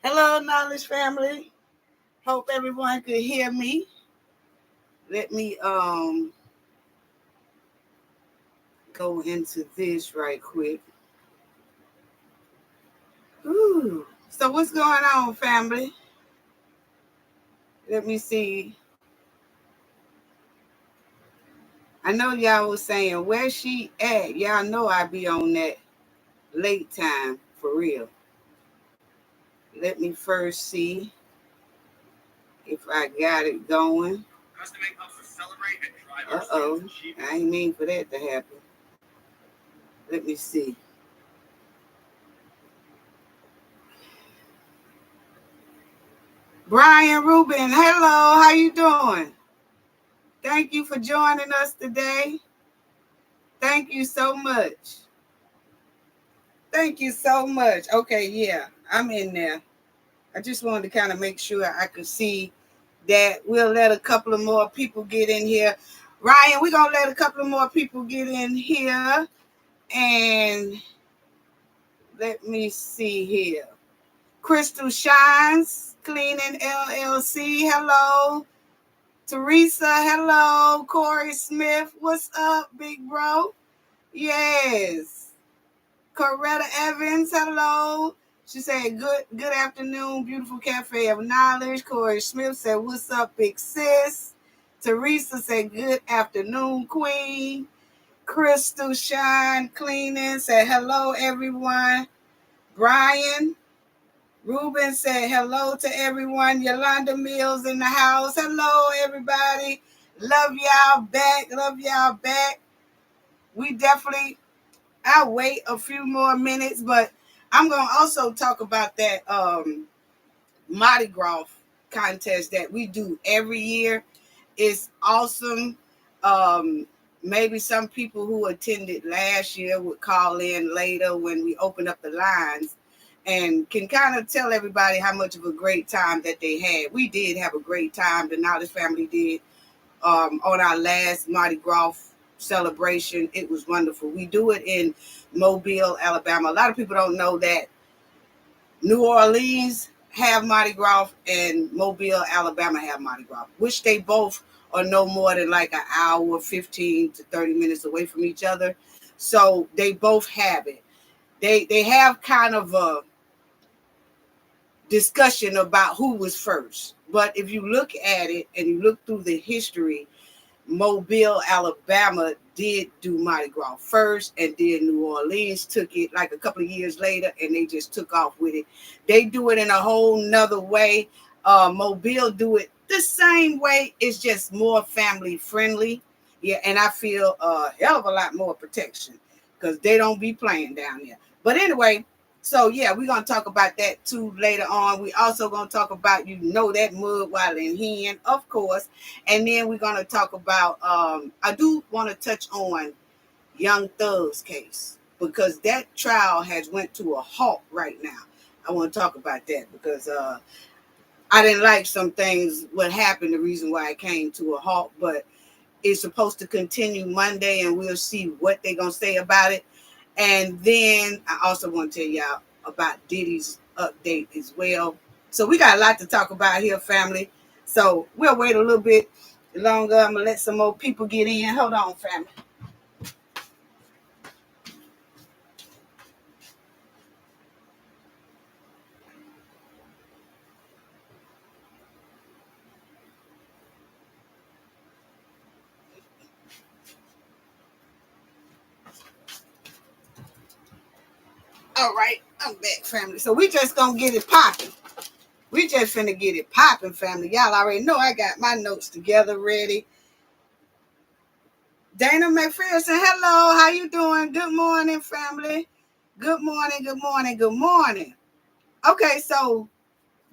Hello, Knowledge family. Hope everyone could hear me. Let me go into this right quick. Ooh. So what's going on, family? Let me see. I know y'all was saying where she at. Y'all know I be on that late time for real. Let me first see if I got it going. Uh-oh. I ain't mean for that to happen. Let me see. Brian Rubin, hello, how you doing? Thank you for joining us today. Thank you so much. Thank you so much. Okay, yeah, I'm in there. I just wanted to kind of make sure I could see that. We'll let a couple of more people get in here. Ryan, we're going to let a couple of more people get in here. And let me see here. Crystal Shines, Cleaning LLC. Hello. Teresa, hello. Corey Smith, what's up, big bro? Yes. Coretta Evans, hello. She said, good afternoon, beautiful cafe of knowledge. Corey Smith said, what's up, big sis? Teresa said, good afternoon, queen. Crystal Shine Cleaning said, hello, everyone. Brian Ruben said, hello to everyone. Yolanda Mills in the house. Hello, everybody. Love y'all back. Love y'all back. We definitely... I'll wait a few more minutes, but I'm going to also talk about that Mardi Gras contest that we do every year. It's awesome. Maybe some people who attended last year would call in later when we open up the lines and can kind of tell everybody how much of a great time that they had. We did have a great time. The Knowledge family did on our last Mardi Gras celebration. It was wonderful. We do it in Mobile, Alabama. A lot of people don't know that New Orleans have Mardi Gras and Mobile, Alabama have Mardi Gras, which they both are no more than like an hour, 15 to 30 minutes away from each other. So they both have it. They have kind of a discussion about who was first. But if you look at it and you look through the history, Mobile, Alabama did do Mardi Gras first, and then New Orleans took it like a couple of years later, and they just took off with it. They do it in a whole nother way. Mobile do it the same way. It's just more family friendly. Yeah, and I feel a hell of a lot more protection because they don't be playing down there. But anyway, so yeah, we're gonna talk about that too later on. We also gonna talk about that mud while in hen, of course, and then we're gonna talk about. I do want to touch on Young Thug's case because that trial has went to a halt right now. I want to talk about that because I didn't like some things what happened. The reason why it came to a halt, but it's supposed to continue Monday, and we'll see what they're gonna say about it. And then I also want to tell y'all about Diddy's update as well. So we got a lot to talk about here, family. So we'll wait a little bit longer. I'm going to let some more people get in. Hold on, family. All right, I'm back, family. So we just going to get it popping. We just finna get it popping, family. Y'all already know I got my notes together ready. Dana McPherson, hello. How you doing? Good morning, family. Good morning, good morning, good morning. Okay, so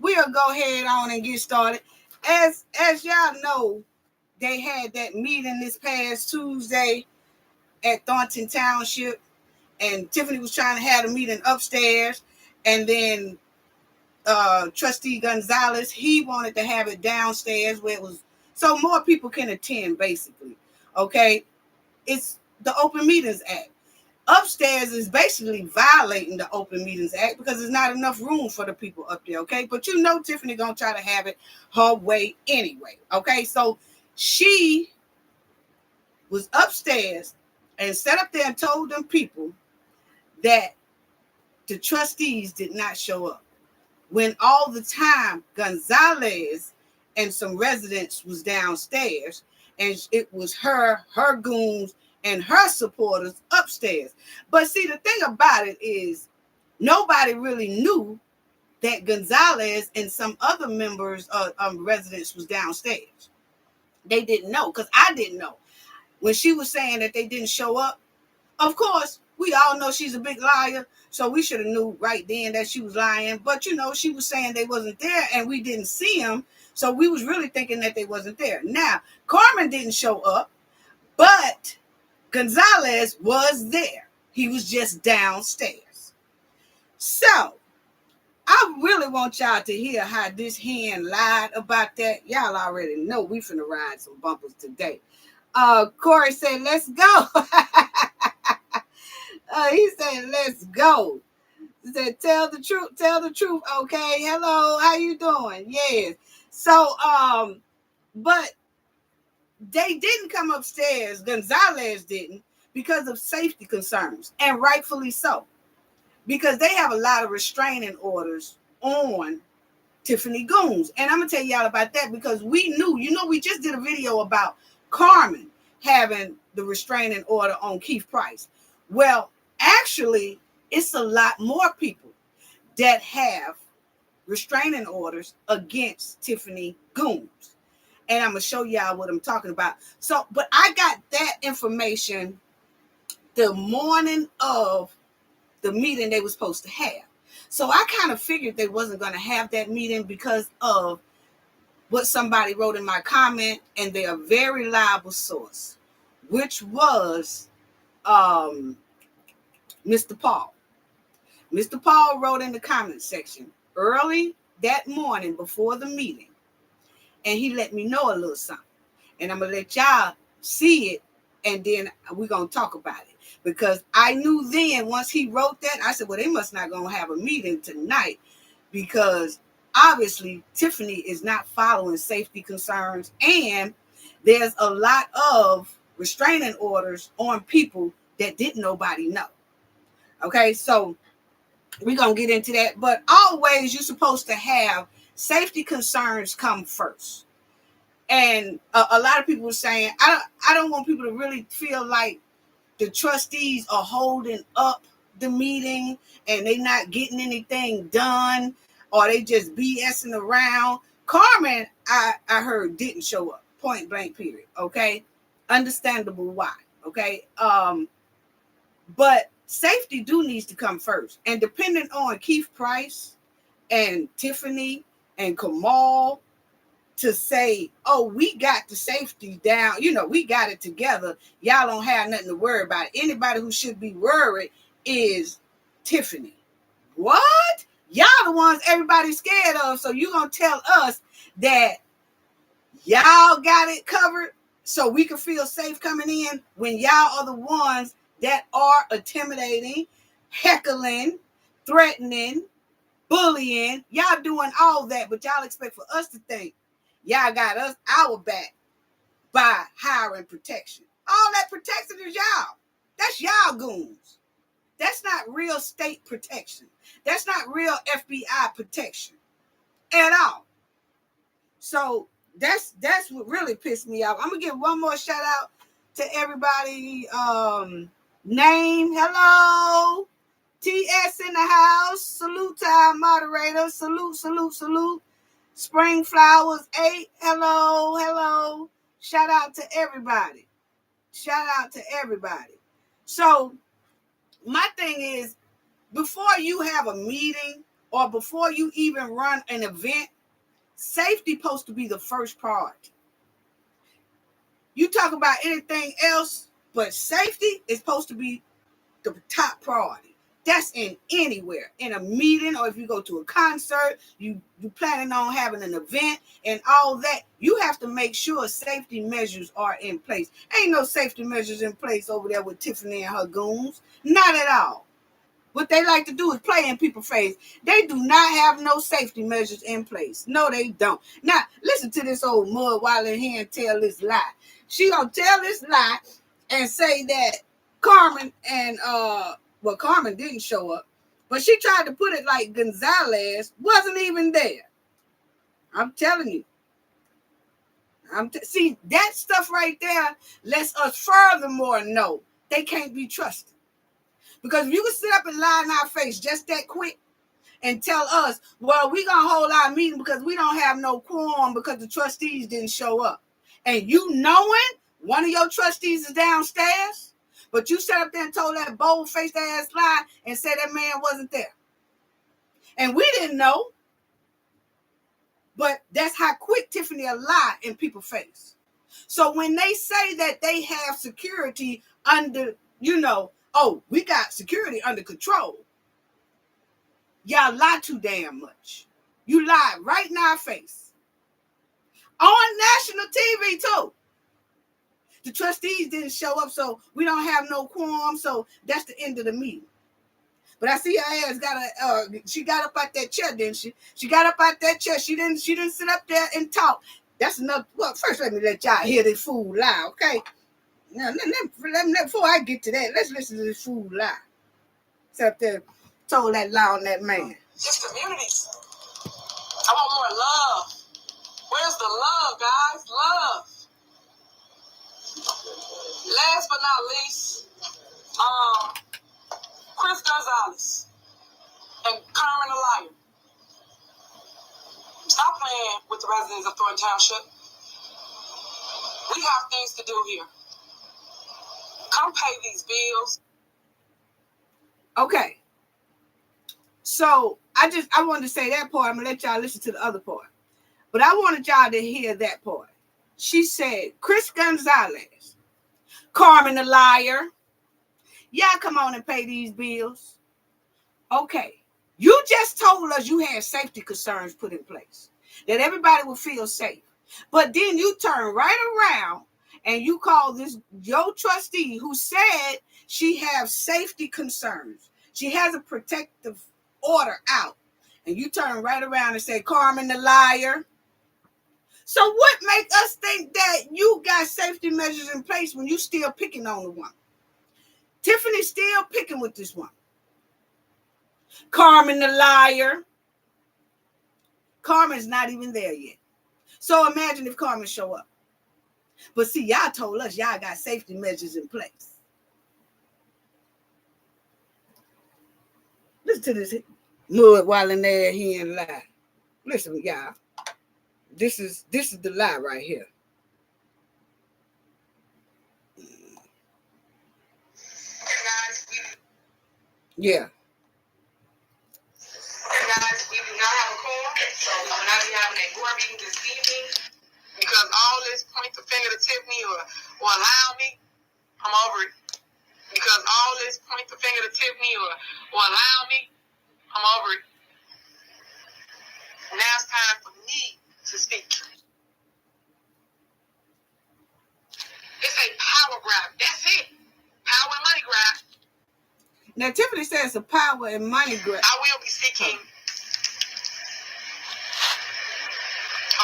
we'll go ahead on and get started. As y'all know, they had that meeting this past Tuesday at Thornton Township, and Tiffany was trying to have a meeting upstairs, and then Trustee Gonzalez, he wanted to have it downstairs where it was so more people can attend, basically. Okay, it's the Open Meetings Act. upstairs is basically violating the Open Meetings Act because there's not enough room for the people up there, okay? But you know Tiffany gonna try to have it her way anyway, okay? So she was upstairs and sat up there and told them people that the trustees did not show up. When all the time Gonzalez and some residents was downstairs, and it was her goons, and her supporters upstairs. But see, the thing about it is nobody really knew that Gonzalez and some other members of residents was downstairs. They didn't know, because I didn't know. When she was saying that they didn't show up, of course, we all know she's a big liar, so we should have knew right then that she was lying. But, you know, she was saying they wasn't there, and we didn't see them, so we was really thinking that they wasn't there. Now, Carmen didn't show up, but Gonzalez was there. He was just downstairs. So, I really want y'all to hear how this hen lied about that. Y'all already know we finna ride some bumpers today. Corey said, let's go. He said, let's go. He said, tell the truth. Okay. Hello. How you doing? Yes. So, but they didn't come upstairs. Gonzalez didn't, because of safety concerns, and rightfully so, because they have a lot of restraining orders on Tiffany goons. And I'm going to tell y'all about that, because we knew, we just did a video about Carmen having the restraining order on Keith Price. Well, actually, it's a lot more people that have restraining orders against Tiffany goons. And I'm going to show y'all what I'm talking about. So, but I got that information the morning of the meeting they were supposed to have. So I kind of figured they wasn't going to have that meeting because of what somebody wrote in my comment, and they're a very reliable source, which was Mr. Paul. Mr. Paul wrote in the comment section early that morning before the meeting, and he let me know a little something. And I'm going to let y'all see it, and then we're going to talk about it. Because I knew then, once he wrote that, I said, well, they must not going to have a meeting tonight, because obviously Tiffany is not following safety concerns, and there's a lot of restraining orders on people that didn't nobody know. Okay, so we're going to get into that. But always you're supposed to have safety concerns come first. And a lot of people were saying, I don't want people to really feel like the trustees are holding up the meeting and they not getting anything done, or they just BSing around. Carmen, I heard, didn't show up, point blank period. Okay, understandable why. Okay, but safety needs to come first. And depending on Keith Price and Tiffany and Kamal to say, oh, we got the safety down, we got it together, y'all don't have nothing to worry about. Anybody who should be worried is Tiffany. What? Y'all the ones everybody's scared of, so you gonna tell us that y'all got it covered so we can feel safe coming in, when y'all are the ones that are intimidating, heckling, threatening, bullying. Y'all doing all that, but y'all expect for us to think y'all got us our back by hiring protection. All that protection is y'all. That's y'all goons. That's not real state protection. That's not real FBI protection at all. So that's what really pissed me off. I'm gonna give one more shout out to everybody. Name, hello, TS in the house. Salute to our moderator. Salute. Spring Flowers 8. Hello. Shout out to everybody. So my thing is, before you have a meeting or before you even run an event, safety supposed to be the first priority. You talk about anything else, but safety is supposed to be the top priority. That's in anywhere, in a meeting, or if you go to a concert, you planning on having an event and all that, you have to make sure safety measures are in place. Ain't no safety measures in place over there with Tiffany and her goons. Not at all. What they like to do is play in people's face. They do not have no safety measures in place. No, they don't. Now, listen to this old mud while in here and tell this lie. She gonna tell this lie and say that Carmen and Carmen didn't show up, but she tried to put it like Gonzalez wasn't even there. I'm telling you. See, that stuff right there lets us furthermore know they can't be trusted. Because if you can sit up and lie in our face just that quick and tell us, well, we're going to hold our meeting because we don't have no quorum because the trustees didn't show up. And you knowing one of your trustees is downstairs, but you sat up there and told that bold-faced ass lie and said that man wasn't there. And we didn't know. But that's how quick Tiffany will lie in people's face. So when they say that they have security under, oh, we got security under control, y'all lie too damn much. You lie right in our face. On national TV too. The trustees didn't show up, so we don't have no quorum, so that's the end of the meeting. But I see her ass she got up out that chair, didn't she? She got up out that chair. She didn't sit up there and talk. That's enough. Well, first let me let y'all hear this fool lie, okay? Now, before I get to that, let's listen to this fool lie. Sit up there, told that lie on that man. It's communities. I want more love. Where's the love, guys? Love. Last but not least, Chris Gonzalez and Carmen the liar. Stop playing with the residents of Thornton Township. We have things to do here. Come pay these bills. Okay. So I wanted to say that part. I'm gonna let y'all listen to the other part. But I wanted y'all to hear that part. She said, Chris Gonzalez, Carmen the liar, y'all come on and pay these bills. Okay. You just told us you had safety concerns put in place, that everybody would feel safe. But then you turn right around and you call your trustee who said she has safety concerns. She has a protective order out. And you turn right around and say, Carmen the liar. So what makes us think that you got safety measures in place when you still picking on the one? Tiffany's still picking with this one. Carmen the liar. Carmen's not even there yet. So imagine if Carmen show up. But see, y'all told us y'all got safety measures in place. Listen to this mud while in there he and lie. Listen, y'all. This is the lie right here. Yeah. Guys, we do not have a quorum, so we will not be having a board meeting this evening because all this point the finger to Tiffany or allow me, I'm over it. Because all this point the finger to Tiffany or allow me, I'm over it. Now it's time for me to speak. It's a power grab. That's it. Power and money grab. Now, Tiffany says it's a power and money grab. I will be seeking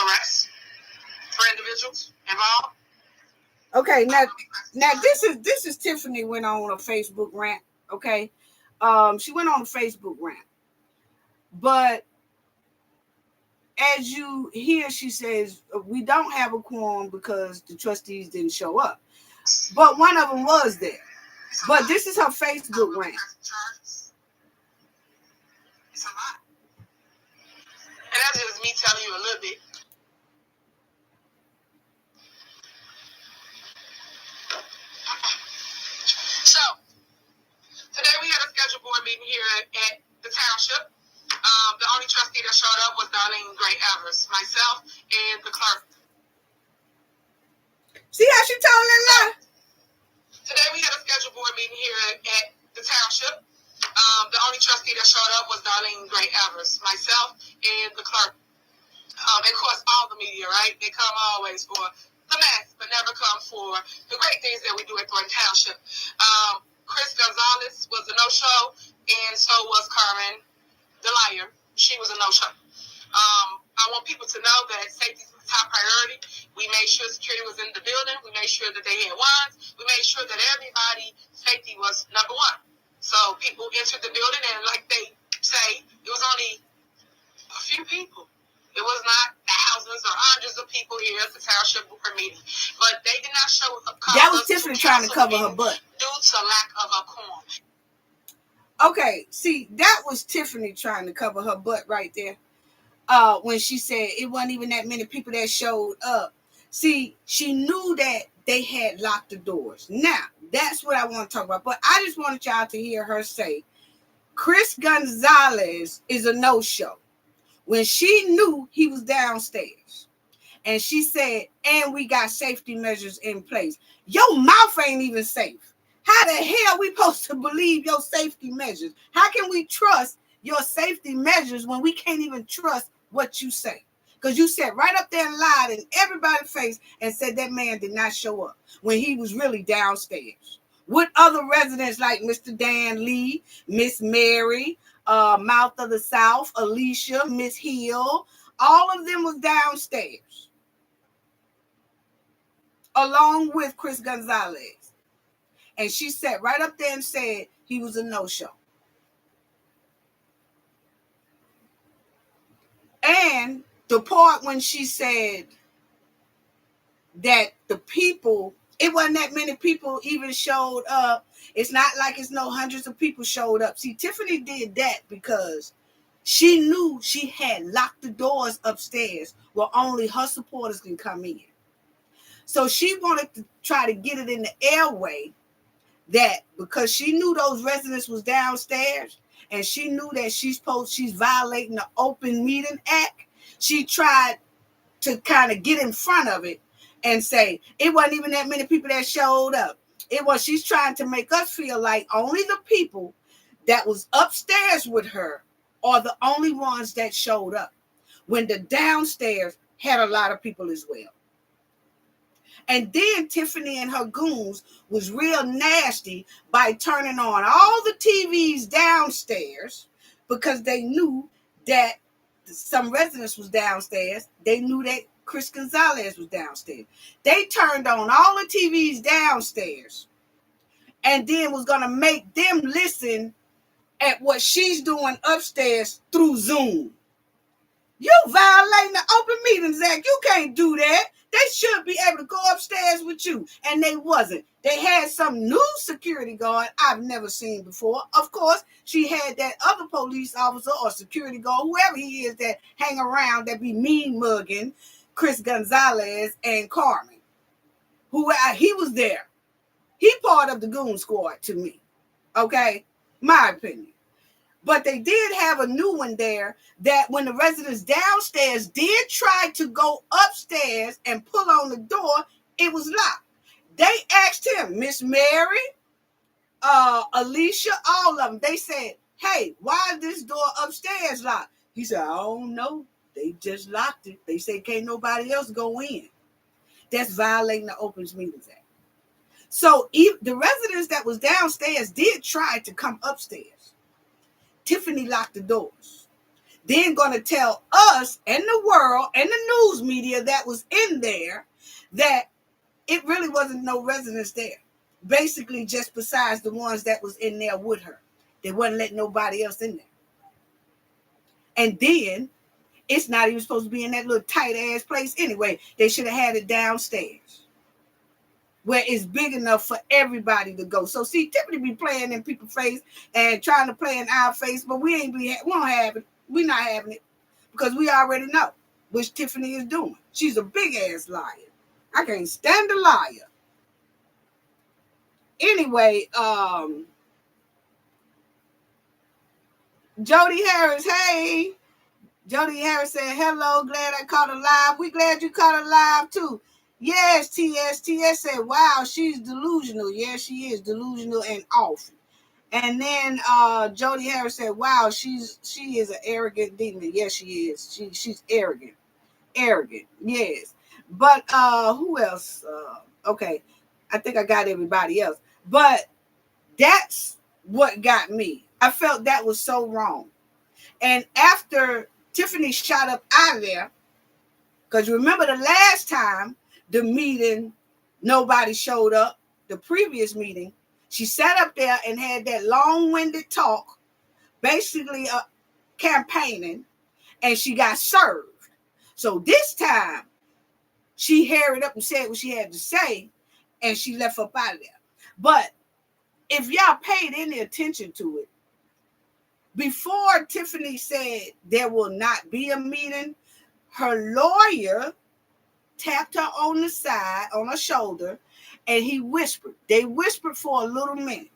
arrests for individuals involved. Okay, now this is Tiffany went on a Facebook rant. Okay, she went on a Facebook rant, but as you hear, she says we don't have a quorum because the trustees didn't show up, but one of them was there. But this is her Facebook rant. It's a lot, and that's just me telling you a little bit. So, today we had a scheduled board meeting here at the township. The only trustee that showed up was Darlene Gray Evers, myself, and the clerk. See how she told that lie? Today we had a scheduled board meeting here at the township. The only trustee that showed up was Darlene Gray Evers, myself, and the clerk. And of course, all the media, right? They come always for the mess, but never come for the great things that we do at Thornton Township. Chris Gonzalez was a no-show, and so was Carmen the liar. She was a no-show. I want people to know that safety is top priority. We made sure security was in the building. We made sure that they had wands. We made sure that everybody's safety was number one. So people entered the building, and like they say, it was only a few people. It was not thousands or hundreds of people here at the township board meeting. But they did not show up. That was Tiffany trying to cover her butt. Due to lack of a quorum. Okay, see, that was Tiffany trying to cover her butt right there. When she said it wasn't even that many people that showed up. See, she knew that they had locked the doors. Now, that's what I want to talk about. But I just wanted y'all to hear her say, Chris Gonzalez is a no-show. When she knew he was downstairs. And she said, and we got safety measures in place. Your mouth ain't even safe. How the hell we supposed to believe your safety measures? How can we trust your safety measures when we can't even trust what you say? Because you sat right up there and lied in everybody's face and said that man did not show up when he was really downstairs. With other residents like Mr. Dan Lee, Miss Mary, Mouth of the South, Alicia, Miss Hill, all of them was downstairs. Along with Chris Gonzalez. And she sat right up there and said he was a no-show. And the part when she said that the people, it wasn't that many people even showed up. It's not like it's no hundreds of people showed up. See, Tiffany did that because she knew she had locked the doors upstairs where only her supporters can come in. So she wanted to try to get it in the airway that because she knew those residents was downstairs and she knew that she's violating the Open Meeting Act, she tried to kind of get in front of it and say it wasn't even that many people that showed up. She's trying to make us feel like only the people that was upstairs with her are the only ones that showed up when the downstairs had a lot of people as well. And then Tiffany and her goons was real nasty by turning on all the TVs downstairs because they knew that some residents was downstairs. They knew that Chris Gonzalez was downstairs. They turned on all the TVs downstairs and then was going to make them listen at what she's doing upstairs through Zoom. You violating the Open Meetings Act. You can't do that. They should be able to go upstairs with you. And they wasn't. They had some new security guard I've never seen before. Of course, she had that other police officer or security guard, whoever he is that hang around that be mean mugging Chris Gonzalez and Carmen. He was there. He part of the goon squad to me. Okay? My opinion. But they did have a new one there that when the residents downstairs did try to go upstairs and pull on the door, it was locked. They asked him, Miss Mary, Alicia, all of them. They said, hey, why is this door upstairs locked? He said, I don't know. They just locked it. They say can't nobody else go in. That's violating the Open Meetings Act. So the residents that was downstairs did try to come upstairs. Tiffany locked the doors. Then going to tell us and the world and the news media that was in there that it really wasn't no residents there. Basically, just besides the ones that was in there with her. They wasn't letting nobody else in there. And then it's not even supposed to be in that little tight ass place anyway. They should have had it downstairs where it's big enough for everybody to go. So see, Tiffany be playing in people's face and trying to play in our face, but we won't have it. We're not having it because we already know what Tiffany is doing. She's a big ass liar. I can't stand a liar. Anyway, Jody Harris, hey. Jody Harris said, hello, glad I caught her live. We glad you caught her live too. Yes, TS said, wow, she's delusional. Yes, she is delusional and off. And then Jody Harris said, wow, she is an arrogant demon. Yes, she is. She's arrogant. Arrogant, yes. But who else? Okay, I think I got everybody else. But that's what got me. I felt that was so wrong. And after Tiffany shot up out of there, because remember the last time the meeting, nobody showed up, the previous meeting, she sat up there and had that long-winded talk, basically campaigning, and she got served. So this time, she hurried up and said what she had to say, and she left up out of there. But if y'all paid any attention to it, before Tiffany said there will not be a meeting, her lawyer tapped her on the side, on her shoulder, and he whispered. They whispered for a little minute.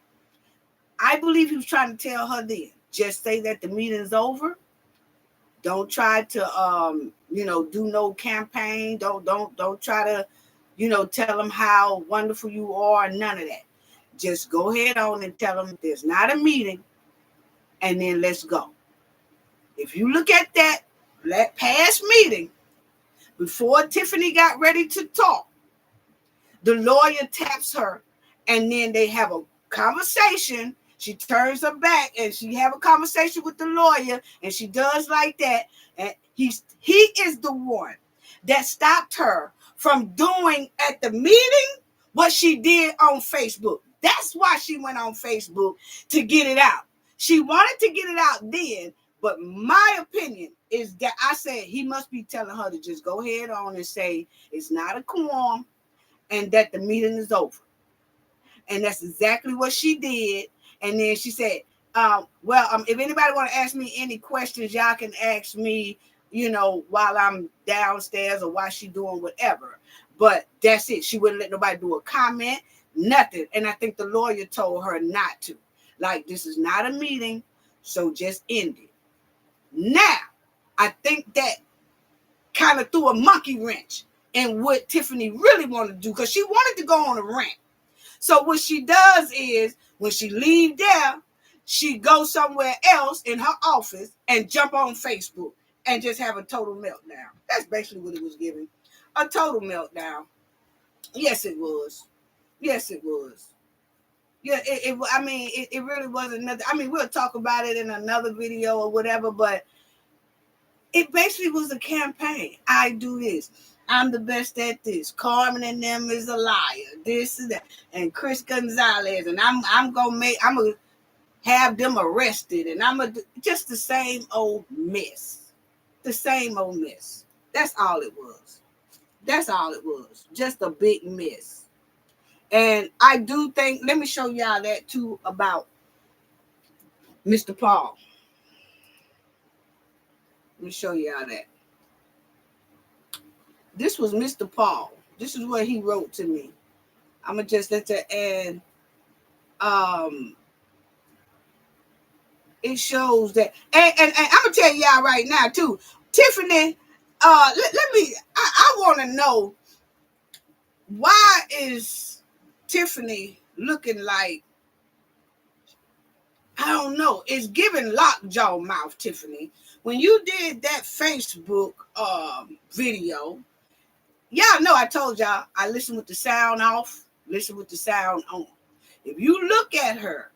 I believe he was trying to tell her then, just say that the meeting is over. Don't try to, do no campaign. Don't try to, tell them how wonderful you are. None of that. Just go ahead on and tell them there's not a meeting, and then let's go. If you look at that past meeting, before Tiffany got ready to talk, the lawyer taps her, and then they have a conversation. She turns her back, and she have a conversation with the lawyer, and she does like that. And he is the one that stopped her from doing at the meeting what she did on Facebook. That's why she went on Facebook, to get it out. She wanted to get it out then, but my opinion is that I said he must be telling her to just go ahead on and say it's not a quorum and that the meeting is over. And that's exactly what she did. And then she said, if anybody want to ask me any questions, y'all can ask me, while I'm downstairs or while she doing whatever. But that's it. She wouldn't let nobody do a comment, nothing. And I think the lawyer told her not to. Like, this is not a meeting, so just end it. Now, I think that kind of threw a monkey wrench in what Tiffany really wanted to do, because she wanted to go on a rant. So what she does is, when she leave there, she goes somewhere else in her office and jump on Facebook and just have a total meltdown. That's basically what it was giving. A total meltdown. Yes, it was. Yes, it was. Yeah, it really wasn't nothing. I mean, we'll talk about it in another video or whatever, but it basically was a campaign. I do this. I'm the best at this. Carmen and them is a liar. This and that. And Chris Gonzalez. And I'm gonna have them arrested. And just the same old mess. The same old mess. That's all it was. That's all it was. Just a big mess. And I do think, let me show y'all that too about Mr. Paul. Let me show y'all that. This was Mr. Paul. This is what he wrote to me. I'm going to just let that add. It shows that. And I'm going to tell y'all right now too. Tiffany, I want to know, why is Tiffany looking like, I don't know, it's giving lockjaw mouth, Tiffany. When you did that Facebook video, y'all know I told y'all I listen with the sound off, listen with the sound on. If you look at her,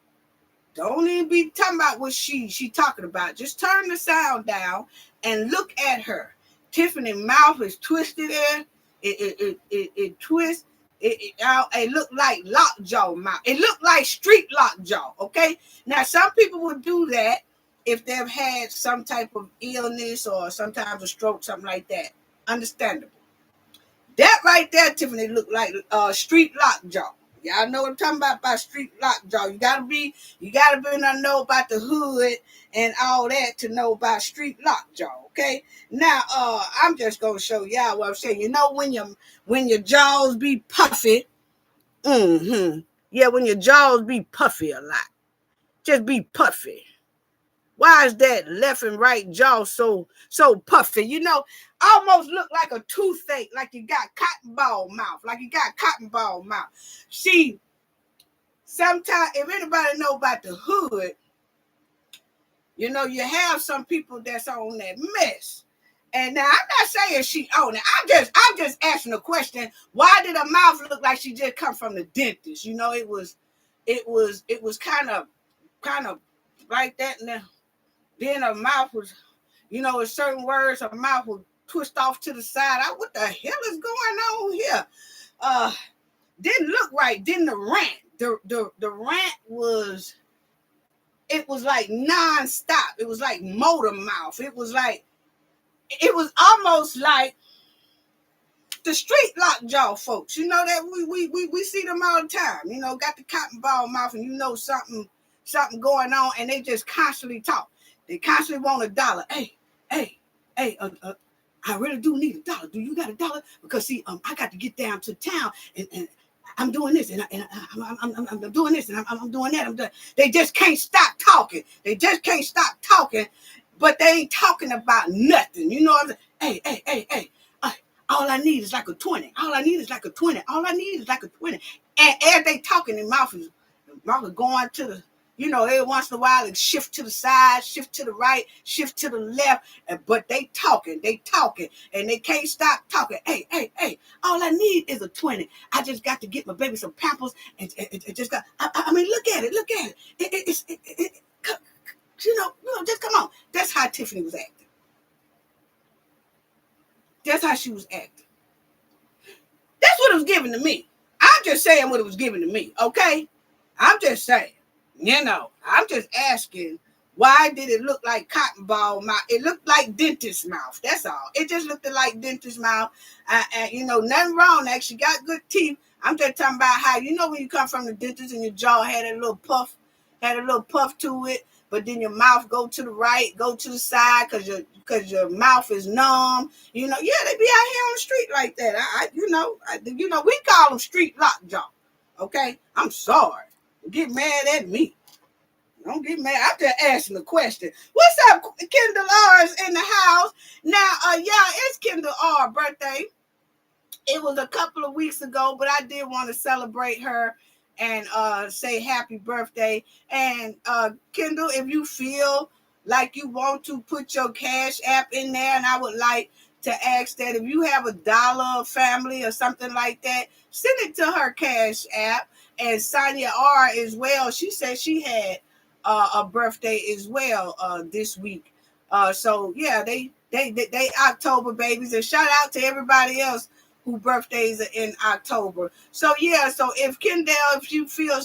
don't even be talking about what she talking about. Just turn the sound down and look at her. Tiffany's mouth is twisted there. It twists. It looked like lockjaw mouth. It looked like street lockjaw. Okay. Now some people would do that if they've had some type of illness or sometimes a stroke, something like that. Understandable. That right there, Tiffany, looked like street lockjaw. Y'all know what I'm talking about by street lockjaw. You gotta be know about the hood and all that to know about street lockjaw. Okay. Now I'm just gonna show y'all what I'm saying. You know when your jaws be puffy. Yeah, when your jaws be puffy a lot. Just be puffy. Why is that left and right jaw so puffy? Almost look like a toothache, like you got cotton ball mouth, See, sometimes, if anybody know about the hood, you know, you have some people that's on that mess. And now I'm not saying she owned it. I'm just asking a question. Why did her mouth look like she just come from the dentist? You know, it was kind of like that. And then her mouth was, you know, with certain words, her mouth would twist off to the side. What the hell is going on here? Didn't look right. Then the rant, the rant was, it was like non-stop. It was like motor mouth. It was almost like the street lockjaw folks. You know that we see them all the time. You know, got the cotton ball mouth, and you know something going on, and they just constantly talk. They constantly want $1. Hey, I really do need $1. Do you got $1? Because see, I got to get down to town, and I'm doing this, and I'm doing this, and I'm doing that. They just can't stop talking. But they ain't talking about nothing. You know what I'm saying? Hey. All I need is like a 20. All I need is like a 20. And as they talking, their mouth is going to the, you know, every once in a while it shift to the side, shift to the right, shift to the left. But they talking, and they can't stop talking. Hey, all I need is a 20. I just got to get my baby some Pampers, and just got. I mean, look at it. You know, just come on. That's how Tiffany was acting. That's how she was acting. That's what it was given to me. I'm just saying what it was given to me, okay? I'm just saying. You know, I'm just asking, why did it look like cotton ball mouth? It looked like dentist mouth. That's all. It just looked like dentist mouth. And you know, nothing wrong. Actually got good teeth. I'm just talking about how, you know, when you come from the dentist and your jaw had a little puff to it, but then your mouth go to the right, go to the side because your mouth is numb. You know, yeah, they be out here on the street like that. You know, we call them street lockjaw. Okay, I'm sorry. Get mad at me. Don't get mad. I'm just asking a question. What's up? Kendall R is in the house now. It's Kendall R birthday. It was a couple of weeks ago, but I did want to celebrate her and say happy birthday. And Kendall, if you feel like you want to put your Cash App in there, and I would like to ask that if you have $1 family or something like that, send it to her Cash App. And Sonia R as well. She said she had a birthday as well this week. So yeah, they October babies, and shout out to everybody else whose birthdays are in October. So yeah, so if Kendall, if you feel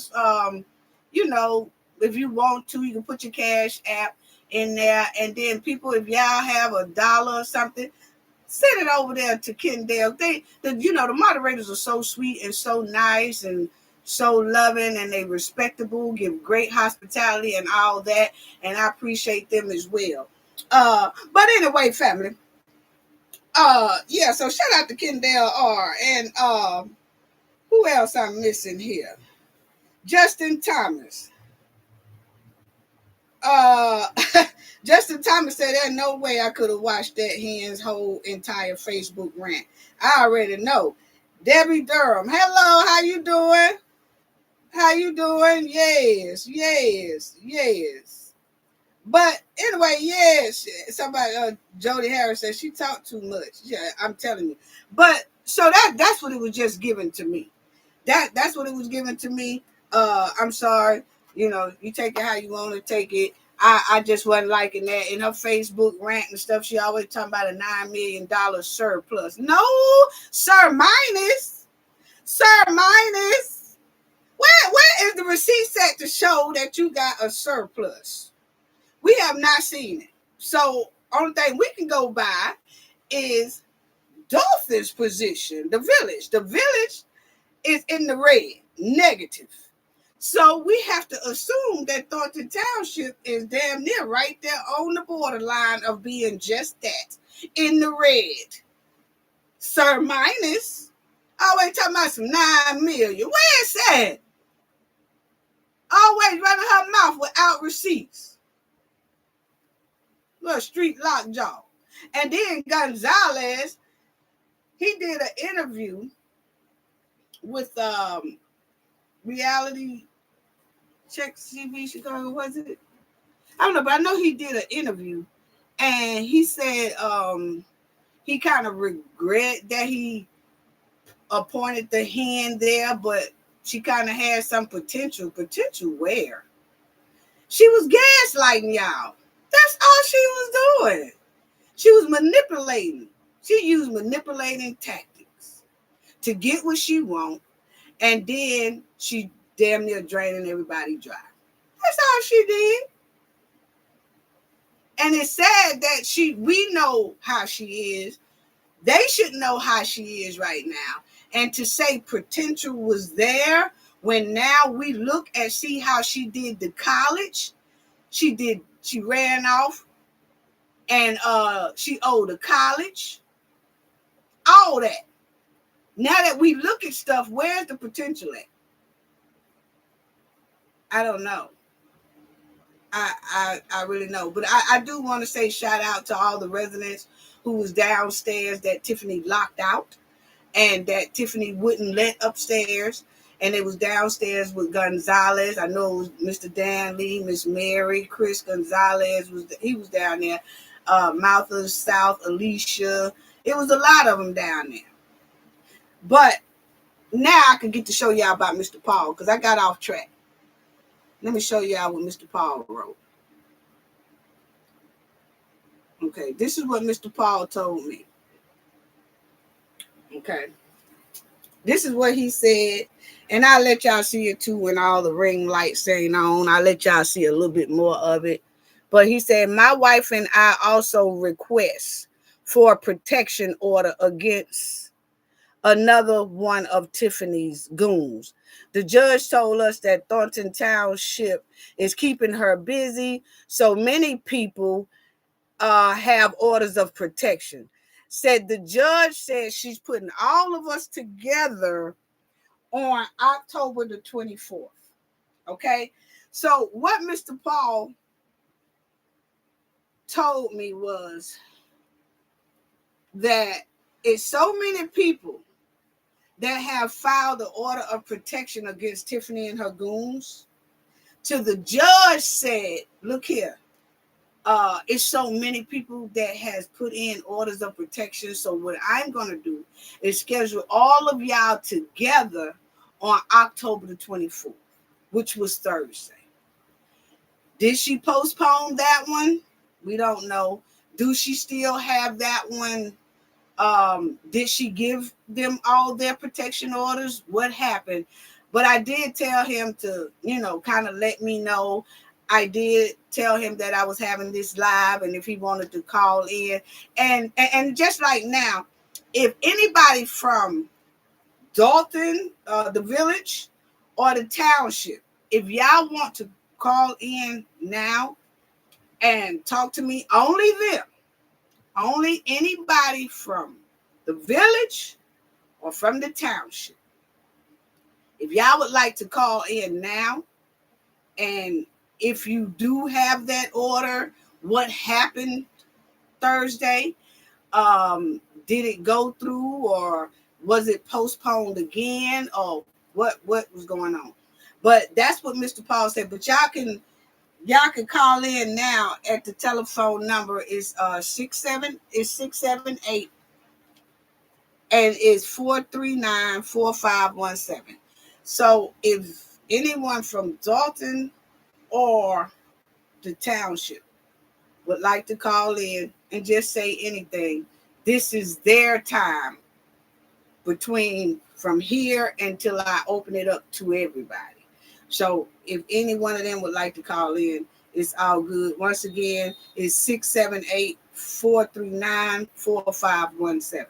you know, if you want to, you can put your Cash App in there, and then people, if y'all have $1 or something, send it over there to Kendall. The moderators are so sweet and so nice and so loving, and they respectable, give great hospitality and all that, and I appreciate them as well. But anyway, family. So shout out to Kendall R. And who else I'm missing here? Justin Thomas. Justin Thomas said there's no way I could have watched that hen's whole entire Facebook rant. I already know. Debbie Durham. Hello, how you doing? Yes. But anyway, yes. Somebody, Jody Harris said she talked too much. Yeah, I'm telling you. But so that's what it was just given to me. That's what it was given to me. I'm sorry. You know, you take it how you want to take it. I just wasn't liking that. In her Facebook rant and stuff, she always talking about a $9 million surplus. No, sir minus. Where is the receipt set to show that you got a surplus? We have not seen it. So only thing we can go by is Dolphin's position, the village. The village is in the red, negative. So we have to assume that Thornton Township is damn near right there on the borderline of being just that, in the red. Sir minus. Always talking about some 9 million. Where is that? Always running her mouth without receipts. Little street lockjaw. And then Gonzalez, he did an interview with reality Check TV Chicago, was it? I don't know, but I know he did an interview, and he said he kind of regret that he appointed the hen there, but she kind of had some potential. Potential where? She was gaslighting y'all. That's all she was doing. She was manipulating. She used manipulating tactics to get what she want, and then she damn near draining everybody dry. That's all she did. And it's sad that we know how she is. They should know how she is right now. And to say potential was there when now we look and see how she did the college. She ran off and she owed the college. All that. Now that we look at stuff, where's the potential at? I don't know. I really know. But I do want to say shout out to all the residents who was downstairs that Tiffany locked out and that Tiffany wouldn't let upstairs. And it was downstairs with Gonzalez. I know it was Mr. Dan Lee, Miss Mary, Chris Gonzalez. He was down there. Martha South, Alicia. It was a lot of them down there. But now I can get to show y'all about Mr. Paul because I got off track. Let me show y'all what Mr. Paul wrote. Okay, this is what Mr. Paul told me. Okay. This is what he said. And I'll let y'all see it too when all the ring lights ain't on. I'll let y'all see a little bit more of it. But he said, my wife and I also request for a protection order against another one of Tiffany's goons. The judge told us that Thornton Township is keeping her busy. So many people have orders of protection. Said the judge said she's putting all of us together on October the 24th. Okay. So what Mr. Paul told me was that it's so many people that have filed the order of protection against Tiffany and her goons. To the judge said, look here, it's so many people that has put in orders of protection. So what I'm going to do is schedule all of y'all together on October the 24th, which was Thursday. Did she postpone that one? We don't know. Do she still have that one? Did she give them all their protection orders? What happened? But I did tell him to, kind of let me know. I did tell him that I was having this live and if he wanted to call in. And just like now, if anybody from Dalton, the village, or the township, if y'all want to call in now and talk to me, only them. Only anybody from the village or from the township. If y'all would like to call in now, and if you do have that order, what happened Thursday? Did it go through or was it postponed again? Or what was going on? But that's what Mr. Paul said. But y'all can call in now at the telephone number is 678 and it's 439-4517. So if anyone from Dalton or the township would like to call in and just say anything, this is their time between from here until I open it up to everybody. So if any one of them would like to call in, it's all good. Once again, it's 678-439-4517.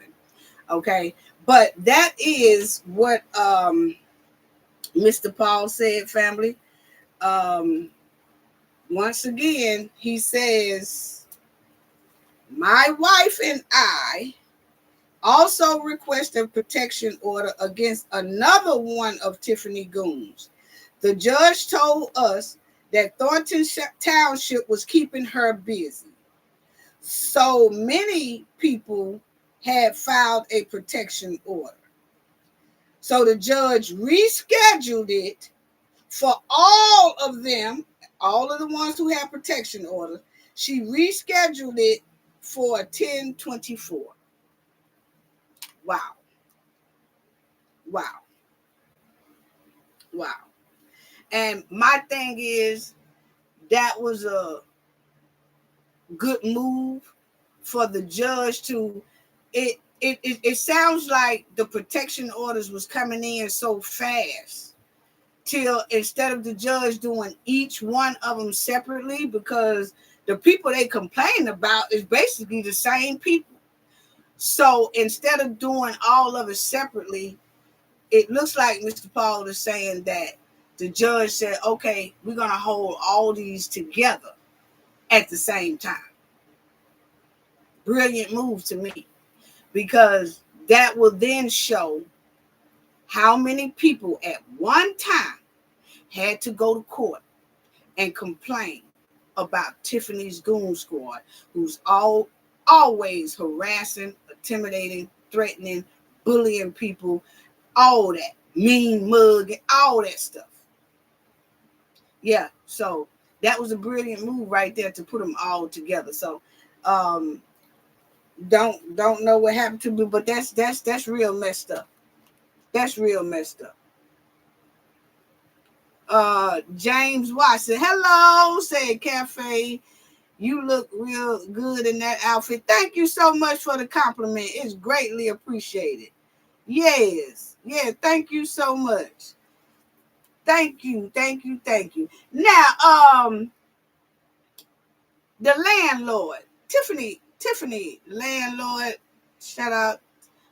Okay. But that is what Mr. Paul said, family. Once again, he says, my wife and I also request a protection order against another one of Tiffany goons. The judge told us that Thornton Township was keeping her busy. So many people had filed a protection order. So the judge rescheduled it For all of them, all of the ones who have protection orders, she rescheduled it for 10/24. Wow. Wow. Wow. And my thing is, that was a good move for the judge to, it sounds like the protection orders was coming in so fast till instead of the judge doing each one of them separately, because the people they complain about is basically the same people. So instead of doing all of it separately, it looks like Mr. Paul is saying that the judge said, okay, we're going to hold all these together at the same time. Brilliant move to me, because that will then show how many people at one time had to go to court and complain about Tiffany's goon squad, who's always harassing, intimidating, threatening, bullying people, all that, mean mugging, all that stuff. Yeah, so that was a brilliant move right there to put them all together. So don't know what happened to me, but that's real messed up. That's real messed up. James Watson, hello, said Cafe. You look real good in that outfit. Thank you so much for the compliment. It's greatly appreciated. Yes. Yeah, thank you so much. Thank you. Now, the landlord, Tiffany, landlord, shout out.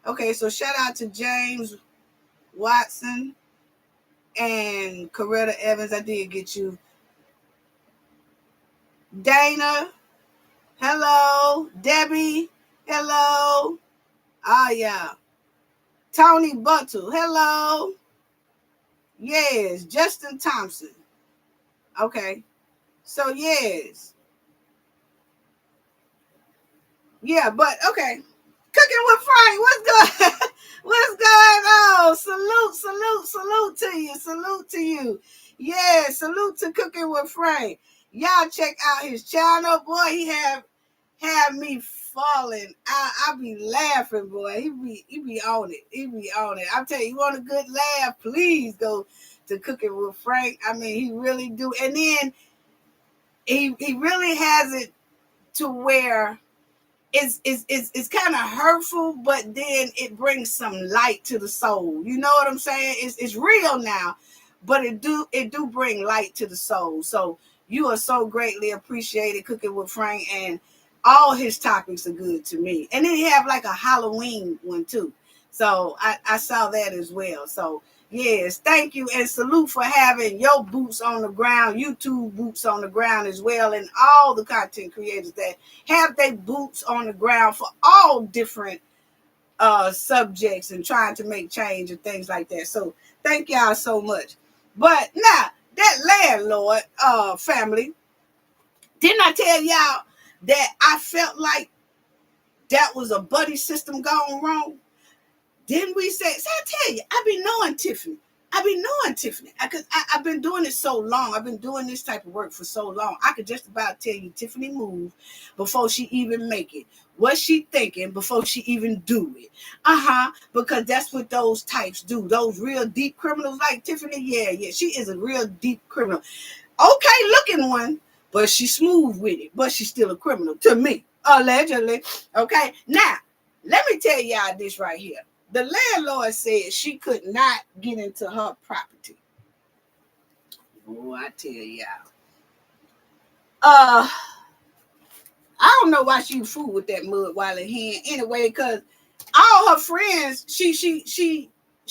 Okay, so shout out to James Watson and Coretta Evans. I did get you. Dana, hello. Debbie, hello. Oh, yeah. Tony Buttle, hello. Yes. Justin Thompson. Okay. So, yes. Yeah, but, okay. Cooking with Frank, what's good? What's going on? Salute to you. Yeah, salute to Cooking with Frank. Y'all check out his channel. Boy, he had me falling. I be laughing, boy. He be on it. I'm telling you, you want a good laugh, please go to Cooking with Frank. I mean, he really do. And then he really has it to where it's kind of hurtful, but then it brings some light to the soul. You know what I'm saying? It's real now, but it do bring light to the soul. So you are so greatly appreciated, Cooking with Frank, and all his topics are good to me. And then he have like a Halloween one too. So I saw that as well. So yes, thank you, and salute for having your boots on the ground, YouTube boots on the ground as well, and all the content creators that have their boots on the ground for all different subjects and trying to make change and things like that. So thank y'all so much. But now, that landlord family, didn't I tell y'all that I felt like that was a buddy system gone wrong? Didn't we say, so I tell you, I've been knowing Tiffany. Because I've been doing it so long. I've been doing this type of work for so long. I could just about tell you Tiffany moved before she even make it. What she thinking before she even do it. Because that's what those types do. Those real deep criminals like Tiffany, yeah. She is a real deep criminal. Okay looking one, but she's smooth with it. But she's still a criminal to me, allegedly. Okay, now, let me tell y'all this right here. The landlord said she could not get into her property. Oh, I tell y'all. I don't know why she fooled with that mud while in hand anyway, because all her friends, she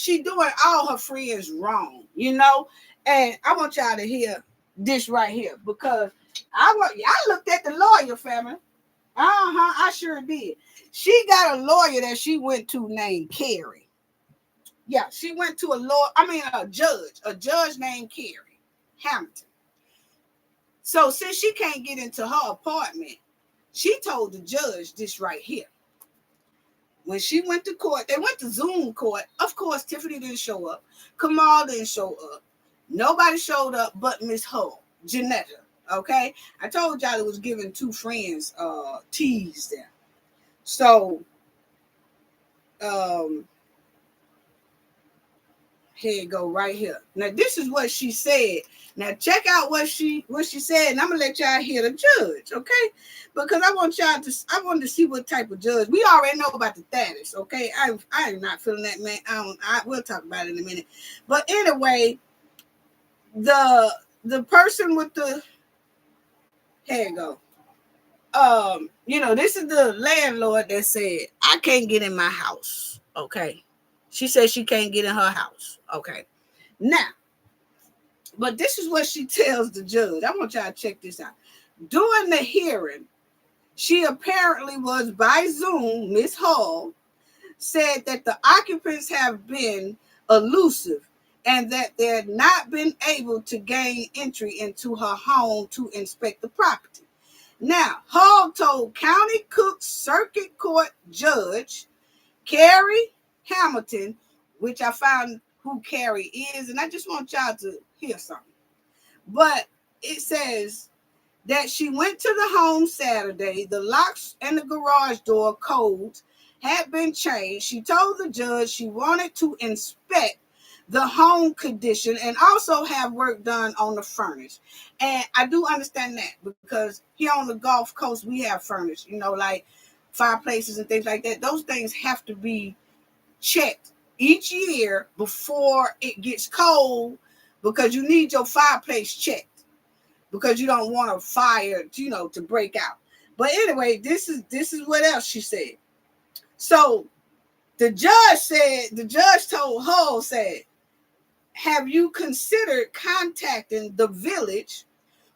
doing all her friends wrong, you know? And I want y'all to hear this right here, because I looked at the lawyer family. I sure did. She got a lawyer that she went to named Carrie. Yeah, she went to a judge named Carrie Hampton. So since she can't get into her apartment, she told the judge this right here. When she went to court, they went to Zoom court. Of course, Tiffany didn't show up. Kamal didn't show up. Nobody showed up but Miss Hull, Janetta. Okay, I told y'all it was giving two friends teas there. So here you go, right here. Now this is what she said. Now check out what she said, and I'm gonna let y'all hear the judge, okay? Because I want to see what type of judge. We already know about the status, okay? I am not feeling that, man. We'll talk about it in a minute. But anyway, the person with the, here you go. This is the landlord that said, I can't get in my house. Okay. She said she can't get in her house. Okay. Now, but this is what she tells the judge. I want y'all to check this out. During the hearing, she apparently was by Zoom, Miss Hall, said that the occupants have been elusive and that they had not been able to gain entry into her home to inspect the property. Now, Hall told County Cook Circuit Court Judge Carrie Hamilton, which I found who Carrie is, and I just want y'all to hear something. But it says that she went to the home Saturday. The locks and the garage door codes had been changed. She told the judge she wanted to inspect the home condition and also have work done on the furnace. And I do understand that, because here on the Gulf Coast, we have furnace, like fireplaces and things like that. Those things have to be checked each year before it gets cold, because you need your fireplace checked, because you don't want a fire, to break out. But anyway, this is what else she said. So the judge told Hull, said, have you considered contacting the village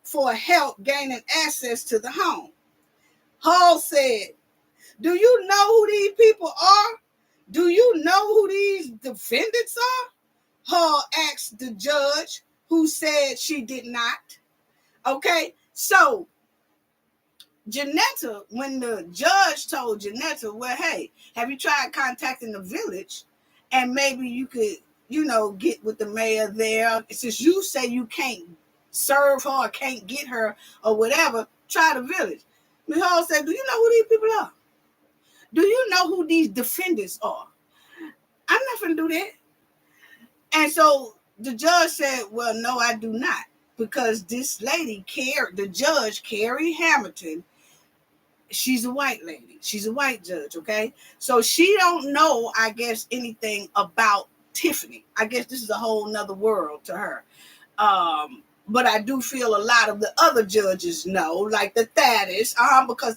for help gaining access to the home? Hull said, do you know who these people are? Do you know who these defendants are? Hull asked the judge, who said she did not. Okay, so Janetta, when the judge told Janetta, well, hey, have you tried contacting the village? And maybe you could, get with the mayor there. Since you say you can't serve her or can't get her or whatever, try the village. Ms. Hall said, do you know who these people are? Do you know who these defendants are? I'm not going to do that. And so the judge said, well, no, I do not. Because this lady, the judge, Carrie Hamilton, she's a white lady. She's a white judge, okay? So she don't know, I guess, anything about Tiffany. I guess this is a whole nother world to her. But I do feel a lot of the other judges know, like the Thaddeus, because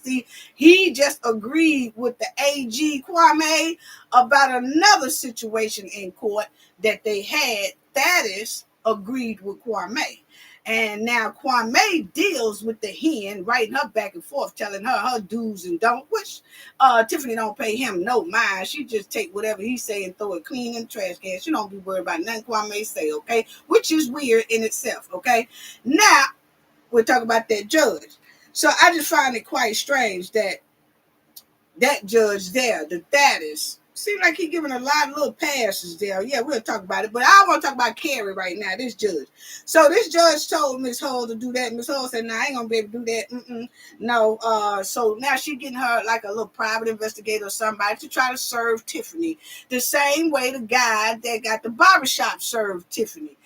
he just agreed with the AG Kwame about another situation in court that they had. Thaddeus agreed with Kwame. And now Kwame deals with the hen, writing her back and forth, telling her do's and don't, which Tiffany don't pay him no mind. She just take whatever he say and throw it clean in the trash can. She don't be worried about nothing Kwame say, okay? Which is weird in itself, okay? Now, we're talking about that judge. So I just find it quite strange that judge there, the Thaddeus, seems like he's giving a lot of little passes there. Yeah, we'll talk about it. But I want to talk about Carrie right now, this judge. So this judge told Miss Hull to do that. Miss Hull said, no, I ain't going to be able to do that. No. So now she's getting her like a little private investigator or somebody to try to serve Tiffany. The same way the guy that got the barbershop served Tiffany.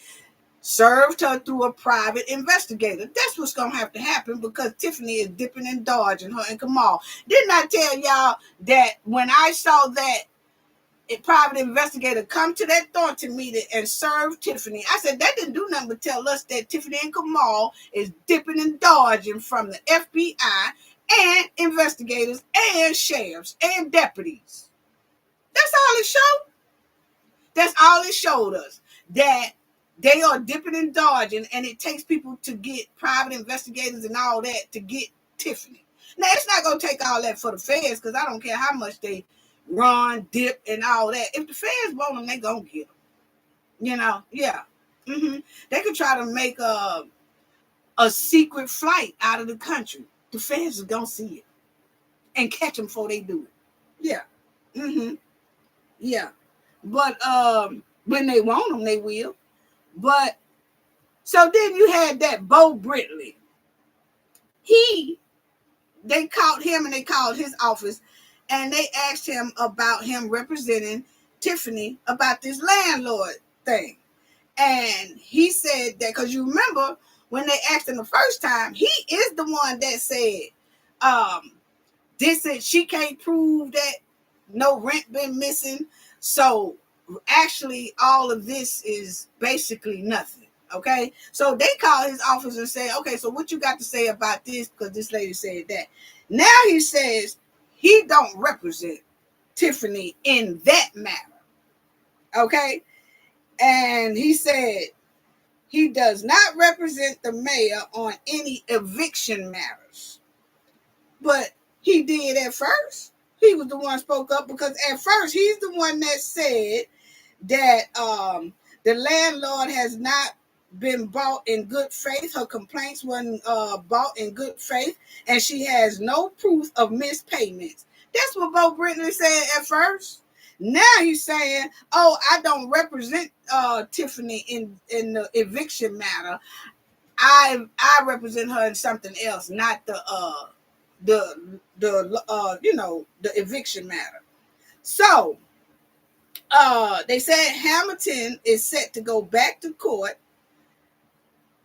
Served her through a private investigator. That's what's going to have to happen, because Tiffany is dipping and dodging her and Kamal. Didn't I tell y'all that when I saw that a private investigator come to that Thornton meeting and serve Tiffany, I said that didn't do nothing but tell us that Tiffany and Kamal is dipping and dodging from the FBI and investigators and sheriffs and deputies. That's all it showed. That's all it showed us, that they are dipping and dodging, and it takes people to get private investigators and all that to get Tiffany. Now, it's not going to take all that for the feds, because I don't care how much they run, dip, and all that. If the feds want them, they going to get them. Yeah. They could try to make a secret flight out of the country. The feds are going to see it and catch them before they do it. Yeah. Yeah. But when they want them, they will. But So then you had that Bo Britley. They called him and they called his office and they asked him about him representing Tiffany about this landlord thing. And he said that, because you remember when they asked him the first time, he is the one that said, this is, she can't prove that no rent been missing. So actually all of this is basically nothing. Okay, so they called his office and said, okay, so what you got to say about this? Because this lady said that. Now he says he don't represent Tiffany in that matter. Okay, and he said he does not represent the mayor on any eviction matters. But he did at first. He was the one who spoke up, because at first he's the one that said that the landlord has not been bought in good faith. Her complaints weren't bought in good faith, and she has no proof of missed payments. That's what Bo Britley said at first. Now he's saying, oh, I don't represent Tiffany in the eviction matter. I represent her in something else, not the eviction matter. So they said Hamilton is set to go back to court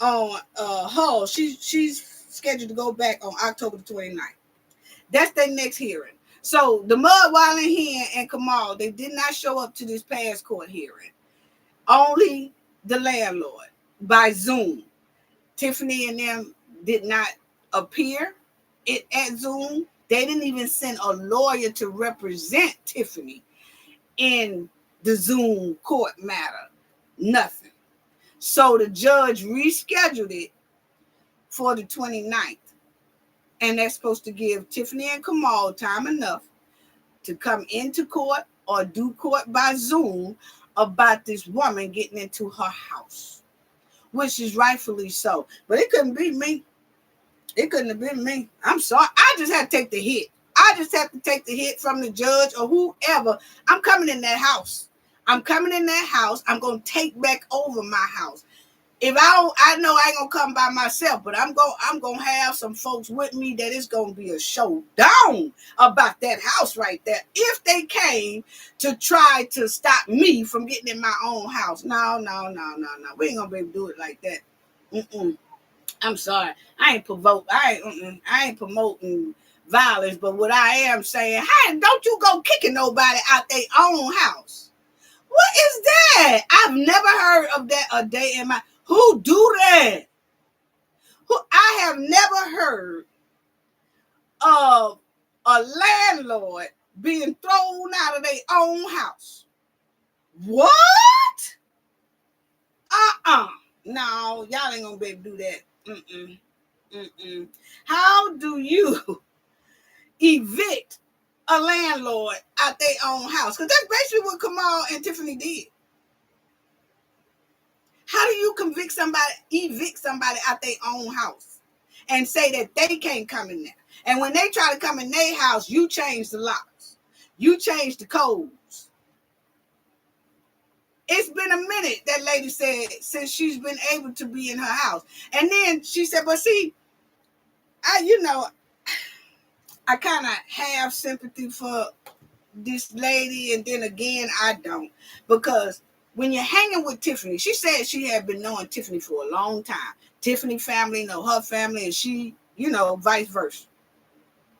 on Hull. She's scheduled to go back on October the 29th. That's their next hearing. So the Mudwalling Hen and Kamal, they did not show up to this past court hearing. Only the landlord by Zoom. Tiffany and them did not appear at Zoom. They didn't even send a lawyer to represent Tiffany in the Zoom court matter. Nothing. So the judge rescheduled it for the 29th. And that's supposed to give Tiffany and Kamal time enough to come into court or do court by Zoom about this woman getting into her house, which is rightfully so. But it couldn't be me. It couldn't have been me. I'm sorry. I just had to take the hit. I just have to take the hit from the judge or whoever. I'm coming in that house. I'm coming in that house. I'm going to take back over my house. If I know I ain't gonna come by myself, but I'm gonna have some folks with me that it's gonna be a showdown about that house right there. If they came to try to stop me from getting in my own house, no, we ain't gonna be able to do it like that. I'm sorry, I ain't promoting violence, but what I am saying, hey, don't you go kicking nobody out their own house. What is that? I've never heard of that a day in my. Who do that? I have never heard of a landlord being thrown out of their own house. What? No, y'all ain't gonna be able to do that. How do you evict a landlord out their own house? Because that's basically what Kamal and Tiffany did. How do you evict somebody out their own house and say that they can't come in there? And when they try to come in their house, you change the locks. You change the codes. It's been a minute, that lady said, since she's been able to be in her house. And then she said, but see, I kind of have sympathy for this lady, and then again, I don't. Because when you're hanging with Tiffany, she said she had been knowing Tiffany for a long time. Tiffany family know her family, and she, vice versa.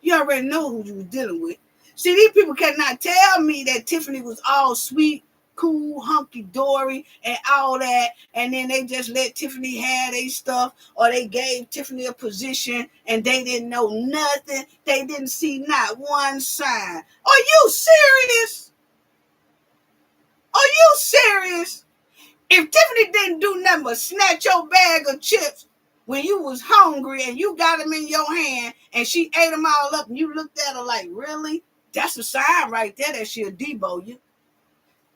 You already know who you was dealing with. See, these people cannot tell me that Tiffany was all sweet, cool, hunky-dory, and all that, and then they just let Tiffany have their stuff, or they gave Tiffany a position, and they didn't know nothing. They didn't see not one sign. Are you serious? Are you serious? If Tiffany didn't do nothing but snatch your bag of chips when you was hungry and you got them in your hand and she ate them all up and you looked at her like, really? That's a sign right there that she'll debo you.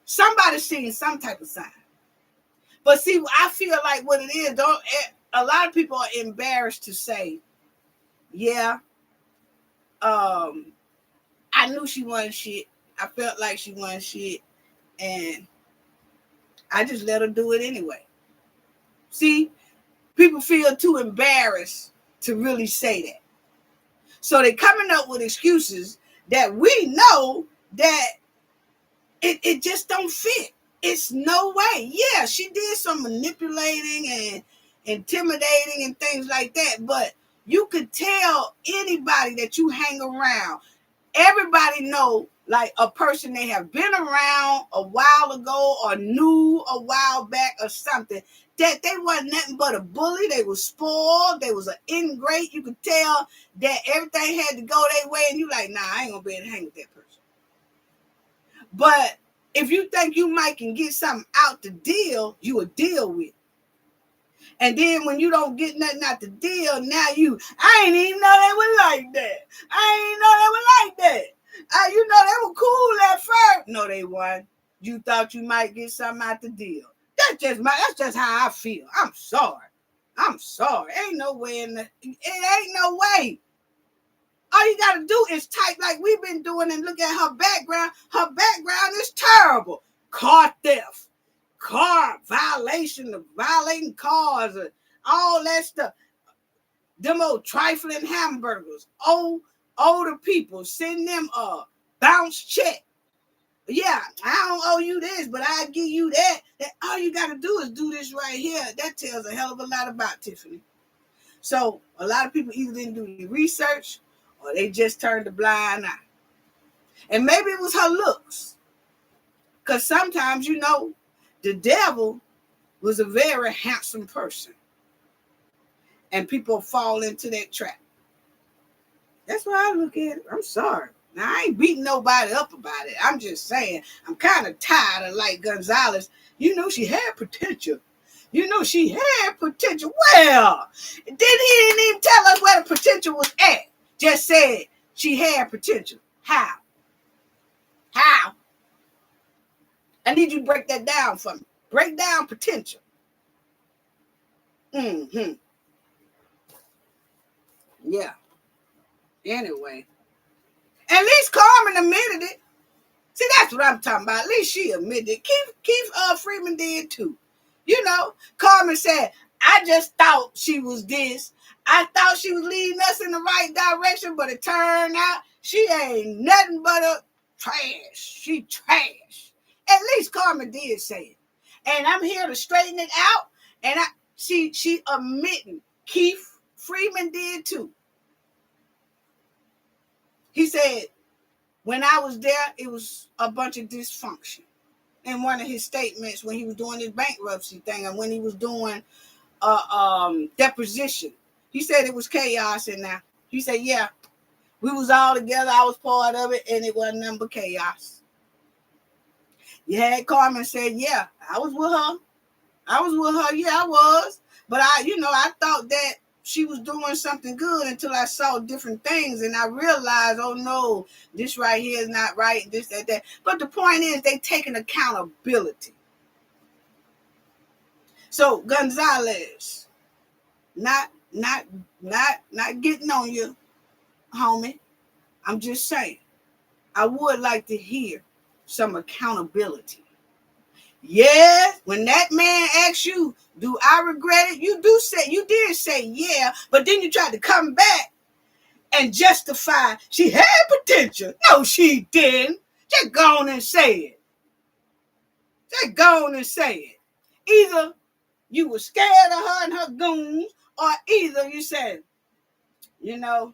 Somebody's seeing some type of sign. But see, I feel like what it is, a lot of people are embarrassed to say, yeah, I knew she wasn't shit. I felt like she wasn't shit. And I just let her do it anyway. See, People feel too embarrassed to really say that. So they're coming up with excuses that we know that it just don't fit. It's no way. Yeah, she did some manipulating and intimidating and things like that, but you could tell anybody that you hang around, everybody know like a person they have been around a while ago or knew a while back or something, that they wasn't nothing but a bully. They was spoiled. They was an ingrate. You could tell that everything had to go their way, and you like, nah, I ain't gonna be able to hang with that person. But if you think you might can get something out the deal, you will deal with it. And then when you don't get nothing out the deal, now I ain't even know they were like that. I ain't know they were like that. You know, they were cool at first. No, they weren't. You thought you might get something out the deal. That's just how I feel. I'm sorry. Ain't no way it ain't no way. All you got to do is type like we've been doing and look at her background. Her background is terrible. Car theft, car violation, violating cars, all that stuff. Them old trifling hamburgers. Older people, send them a bounce check. Yeah, I don't owe you this, but I give you that. All you got to do is do this right here. That tells a hell of a lot about Tiffany. So a lot of people either didn't do the research or they just turned a blind eye. And maybe it was her looks. Because sometimes, you know, the devil was a very handsome person. And people fall into that trap. That's why I look at it. I'm sorry. Now, I ain't beating nobody up about it. I'm just saying, I'm kind of tired of like Gonzalez. You know, she had potential. Well, then he didn't even tell us where the potential was at. Just said she had potential. How? I need you to break that down for me. Break down potential. Yeah. Anyway. At least Carmen admitted it. See, that's what I'm talking about. At least she admitted it. Keith Freeman did too. You know, Carmen said, I just thought she was this. I thought she was leading us in the right direction, but it turned out she ain't nothing but a trash. She trash. At least Carmen did say it. And I'm here to straighten it out. And she admitting Keith Freeman did too. He said, when I was there, it was a bunch of dysfunction. In one of his statements when he was doing his bankruptcy thing and when he was doing deposition, he said it was chaos in there. He said, yeah, we was all together. I was part of it, and it wasn't nothing but chaos. You had Carmen said, yeah, I was with her. Yeah, I was. But I thought that she was doing something good until I saw different things and I realized, oh no, this right here is not right, this, that. But the point is they taking accountability. So Gonzalez, not getting on you, homie. I'm just saying, I would like to hear some accountability. Yeah, when that man asks you, do I regret it? You did say yeah, but then you tried to come back and justify she had potential. No, she didn't. Just go on and say it. Either you were scared of her and her goons, or either you said, yeah,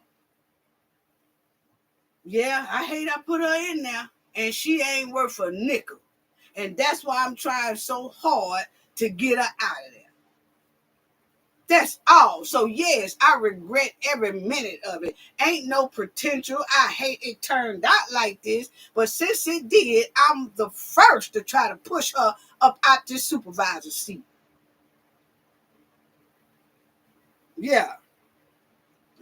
I hate I put her in there and she ain't worth a nickel. And that's why I'm trying so hard to get her out of there. That's all. So yes, I regret every minute of it. Ain't no potential. I hate it turned out like this. But since it did, I'm the first to try to push her up out this supervisor seat. Yeah.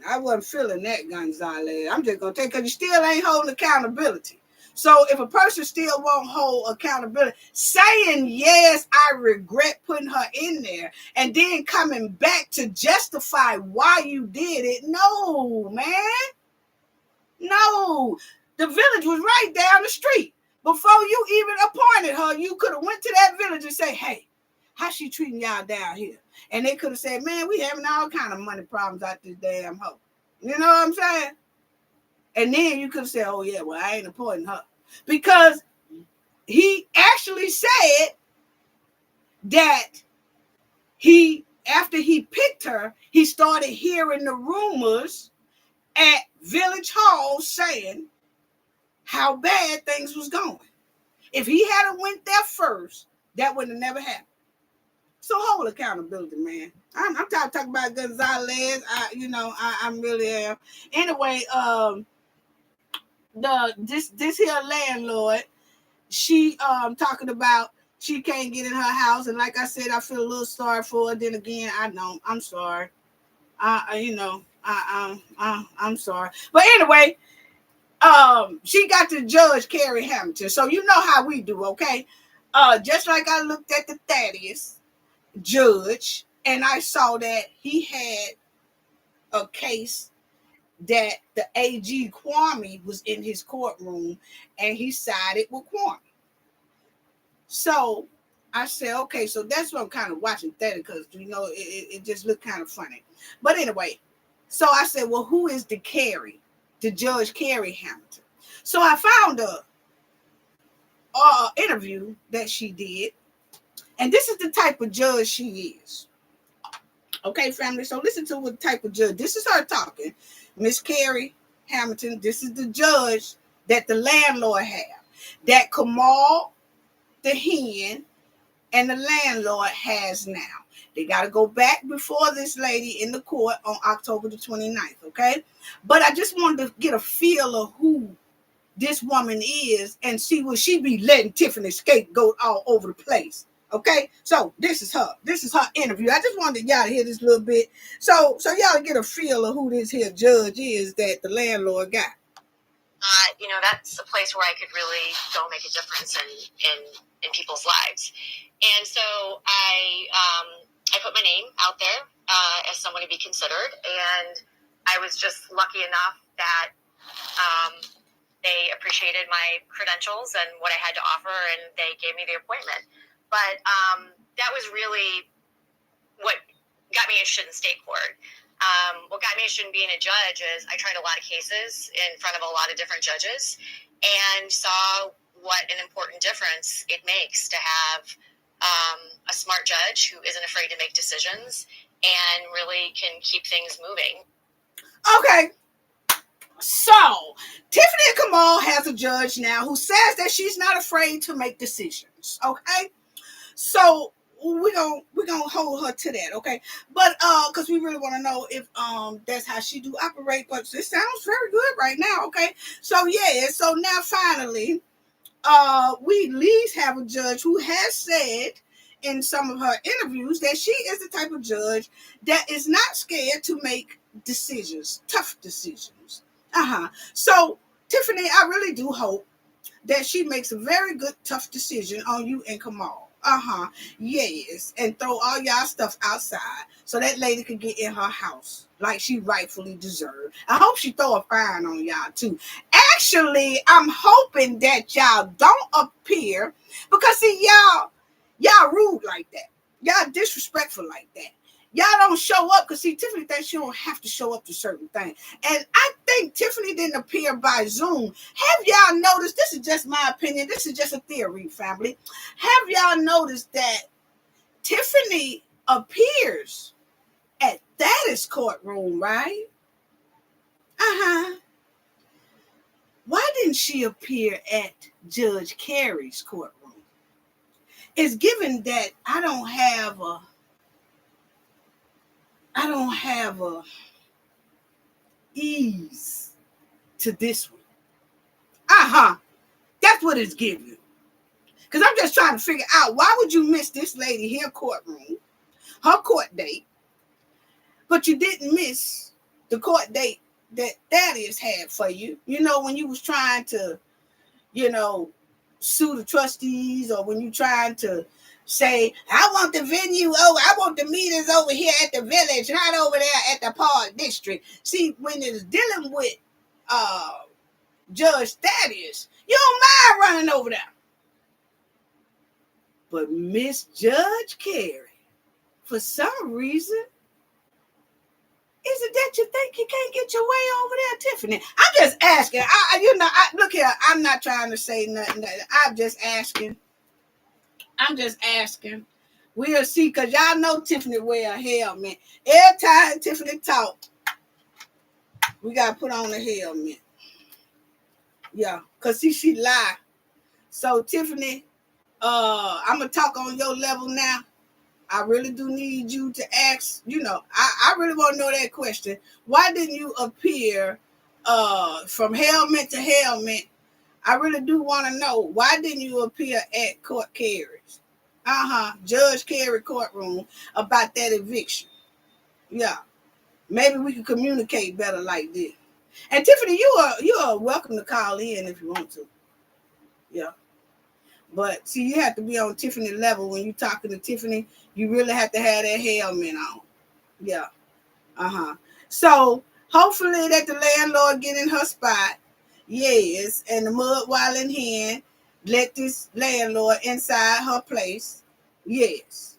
I wasn't feeling that, Gonzalez. I'm just going to take, because you still ain't holding accountability. So if a person still won't hold accountability, saying, yes, I regret putting her in there, and then coming back to justify why you did it, no, man. No. The village was right down the street. Before you even appointed her, you could have went to that village and say, hey, How she treating y'all down here? And they could have said, man, we having all kind of money problems out this damn hoe. You know what I'm saying? And then you could have said, oh yeah, well, I ain't appointing her. Because he actually said that after he picked her, he started hearing the rumors at Village Hall saying how bad things was going. If he hadn't went there first, that would have never happened. So hold accountability, man. I'm tired of talking about Gonzalez. I really am. Anyway, this here landlord, she talking about she can't get in her house, and like I said, I feel a little sorry for her. Then again, I don't. I'm sorry. I'm sorry. But anyway, she got to Judge Carrie Hamilton. So you know how we do, okay? Just like I looked at the Thaddeus judge, and I saw that he had a case that the AG Kwame was in his courtroom, and he sided with Kwame. So I said, okay, so that's what I'm kind of watching that, because it just looked kind of funny. But anyway, so I said, well, who is the Judge Carrie Hamilton? So I found a interview that she did, and this is the type of judge she is. Okay, family. So listen to what type of judge. This is her talking, Miss Carrie Hamilton. This is the judge that the landlord have, that Kamal, the hen, and the landlord has now. They got to go back before this lady in the court on October the 29th, okay? But I just wanted to get a feel of who this woman is and see will she be letting Tiffany scapegoat all over the place, okay? So this is her. This is her interview. I just wanted y'all to hear this little bit so y'all get a feel of who this here judge is that the landlord got. That's a place where I could really go make a difference in people's lives. And so I put my name out there as someone to be considered, and I was just lucky enough that they appreciated my credentials and what I had to offer, and they gave me the appointment. But that was really what got me interested in state court. What got me interested in being a judge is I tried a lot of cases in front of a lot of different judges and saw what an important difference it makes to have a smart judge who isn't afraid to make decisions and really can keep things moving. Okay. So, Tiffany Kamal has a judge now who says that she's not afraid to make decisions, okay? So, we're gonna hold her to that, okay? But because we really want to know if that's how she do operate, but it sounds very good right now, okay? So yeah, so now finally we at least have a judge who has said in some of her interviews that she is the type of judge that is not scared to make decisions, tough decisions. So Tiffany, I really do hope that she makes a very good, tough decision on you and Kamal. Yes. And throw all y'all stuff outside so that lady could get in her house like she rightfully deserved. I hope she throw a fine on y'all too. Actually, I'm hoping that y'all don't appear, because see, y'all rude like that. Y'all disrespectful like that. Y'all don't show up because see, Tiffany thinks she don't have to show up to certain things. And I think Tiffany didn't appear by Zoom. Have y'all noticed, this is just my opinion, this is just a theory, family. Have y'all noticed that Tiffany appears at Thaddeus courtroom, right? Why didn't she appear at Judge Carey's courtroom? It's given that I don't have a ease to this one. That's what it's giving. Because I'm just trying to figure out, why would you miss this lady here courtroom, her court date, but you didn't miss the court date that Thaddeus had for you? When you was trying to, sue the trustees, or when you trying to say, I want the venue over, I want the meetings over here at the village, not over there at the Park District. See, when it's dealing with Judge Thaddeus, you don't mind running over there. But Miss Judge Carey, for some reason, is it that you think you can't get your way over there, Tiffany? I'm just asking. Look here. I'm not trying to say nothing. I'm just asking. We'll see, because y'all know Tiffany wear a helmet. Every time Tiffany talk, we got to put on a helmet. Yeah, because she lie. So, Tiffany, I'm going to talk on your level now. I really do need you to ask, I really want to know that question. Why didn't you appear from helmet to helmet? I really do want to know, why didn't you appear at Court Carey's? Judge Carey courtroom about that eviction. Yeah. Maybe we can communicate better like this. And Tiffany, you are welcome to call in if you want to. Yeah. But see, you have to be on Tiffany level when you're talking to Tiffany. You really have to have that helmet on. Yeah. So hopefully that the landlord get in her spot. Yes. And the mud while in hand, let this landlord inside her place. Yes.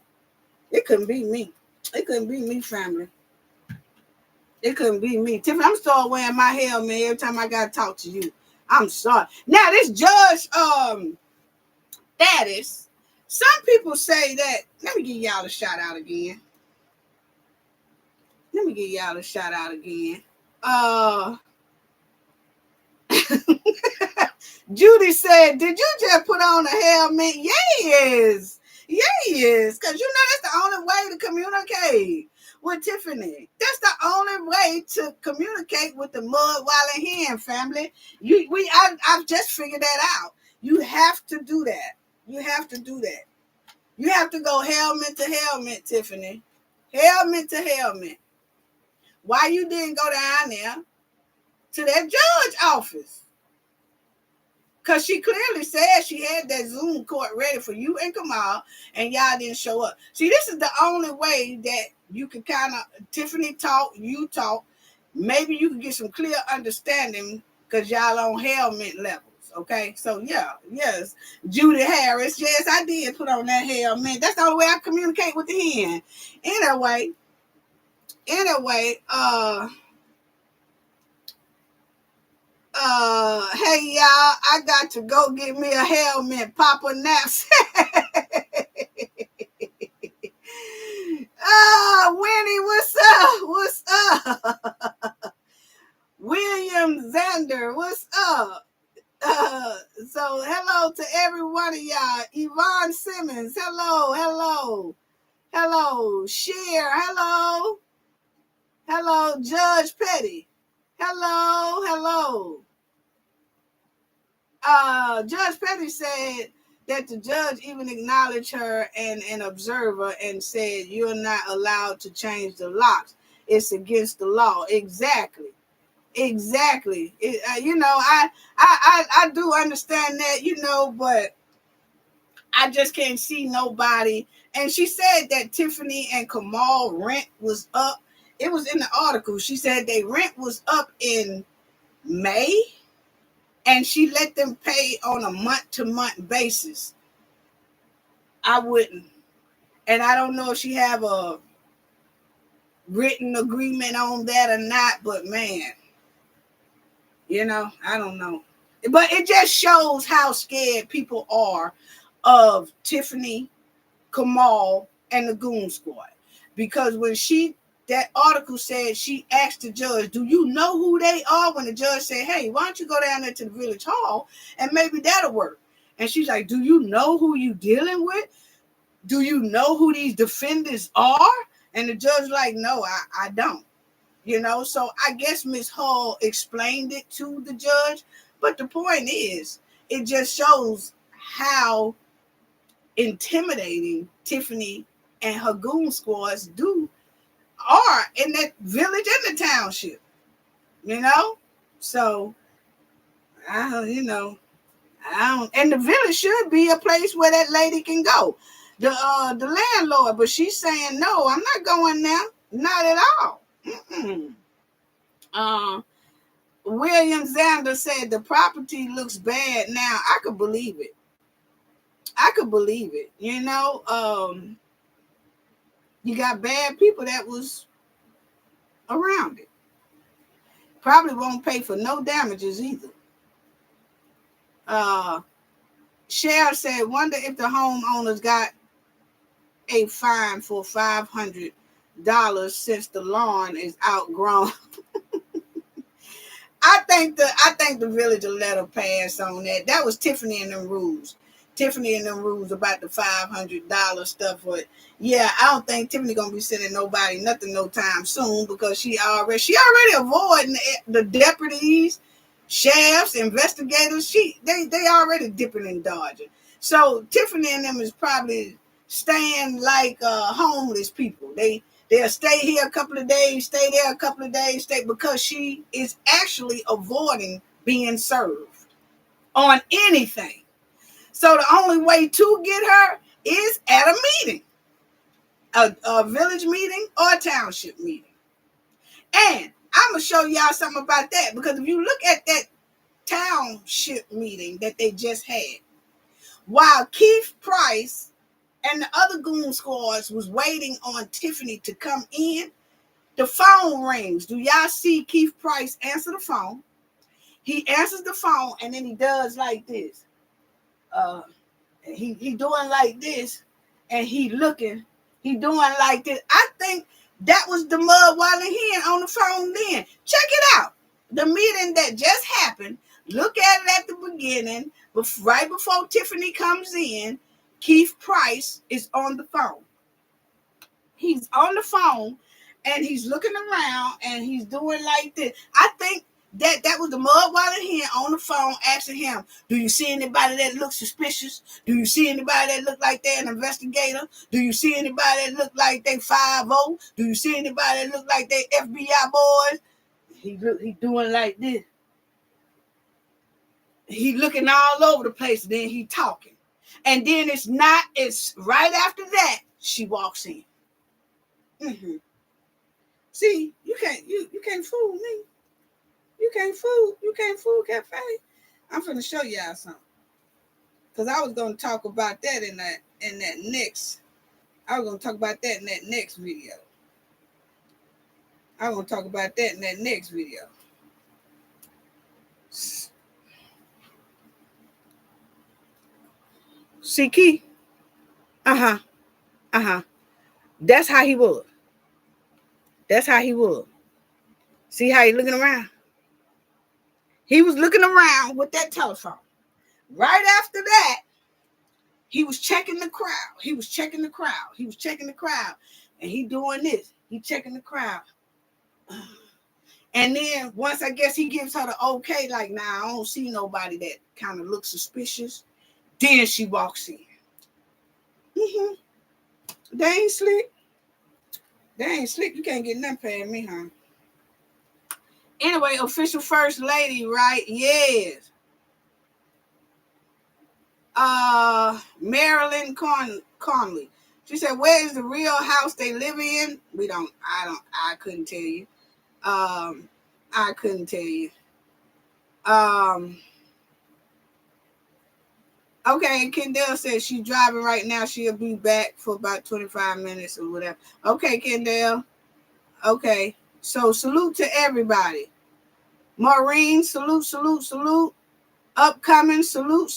It couldn't be me. It couldn't be me, family. It couldn't be me. Tiffany, I'm still wearing my helmet every time I gotta talk to you. I'm sorry. Now this judge status, some people say that. Let me give y'all a shout out again. Judy said, did you just put on a helmet? Yes. Because that's the only way to communicate with Tiffany. That's the only way to communicate with the mud while in hand, family. I've just figured that out. You have to do that. You have to go helmet to helmet, Tiffany. Helmet to helmet. Why you didn't go down there to that judge office? Because she clearly said she had that Zoom court ready for you and Kamal, and y'all didn't show up. See, this is the only way that you can kind of, Tiffany talk, you talk. Maybe you can get some clear understanding because y'all on helmet levels. Okay, so yes, Judy Harris, yes, I did put on that helmet. That's the only way I communicate with the hen. Anyway, hey y'all, I got to go get me a helmet. Papa Naps. Winnie, what's up? William Zander, what's up? So hello to every one of y'all. Yvonne Simmons, hello. Cher, hello. Judge Petty, hello. Judge Petty said that the judge even acknowledged her and an observer and said, you're not allowed to change the locks. It's against the law. Exactly. I do understand that, but I just can't see nobody. And she said that Tiffany and Kamal rent was up. It was in the article. She said their rent was up in May, and she let them pay on a month-to-month basis. I wouldn't. And I don't know if she have a written agreement on that or not, but man, I don't know. But it just shows how scared people are of Tiffany, Kamal, and the Goon Squad. Because when that article said, she asked the judge, do you know who they are? When the judge said, hey, why don't you go down there to the village hall and maybe that'll work. And she's like, do you know who you dealing with? Do you know who these defendants are? And the judge like, no, I don't. So I guess Miss Hall explained it to the judge. But the point is, it just shows how intimidating Tiffany and her goon squads are in that village and the township. So I don't, and the village should be a place where that lady can go. The landlord, but she's saying, no, I'm not going there. Not at all. William Zander said the property looks bad now. I could believe it. I could believe it. You got bad people that was around it. Probably won't pay for no damages either. Sheriff said, wonder if the homeowners got a fine for $500 since the lawn is outgrown. I think the village will let her pass on that. That was Tiffany and them rules. Tiffany and them rules about the $500 stuff. But yeah, I don't think Tiffany gonna be sending nobody nothing no time soon, because she already avoiding the deputies, sheriffs, investigators. They already dipping and dodging. So Tiffany and them is probably staying like homeless people. They'll stay here a couple of days, stay there a couple of days, because she is actually avoiding being served on anything. So the only way to get her is at a meeting, a village meeting or a township meeting. And I'm going to show y'all something about that, because if you look at that township meeting that they just had, while Keith Price and the other goon squads was waiting on Tiffany to come in, the phone rings. Do y'all see Keith Price answer the phone? He answers the phone, and then he does like this. He doing like this, and he doing like this. I think that was the mud walling hen on the phone then. Check it out. The meeting that just happened. Look at it at the beginning, right before Tiffany comes in. Keith Price is on the phone. He's on the phone, and he's looking around, and he's doing like this. I think that was the mud wallet here on the phone asking him, do you see anybody that looks suspicious? Do you see anybody that look like they're an investigator? Do you see anybody that look like they 5-0? Do you see anybody that look like they FBI boys? He doing like this. He looking all over the place, then he talking. And then it's right after that, she walks in. Mm-hmm. See, you can't fool me. You can't fool Cafe. I'm finna show y'all something, because I was gonna talk about that in that next. I was gonna talk about that in that next video. See, Key. That's how he was. See how he looking around? He was looking around with that telephone. Right after that, he was checking the crowd. And he doing this. He checking the crowd. And then once I guess he gives her the okay, like, nah, I don't see nobody that kind of looks suspicious. Then she walks in. Mm-hmm. They ain't slick. You can't get nothing past me, huh? Anyway, official first lady, right? Yes. Marilyn Conley. She said, where is the real house they live in? I couldn't tell you. Okay, Kendall says she's driving right now. She'll be back for about 25 minutes or whatever. Okay, Kendall. Okay. So salute to everybody. Maureen, salute. Upcoming, salute.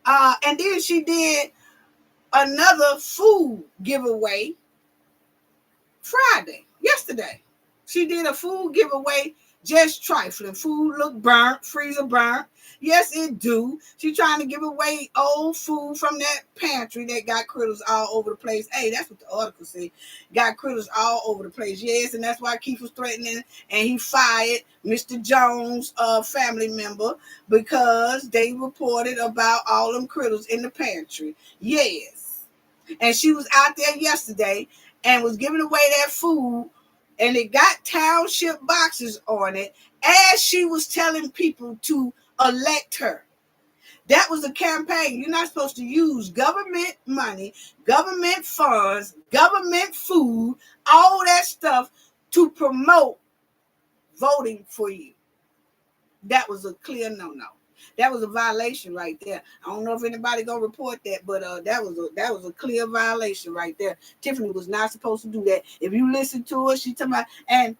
And then she did another food giveaway yesterday. She did a food giveaway, just trifling. Food look burnt, freezer burnt. Yes, it do. She trying to give away old food from that pantry that got critters all over the place. Hey, that's what the article said. Got critters all over the place. Yes, and that's why Keith was threatening, and he fired Mr. Jones, family member, because they reported about all them critters in the pantry. Yes. And she was out there yesterday and was giving away that food, and it got township boxes on it, as she was telling people to elect her. That was a campaign. You're not supposed to use government money, government funds, government food, all that stuff to promote voting for you. That was a clear no-no. That was a violation right there. I don't know if anybody gonna report that, but that was a clear violation right there. Tiffany was not supposed to do that. If you listen to her, she talking about and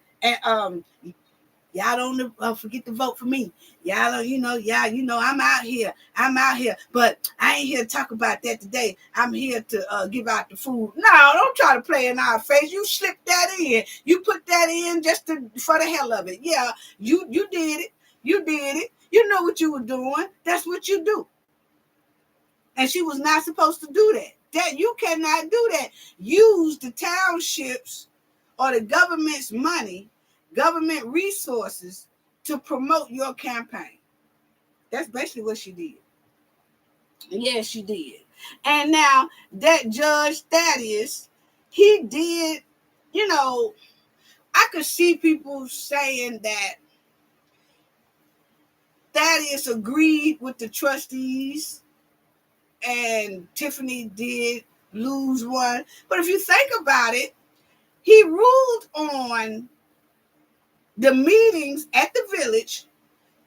y'all don't forget to vote for me. Y'all don't, I'm out here. But I ain't here to talk about that today. I'm here to give out the food. No, don't try to play in our face. You slipped that in. You put that in just for the hell of it. Yeah, you did it. You did it. You know what you were doing. That's what you do. And she was not supposed to do that. That you cannot do that. Use the townships or the government's money, government resources to promote your campaign. That's basically what she did. Yes, she did. And now that Judge Thaddeus, he did, I could see people saying that Thaddeus agreed with the trustees and Tiffany did lose one. But if you think about it, he ruled on the meetings at the village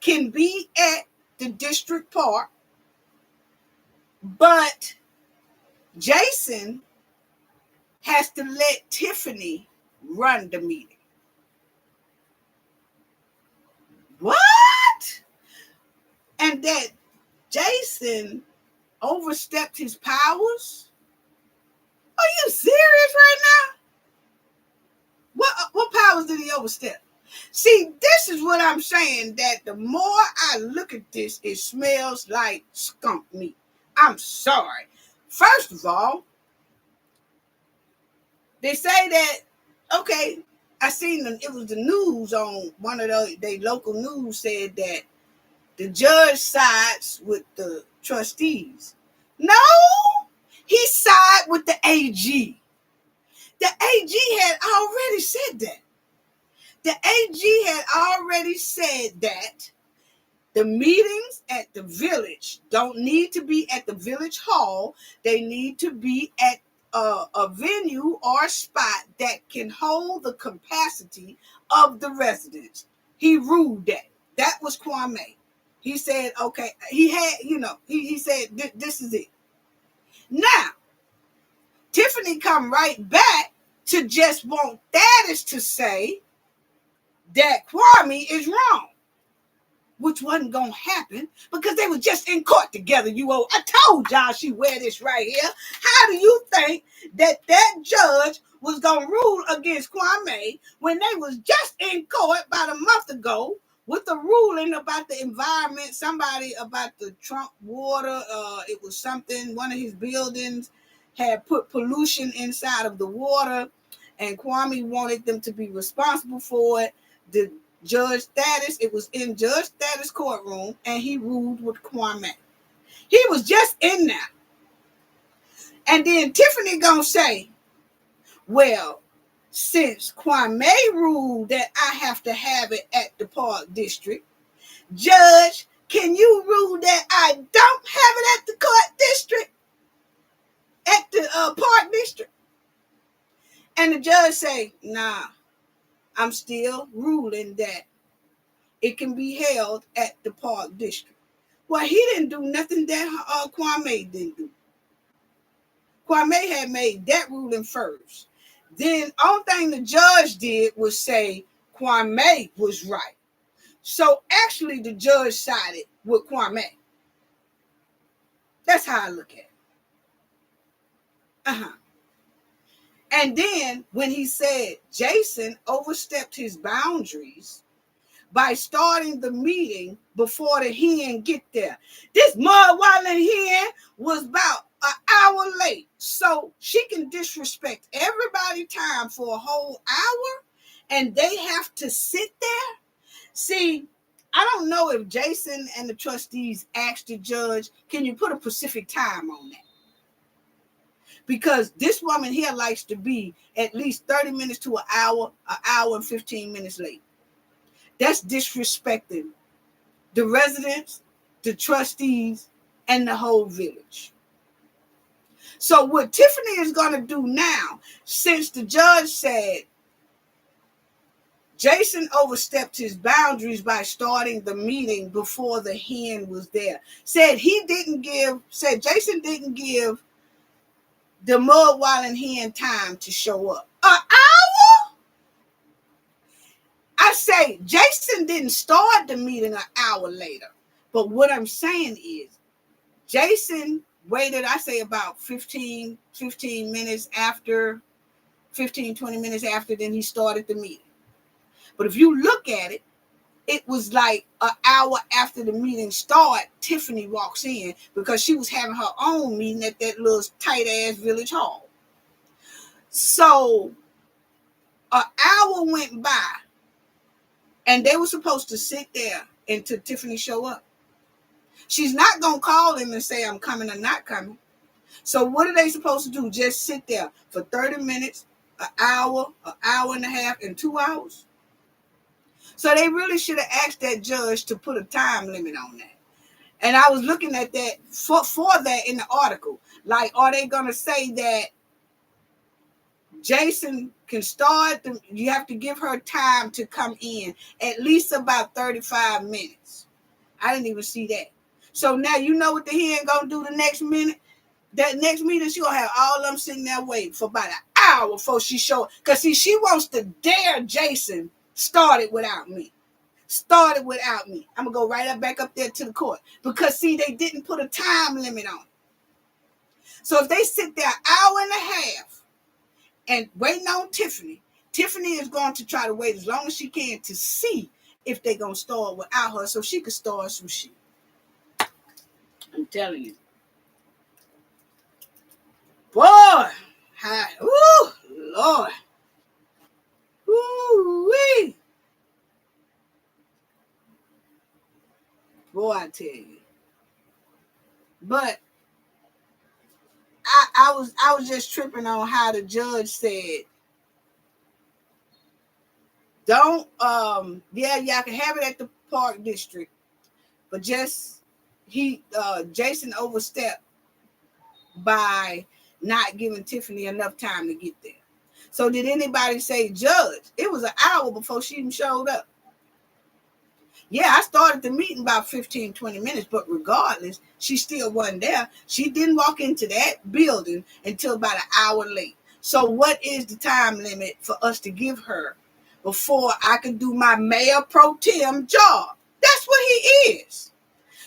can be at the district park, but Jason has to let Tiffany run the meeting. What? And that Jason overstepped his powers? Are you serious right now? What powers did he overstep? See, this is what I'm saying, that the more I look at this, it smells like skunk meat. I'm sorry. First of all, they say that, okay, I seen them, it was the news on one of the local news said that the judge sides with the trustees. No, he sided with the AG. The AG had already said that. The AG had already said that the meetings at the village don't need to be at the village hall. They need to be at a venue or a spot that can hold the capacity of the residents. He ruled that. That was Kwame. He said, okay, he had, he said, this is it. Now, Tiffany come right back to just want Thaddeus to say that Kwame is wrong, which wasn't going to happen because they were just in court together. I told y'all she wear this right here. How do you think that judge was going to rule against Kwame when they was just in court about a month ago with a ruling about the environment, somebody about the Trump water, it was something, one of his buildings had put pollution inside of the water, and Kwame wanted them to be responsible for it. The Judge Thaddeus, it was in Judge Thaddeus' courtroom, and he ruled with Kwame. He was just in there. And then Tiffany gonna say, well, since Kwame ruled that I have to have it at the Park District, Judge, can you rule that I don't have it at the Court District? At the Park District? And the judge say, nah, I'm still ruling that it can be held at the Park District. Well, he didn't do nothing that Kwame didn't do. Kwame had made that ruling first. Then only thing the judge did was say Kwame was right. So actually the judge sided with Kwame. That's how I look at it. And then when he said Jason overstepped his boundaries by starting the meeting before the hen get there. This mud-walling hen was about an hour late, so she can disrespect everybody's time for a whole hour, and they have to sit there. See, I don't know if Jason and the trustees asked the judge, can you put a Pacific time on that? Because this woman here likes to be at least 30 minutes to an hour and 15 minutes late. That's disrespecting the residents, the trustees, and the whole village. So what Tiffany is going to do now, since the judge said Jason overstepped his boundaries by starting the meeting before the hen was there. Said Jason didn't give the Mudwalling hen time to show up. An hour? I say Jason didn't start the meeting an hour later. But what I'm saying is Jason waited, I say about 15 minutes after, 15, 20 minutes after, then he started the meeting. But if you look at it, it was like an hour after the meeting started, Tiffany walks in because she was having her own meeting at that little tight-ass village hall. So an hour went by, and they were supposed to sit there until Tiffany show up. She's not going to call him and say, I'm coming or not coming. So what are they supposed to do? Just sit there for 30 minutes, an hour and a half, and 2 hours? So they really should have asked that judge to put a time limit on that. And I was looking at that for that in the article. Like, are they going to say that Jason can start, you have to give her time to come in, at least about 35 minutes. I didn't even see that. So now you know what the hen going to do the next minute? That next meeting, she going to have all of them sitting there waiting for about an hour before she show up. Because, see, she wants to dare Jason started without me. I'm going to go right back up there to the court. Because, see, they didn't put a time limit on it. So if they sit there an hour and a half and waiting on Tiffany is going to try to wait as long as she can to see if they're going to start without her so she could start some shit. I'm telling you. Boy. Ooh, Lord. Ooh-wee. Boy, I tell you. But I was just tripping on how the judge said, don't y'all can have it at the park district, but just Jason overstepped by not giving Tiffany enough time to get there. So did anybody say, Judge, it was an hour before she even showed up? Yeah, I started the meeting about 15, 20 minutes, but regardless, she still wasn't there. She didn't walk into that building until about an hour late. So what is the time limit for us to give her before I can do my mayor pro tem job? That's what he is.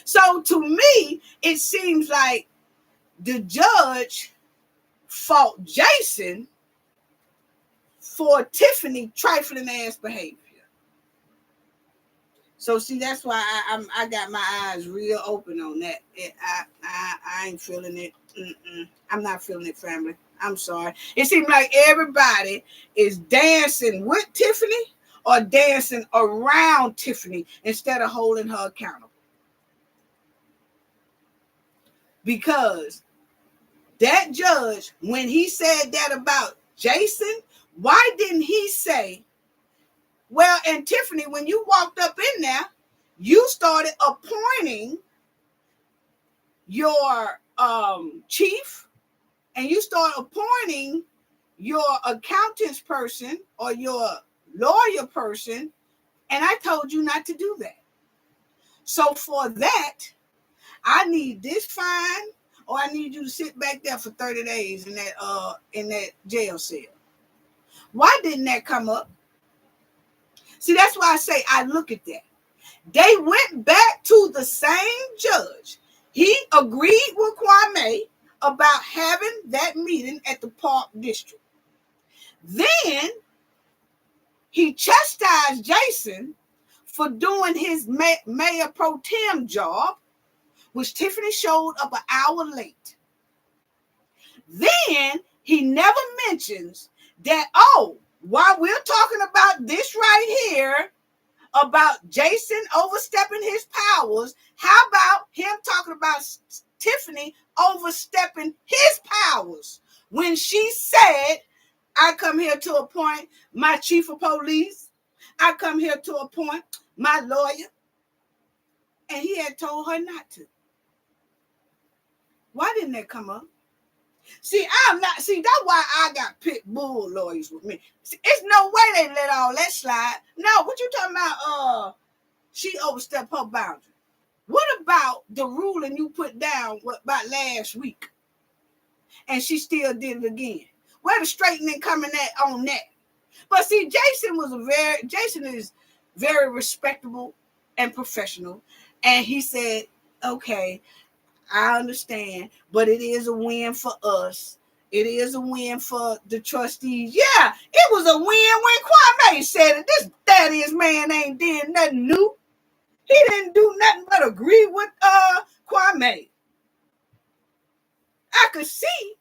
So to me, it seems like the judge fought Jason for Tiffany trifling ass behavior. So see, that's why I got my eyes real open on that. I ain't feeling it. I'm not feeling it, family. I'm sorry. It seems like everybody is dancing with Tiffany or dancing around Tiffany instead of holding her accountable. Because that judge, when he said that about Jason, why didn't he say, well, and Tiffany, when you walked up in there, you started appointing your chief and you started appointing your accountants person or your lawyer person, and I told you not to do that. So for that, I need this fine, or I need you to sit back there for 30 days in that jail cell. Why didn't that come up? See, that's why I say I look at that. They went back to the same judge. He agreed with Kwame about having that meeting at the Park District. Then he chastised Jason for doing his mayor pro tem job, which Tiffany showed up an hour late. Then he never mentions that, while we're talking about this right here, about Jason overstepping his powers, how about him talking about Tiffany overstepping his powers when she said, I come here to appoint my chief of police, I come here to appoint my lawyer, and he had told her not to. Why didn't that come up? See, that's why I got pit bull lawyers with me. See, it's no way they let all that slide. No, what you talking about? She overstepped her boundary. What about the ruling you put down about last week? And she still did it again. Where the straightening coming at on that? But see, Jason is very respectable and professional. And he said, okay, I understand, but it is a win for us. It is a win for the trustees. Yeah, it was a win when Kwame said it. This daddy's man ain't did nothing new. He didn't do nothing but agree with Kwame. I could see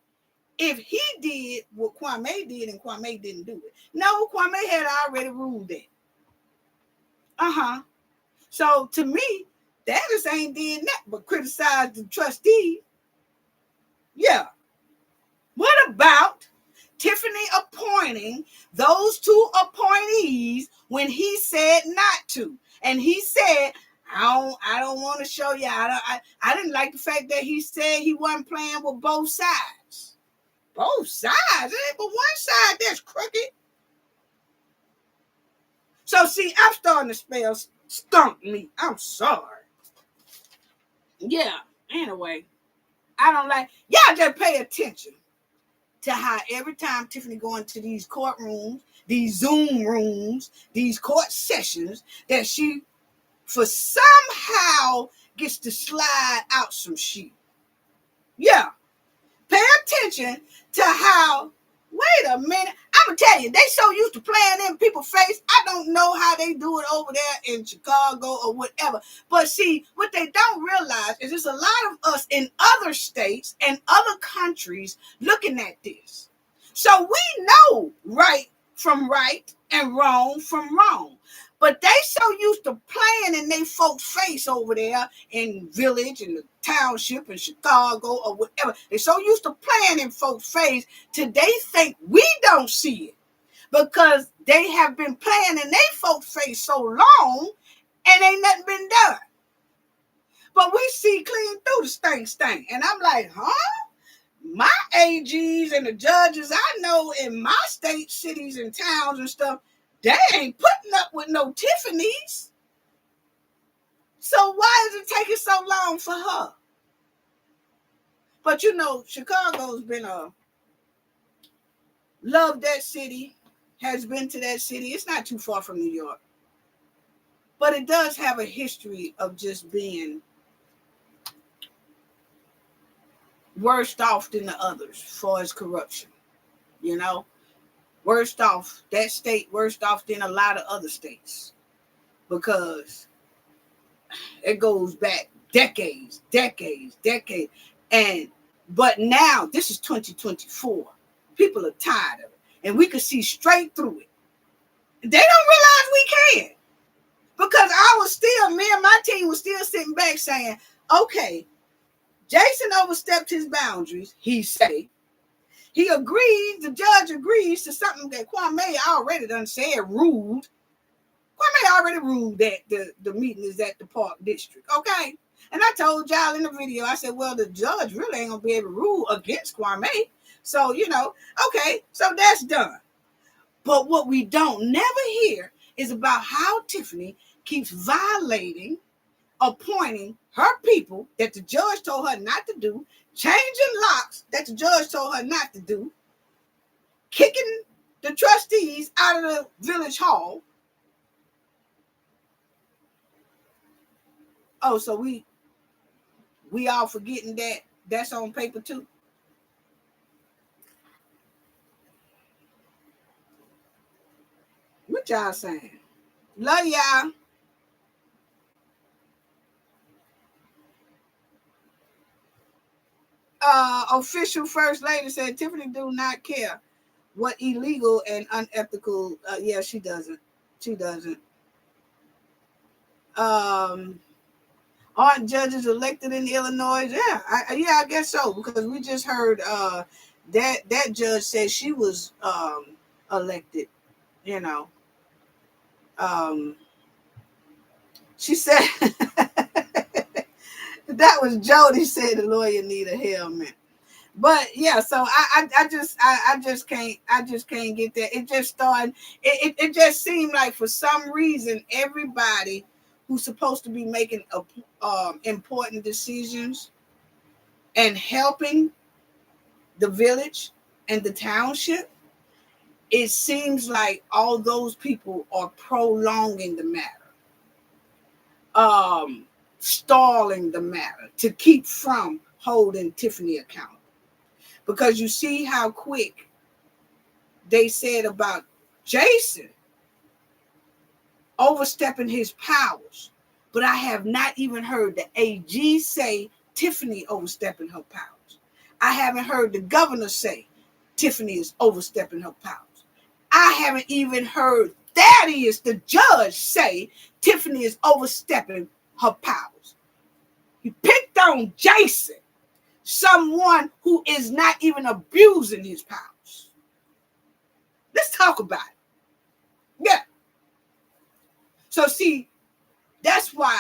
if he did what Kwame did and Kwame didn't do it. No, Kwame had already ruled that. So to me, Dallas ain't did nothing but criticize the trustees. Yeah. What about Tiffany appointing those two appointees when he said not to? And he said, I don't want to show you. I didn't like the fact that he said he wasn't playing with both sides. Both sides? It ain't but one side that's crooked. So see, I'm starting to spell skunk meat. I'm sorry. Yeah, anyway. I don't like, y'all just pay attention to how every time Tiffany go into these courtrooms, these Zoom rooms, these court sessions, that she for somehow gets to slide out some shit. Yeah. Pay attention to how, wait a minute, I'm going to tell you, they so used to playing in people's face, I don't know how they do it over there in Chicago or whatever. But see, what they don't realize is there's a lot of us in other states and other countries looking at this. So we know right from right and wrong from wrong. But they so used to playing in they folks' face over there in Village and the Township in Chicago or whatever. They so used to playing in folks' face till they think we don't see it. Because they have been playing in they folks' face so long and ain't nothing been done. But we see clean through the stink. And I'm like, huh? My AGs and the judges I know in my state, cities, and towns and stuff, they ain't putting up with no Tiffany's. So why is it taking so long for her? But you know, Chicago's been loved that city, has been to that city. It's not too far from New York. But it does have a history of just being worse off than the others as far as corruption. You know? Worst off, that state worse off than a lot of other states. Because it goes back decades. But now, this is 2024. People are tired of it. And we can see straight through it. They don't realize we can. Because me and my team was still sitting back saying, okay, Jason overstepped his boundaries, he said. He agrees, the judge agrees to something that Kwame already done said, ruled. Kwame already ruled that the meeting is at the Park District, okay? And I told y'all in the video, I said, well, the judge really ain't going to be able to rule against Kwame. So, okay, so that's done. But what we don't never hear is about how Tiffany keeps violating, appointing her people that the judge told her not to do, changing locks that the judge told her not to do, kicking the trustees out of the village hall. Oh, so we all forgetting that that's on paper too. What y'all saying? Love y'all. Official First Lady said Tiffany do not care what illegal and unethical. Yeah, she doesn't. Aren't judges elected in Illinois? Yeah, I guess so, because we just heard that judge said she was elected. She said that was Jody said the lawyer need a helmet. But yeah, so I just can't get that. It just started. It just seemed like for some reason everybody who's supposed to be making important decisions and helping the village and the township, it seems like all those people are prolonging the matter, stalling the matter to keep from holding Tiffany accountable. Because you see how quick they said about Jason overstepping his powers, but I have not even heard the AG say Tiffany overstepping her powers. I haven't heard the governor say Tiffany is overstepping her powers. I haven't even heard Thaddeus, the judge, say Tiffany is overstepping her powers. He picked on Jason, someone who is not even abusing his powers. Let's talk about it. Yeah. So see, that's why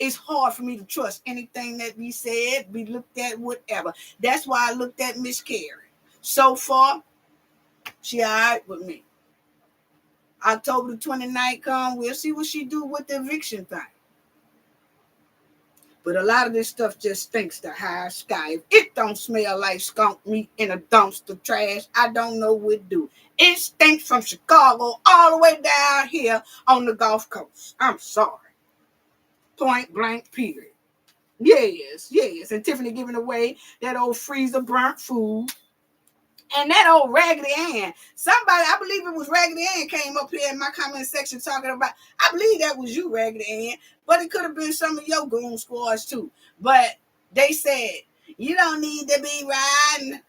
it's hard for me to trust anything that we said, we looked at, whatever. That's why I looked at Miss Carey. So far, she all right with me. October the 29th come, we'll see what she do with the eviction thing. But a lot of this stuff just stinks to high sky. If it don't smell like skunk meat in a dumpster trash, I don't know what to do. It stinks from Chicago all the way down here on the Gulf Coast. I'm sorry. Point blank, period. Yes. And Tiffany giving away that old freezer burnt food. And that old Raggedy Ann. Somebody, I believe it was Raggedy Ann, came up here in my comment section talking about, I believe that was you, Raggedy Ann, but it could have been some of your goon squads too. But they said, you don't need to be riding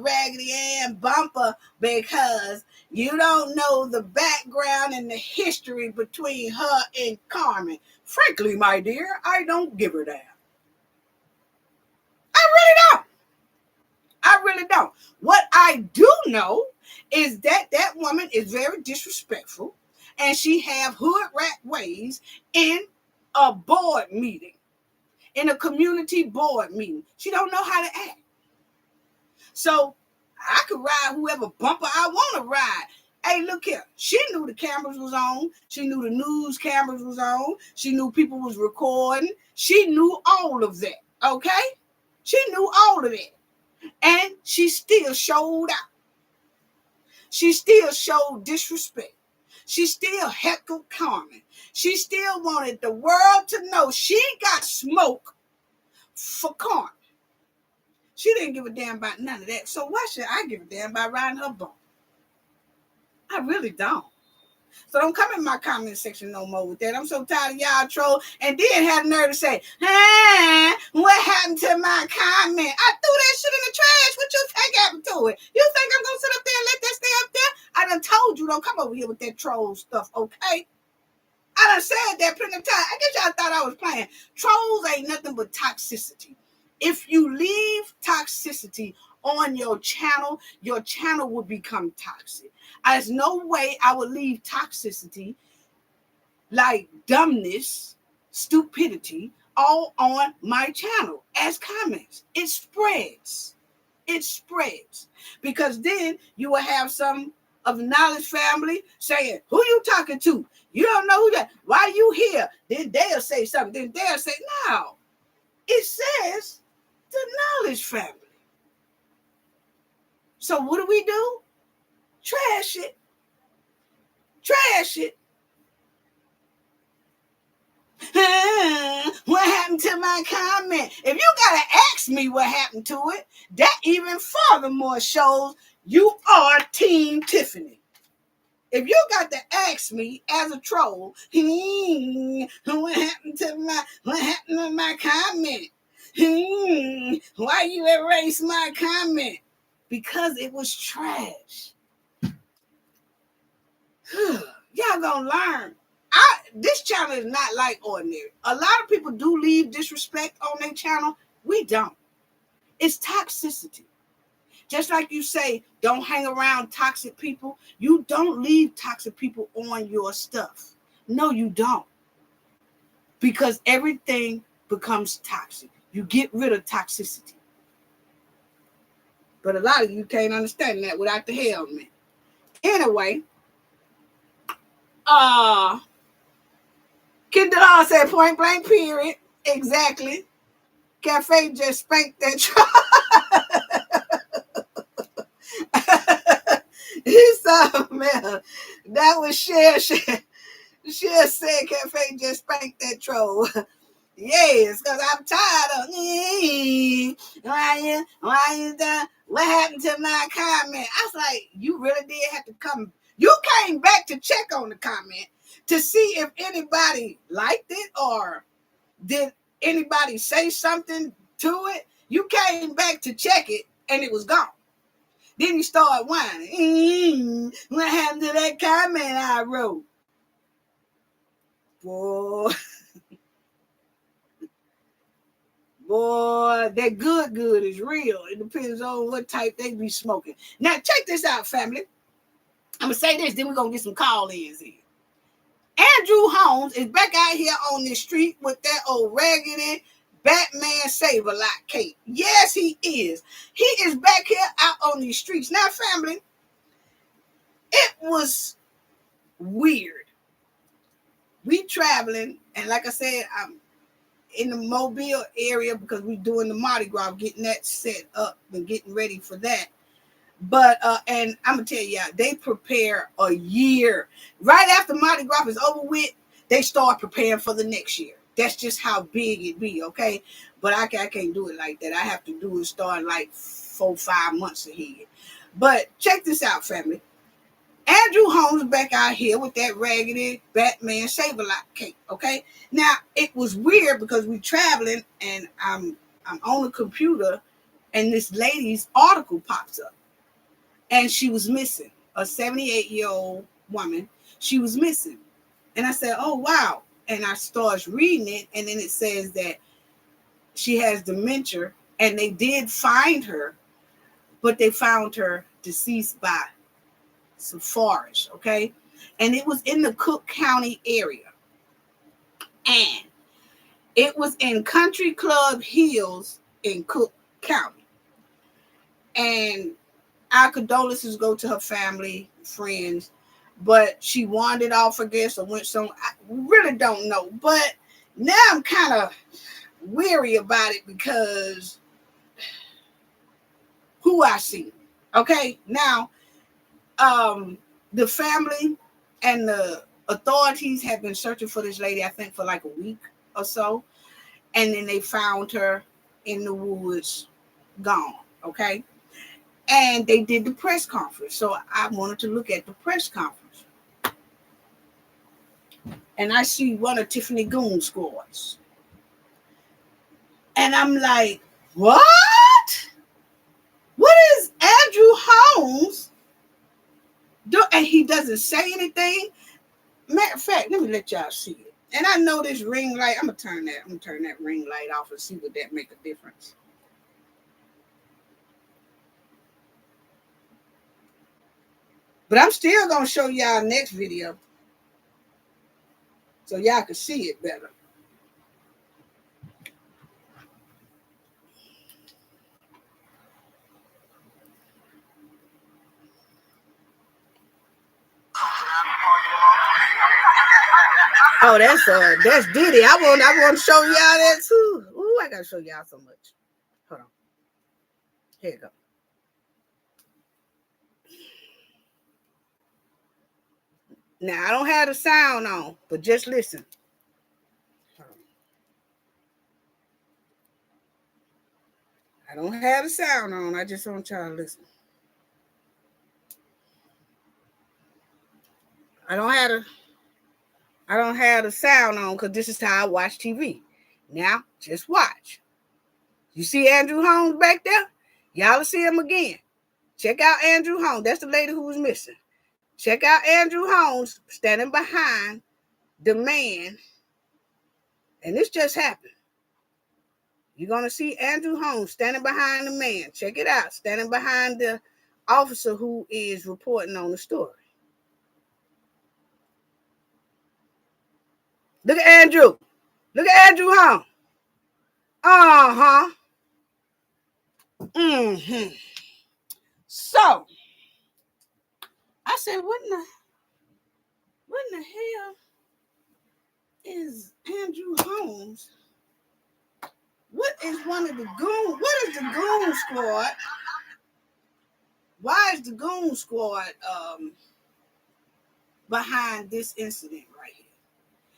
Raggedy Ann bumper because you don't know the background and the history between her and Carmen. Frankly, my dear, I don't give her that. I really don't. What I do know is that that woman is very disrespectful and she have hood rat ways in a board meeting, in a community board meeting. She don't know how to act. So I could ride whoever bumper I want to ride. Hey, look here. She knew the cameras was on. She knew the news cameras was on. She knew people was recording. She knew all of that, okay? She knew all of that. And she still showed out. She still showed disrespect. She still heckled Carmen. She still wanted the world to know she got smoke for Carmen. She didn't give a damn about none of that. So why should I give a damn about riding her bump? I really don't. So don't come in my comment section no more with that. I'm so tired of y'all troll. And then had the nerve to say, what happened to my comment? I threw that shit in the trash. What you think happened to it? You think I'm going to sit up there and let that stay up there? I done told you don't come over here with that troll stuff, okay? I done said that plenty of times. I guess y'all thought I was playing. Trolls ain't nothing but toxicity. If you leave toxicity on your channel will become toxic. There's no way I would leave toxicity like dumbness, stupidity, all on my channel as comments. It spreads. Because then you will have some of the knowledge family saying, who you talking to? You don't know who that. Why you here? Then they'll say something. Then they'll say, no. It says the knowledge family. So what do? Trash it. What happened to my comment? If you gotta ask me what happened to it, that even furthermore shows you are Team Tiffany. If you got to ask me as a troll, what happened to my comment? Why you erase my comment? Because it was trash. Y'all gonna learn. This channel is not like ordinary. A lot of people do leave disrespect on their channel. We don't. It's toxicity. Just like you say, don't hang around toxic people. You don't leave toxic people on your stuff. No, you don't. Because everything becomes toxic. You get rid of toxicity. But a lot of you can't understand that without the helmet. Anyway, Kid DeLon said point blank period. Exactly. Cafe just spanked that truck. He saw, man, that was Cher. Cher said Cafe just spanked that troll. Yes, because I'm tired of why you done? What happened to my comment? I was like, you really did have to come. You came back to check on the comment to see if anybody liked it or did anybody say something to it. You came back to check it and it was gone. Then you start whining. What happened to that comment I wrote? Boy. Boy, that good is real. It depends on what type they be smoking. Now, check this out, family. I'm going to say this, then we're going to get some call-ins in. Andrew Holmes is back out here on the street with that old raggedy Batman Save-A-Lot cape. Yes, he is. He is back here out on these streets. Now, family, it was weird. We traveling, and like I said, I'm in the Mobile area because we're doing the Mardi Gras, getting that set up and getting ready for that. But and I'm gonna tell y'all, they prepare a year. Right after Mardi Gras is over with, they start preparing for the next year. That's just how big it be, okay? But I can't do it like that. I have to do it starting like 4-5 months ahead. But check this out, family. Andrew Holmes back out here with that raggedy Batman Save-A-Lot cape, okay? Now, it was weird because we traveling and I'm on the computer and this lady's article pops up. And she was missing. A 78-year-old woman. She was missing. And I said, oh, wow. And I started reading it, and then it says that she has dementia, and they did find her, but they found her deceased by some forest, okay? And it was in the Cook County area. And it was in Country Club Hills in Cook County. And our condolences go to her family, friends, but she wandered off, I guess, or went somewhere. I really don't know. But now I'm kind of weary about it because who I see. Okay, now the family and the authorities have been searching for this lady, I think, for like a week or so. And then they found her in the woods, gone, okay? And they did the press conference. So I wanted to look at the press conference. And I see one of Tiffany Goon scores. And I'm like, what? What is Andrew Holmes do? And he doesn't say anything. Matter of fact, let me let y'all see it. And I know this ring light. I'm gonna turn that ring light off and see would that make a difference. But I'm still gonna show y'all next video so y'all can see it better. Oh, that's Diddy. I want to show y'all that too. Ooh, I gotta show y'all so much. Hold on. Here you go. Now I don't have the sound on, but just listen. I don't have the sound on. I just want y'all to listen. I don't have the sound on because this is how I watch TV. Now, just watch. You see Andrew Holmes back there? Y'all will see him again. Check out Andrew Holmes. That's the lady who was missing. Check out Andrew Holmes standing behind the man. And this just happened. You're going to see Andrew Holmes standing behind the man. Check it out. Standing behind the officer who is reporting on the story. Look at Andrew. Look at Andrew Holmes. Uh-huh. Mm-hmm. So I said, what in the hell is Andrew Holmes? What is one of the goon? What is the goon squad? Why is the goon squad behind this incident right here?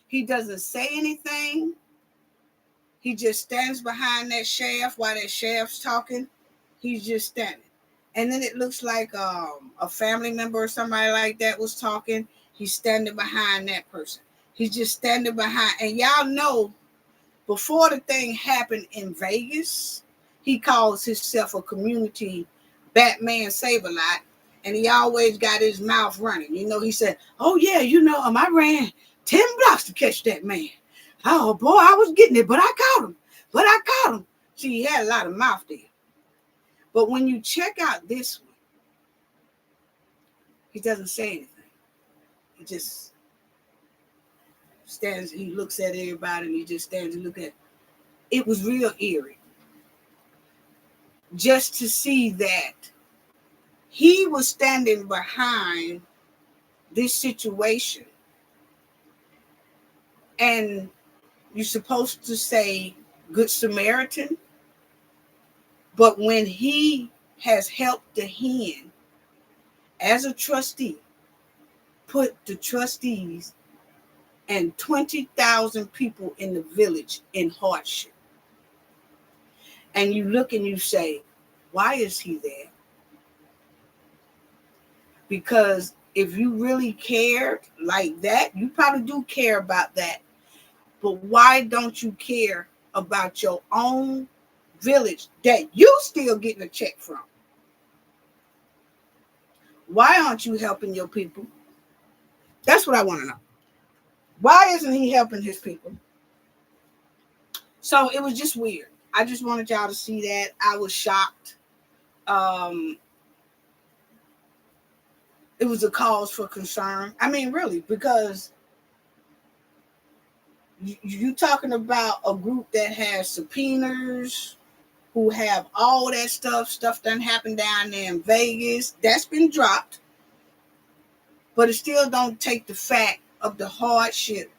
He doesn't say anything. He just stands behind that shaft while that shaft's talking. He's just standing. And then it looks like a family member or somebody like that was talking. He's standing behind that person. He's just standing behind. And y'all know, before the thing happened in Vegas, he calls himself a community Batman Save-A-Lot. And he always got his mouth running. You know, he said, oh, yeah, I ran 10 blocks to catch that man. Oh, boy, I was getting it, but I caught him. See, he had a lot of mouth there. But when you check out this one, he doesn't say anything. He just stands, he looks at everybody, and he just stands and looks at it. It was real eerie. Just to see that he was standing behind this situation. And you're supposed to say Good Samaritan. But when he has helped the hen as a trustee, put the trustees and 20,000 people in the village in hardship. And you look and you say, why is he there? Because if you really cared like that, you probably do care about that. But why don't you care about your own village that you still getting a check from? Why aren't you helping your people? That's what I want to know. Why isn't he helping his people? So it was just weird. I just wanted y'all to see that. I was shocked. It was a cause for concern. I mean, really, because you talking about a group that has subpoenas, who have all that stuff done happened down there in Vegas. That's been dropped. But it still don't take the fact of the hardship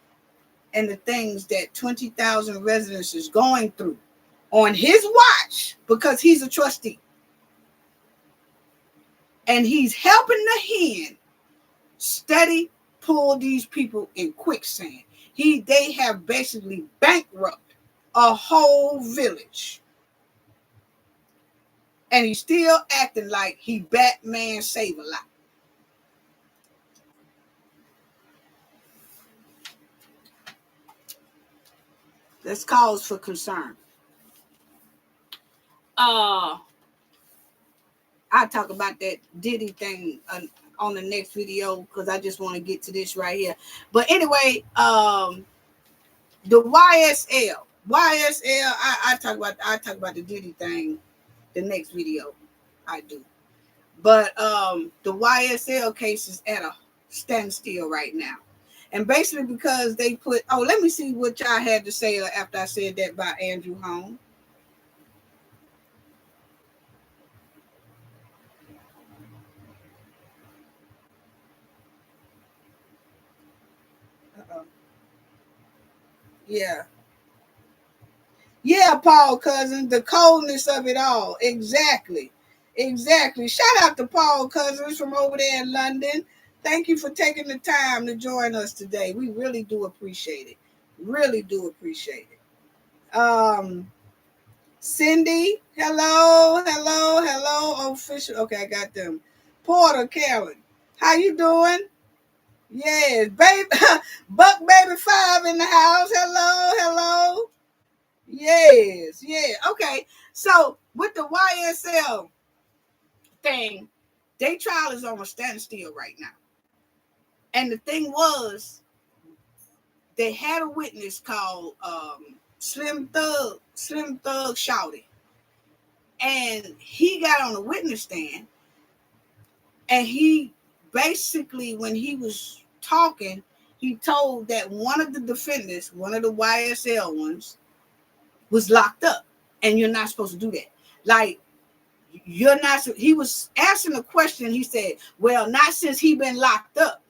and the things that 20,000 residents is going through on his watch, because he's a trustee. And he's helping the hen steady pull these people in quicksand. They have basically bankrupted a whole village. And he's still acting like he Batman Save-A-Lot. That's cause for concern. I'll talk about that Diddy thing on the next video, because I just want to get to this right here. But anyway, the YSL, I talk about the Diddy thing the next video. I do. But the YSL case is at a standstill right now. And basically because they put, let me see what y'all had to say after I said that about Andrew Holmes. Yeah. Yeah, Paul Cousins, the coldness of it all. Exactly. Shout out to Paul Cousins from over there in London. Thank you for taking the time to join us today. We really do appreciate it. Cindy, hello. Official. Okay, I got them. Porter, Karen, how you doing? Yes, baby, Buck Baby 5 in the house. Hello. Yes. Okay, so with the YSL thing, their trial is on a standstill right now. And the thing was, they had a witness called Slim Thug Shouty. And he got on the witness stand, and he basically, when he was talking, he told that one of the defendants, one of the YSL ones, was locked up, and you're not supposed to do that. Like, you're not, he was asking a question. He said, well, not since he been locked up.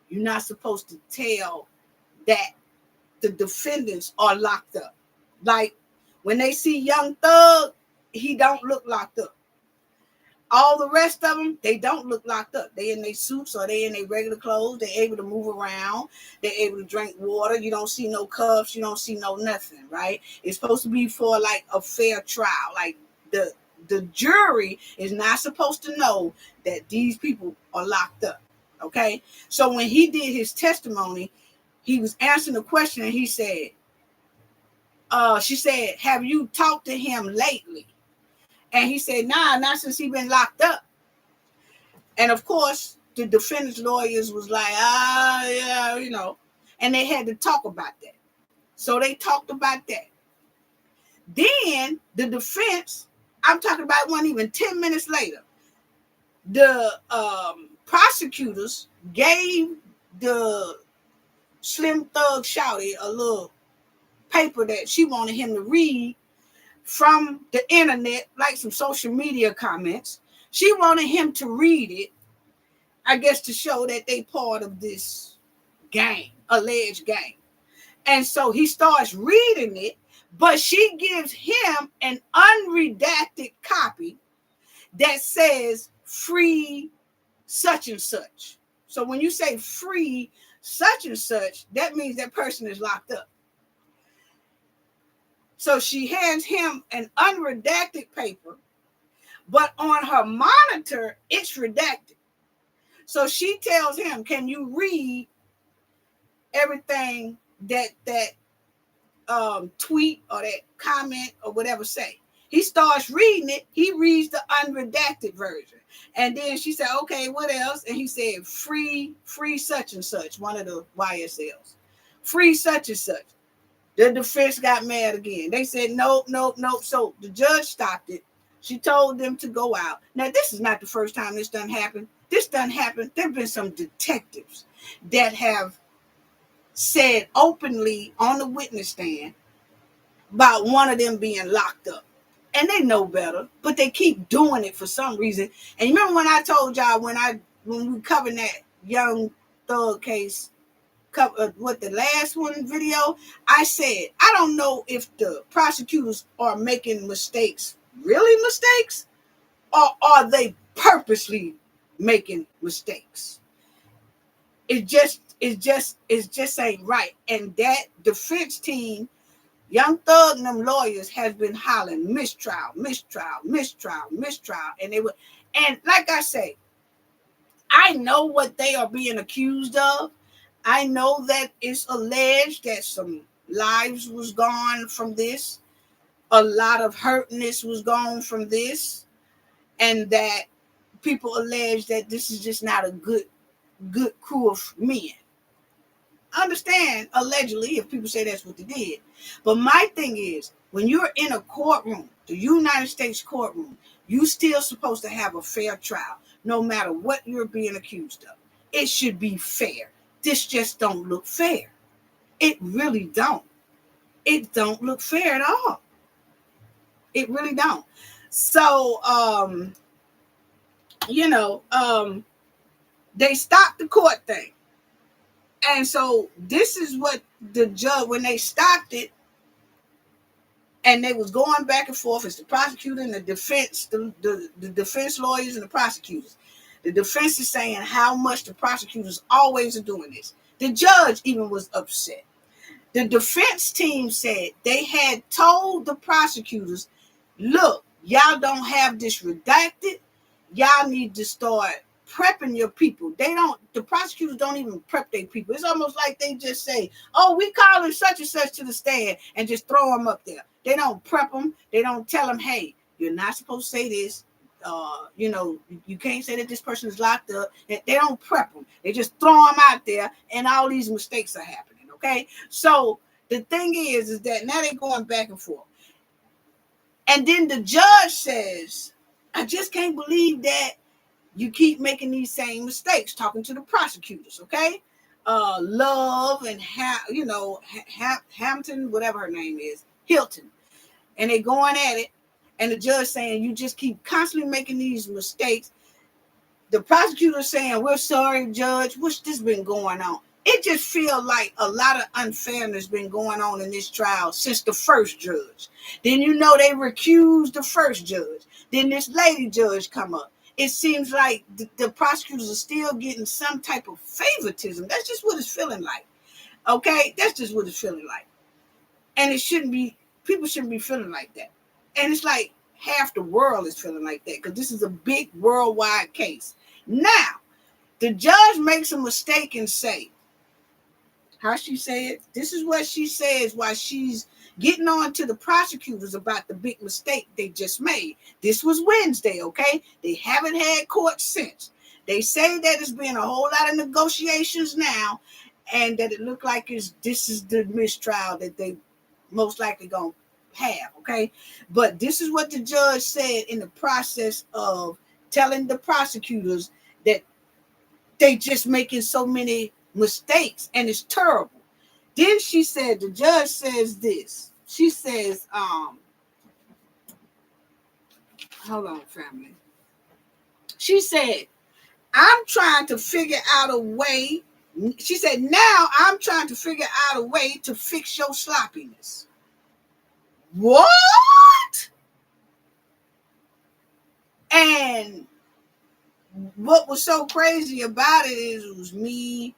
You're not supposed to tell that the defendants are locked up. Like when they see Young Thug, he don't look locked up. All the rest of them, they don't look locked up. They in their suits or they in their regular clothes. They're able to move around. They're able to drink water. You don't see no cuffs. You don't see no nothing, right? It's supposed to be for like a fair trial. Like the jury is not supposed to know that these people are locked up, okay? So when he did his testimony, he was answering the question and he said, she said, have you talked to him lately? And he said, nah, not since he been locked up. And of course, the defendant's lawyers was like, yeah, you know, and they had to talk about that. So they talked about that. Then the defense, I'm talking about it wasn't even 10 minutes later, the prosecutors gave the Slim Thug Shouty a little paper that she wanted him to read from the internet, like some social media comments. She wanted him to read it, I guess, to show that they part of this gang, alleged gang. And so he starts reading it, but she gives him an unredacted copy that says free such and such. So when you say free such and such, that means that person is locked up. So she hands him an unredacted paper, but on her monitor, it's redacted. So she tells him, can you read everything that tweet or that comment or whatever say? He starts reading it. He reads the unredacted version. And then she said, okay, what else? And he said, free such and such, one of the YSLs. Free such and such. The defense got mad again. They said, nope. So the judge stopped it. She told them to go out. Now, this is not the first time this done happened. This done happened. There have been some detectives that have said openly on the witness stand about one of them being locked up. And they know better, but they keep doing it for some reason. And you remember when I told y'all when we covered that Young Thug case, with the last one video, I said, I don't know if the prosecutors are making mistakes, really mistakes, or are they purposely making mistakes. It just ain't right. And that defense team, Young Thug and them lawyers, has been hollering mistrial. And like I say, I know what they are being accused of. I know that it's alleged that some lives was gone from this. A lot of hurtness was gone from this. And that people allege that this is just not a good crew of men. I understand, allegedly, if people say that's what they did. But my thing is, when you're in a courtroom, the United States courtroom, you still supposed to have a fair trial, no matter what you're being accused of. It should be fair. This just don't look fair. It really don't. It don't look fair at all. It really don't. So, they stopped the court thing. And so this is what the judge, when they stopped it, and they was going back and forth, it's the prosecutor and the defense, the defense lawyers and the prosecutors. The defense is saying how much the prosecutors always are doing this. The judge even was upset. The defense team said they had told the prosecutors, look, y'all don't have this redacted. Y'all need to start prepping your people. The prosecutors don't even prep their people. It's almost like they just say, oh, we calling such and such to the stand and just throw them up there. They don't prep them. They don't tell them, hey, you're not supposed to say this. You can't say that this person is locked up. They don't prep them. They just throw them out there and all these mistakes are happening. Okay. So the thing is that now they're going back and forth. And then the judge says, I just can't believe that you keep making these same mistakes, talking to the prosecutors. Okay. Love and Hampton, whatever her name is, Hilton. And they're going at it. And the judge saying, you just keep constantly making these mistakes. The prosecutor saying, we're sorry, judge. What's this been going on? It just feels like a lot of unfairness been going on in this trial since the first judge. Then they recused the first judge. Then this lady judge come up. It seems like the prosecutors are still getting some type of favoritism. That's just what it's feeling like. Okay? That's just what it's feeling like. And people shouldn't be feeling like that. And it's like half the world is feeling like that because this is a big worldwide case. Now, the judge makes a mistake and say, how she said, this is what she says while she's getting on to the prosecutors about the big mistake they just made. This was Wednesday, okay? They haven't had court since. They say that there's been a whole lot of negotiations now and that it looked like this is the mistrial that they most likely going to have, okay? But this is what the judge said in the process of telling the prosecutors that they just making so many mistakes and it's terrible. Then she said, the judge says this. She says, hold on, family. She said, I'm trying to figure out a way. She said, now I'm trying to figure out a way to fix your sloppiness. What? And what was so crazy about it is it was me,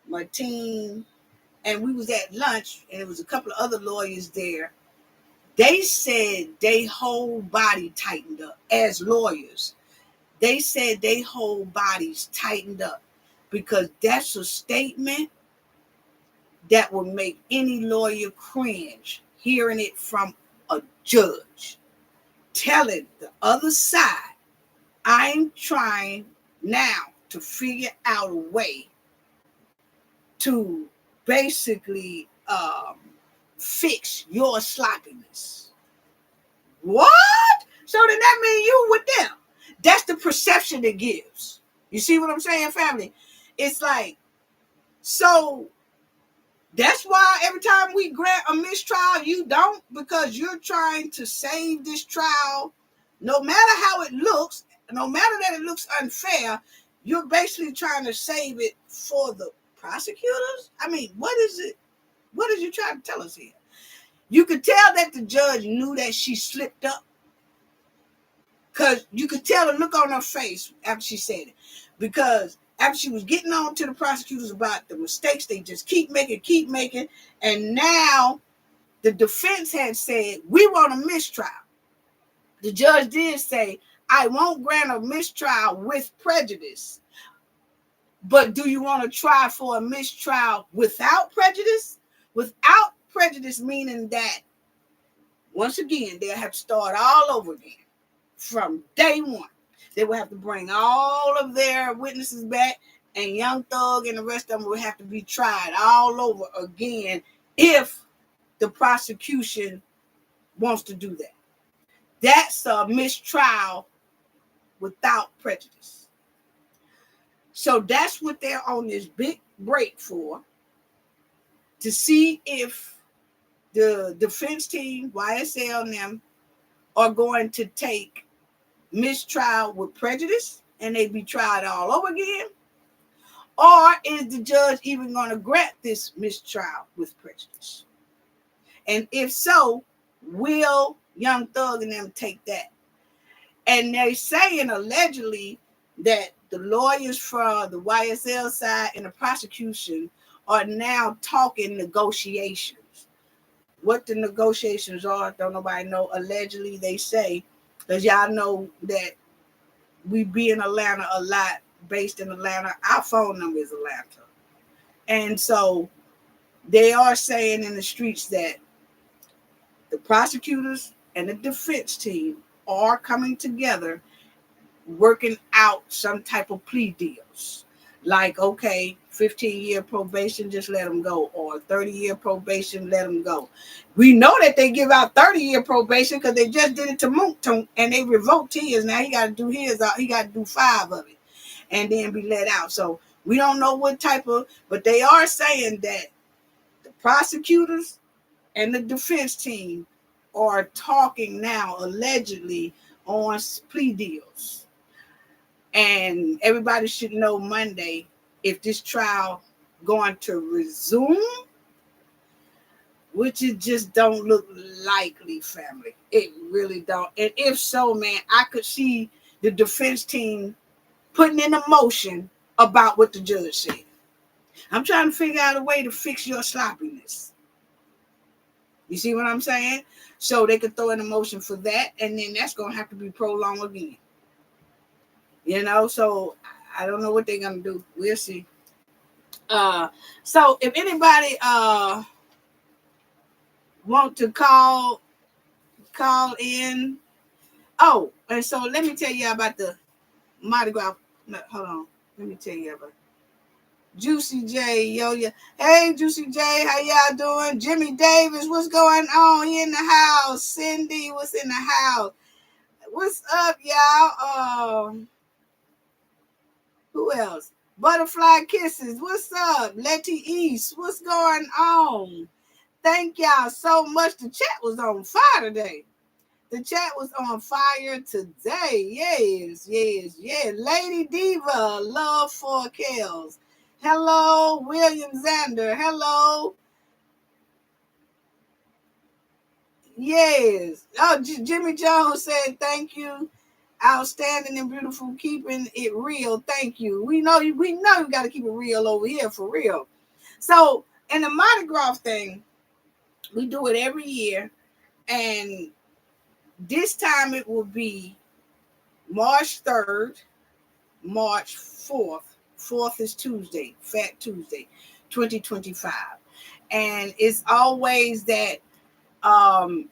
my team, and we was at lunch, and there was a couple of other lawyers there. They said they whole body tightened up as lawyers. They said they whole bodies tightened up because that's a statement that will make any lawyer cringe hearing it from a judge telling the other side, I'm trying now to figure out a way to basically fix your sloppiness. What? So then that means you with them. That's the perception it gives. You see what I'm saying, family? It's like, so that's why every time we grant a mistrial, you don't, because you're trying to save this trial. No matter how it looks, no matter that it looks unfair, you're basically trying to save it for the prosecutors. I mean, what is it? What is you trying to tell us here? You could tell that the judge knew that she slipped up, because you could tell the look on her face after she said it. Because after she was getting on to the prosecutors about the mistakes they just keep making, and now the defense had said, we want a mistrial. The judge did say, I won't grant a mistrial with prejudice. But do you want to try for a mistrial without prejudice? Without prejudice meaning that, once again, they'll have to start all over again from day one. They will have to bring all of their witnesses back, and Young Thug and the rest of them will have to be tried all over again if the prosecution wants to do that. That's a mistrial without prejudice. So that's what they're on this big break for, to see if the defense team, YSL and them, are going to take mistrial with prejudice and they be tried all over again, or is the judge even going to grant this mistrial with prejudice? And if so, will Young Thug and them take that? And they're saying allegedly that the lawyers for the YSL side and the prosecution are now talking negotiations. What the negotiations are, don't nobody know. Allegedly, they say, because y'all know that we be in Atlanta a lot, based in Atlanta. Our phone number is Atlanta. And so they are saying in the streets that the prosecutors and the defense team are coming together, working out some type of plea deals. Like, okay, 15-year probation, just let them go. Or 30-year probation, let them go. We know that they give out 30-year probation because they just did it to Mook, and they revoked his. Now he got to do his. He got to do 5 of it and then be let out. So we don't know what type of, but they are saying that the prosecutors and the defense team are talking now allegedly on plea deals. And everybody should know Monday if this trial going to resume, which it just don't look likely, family. It really don't. And if so, man, I could see the defense team putting in a motion about what the judge said. I'm trying to figure out a way to fix your sloppiness. You see what I'm saying? So they could throw in a motion for that, and then that's going to have to be prolonged again. You know, so I don't know what they're going to do. We'll see. So if anybody want to call in. Oh, and so let me tell you about the Mardi Gras. No, hold on. Let me tell you about Juicy J. Yeah. Hey, Juicy J, how y'all doing? Jimmy Davis, what's going on? He in the house. Cindy, what's in the house? What's up, y'all? Who else? Butterfly Kisses, what's up? Letty East, what's going on? Thank y'all so much. The chat was on fire today. The chat was on fire today. Yes. Lady Diva, love for Kels. Hello, William Zander. Hello. Yes. Oh, Jimmy Jones said thank you. Outstanding and beautiful, keeping it real. Thank you. We know you got to keep it real over here, for real. So, in the Mardi Gras thing, we do it every year, and this time it will be March 3rd, March 4th. 4th is Tuesday, Fat Tuesday, 2025. And it's always that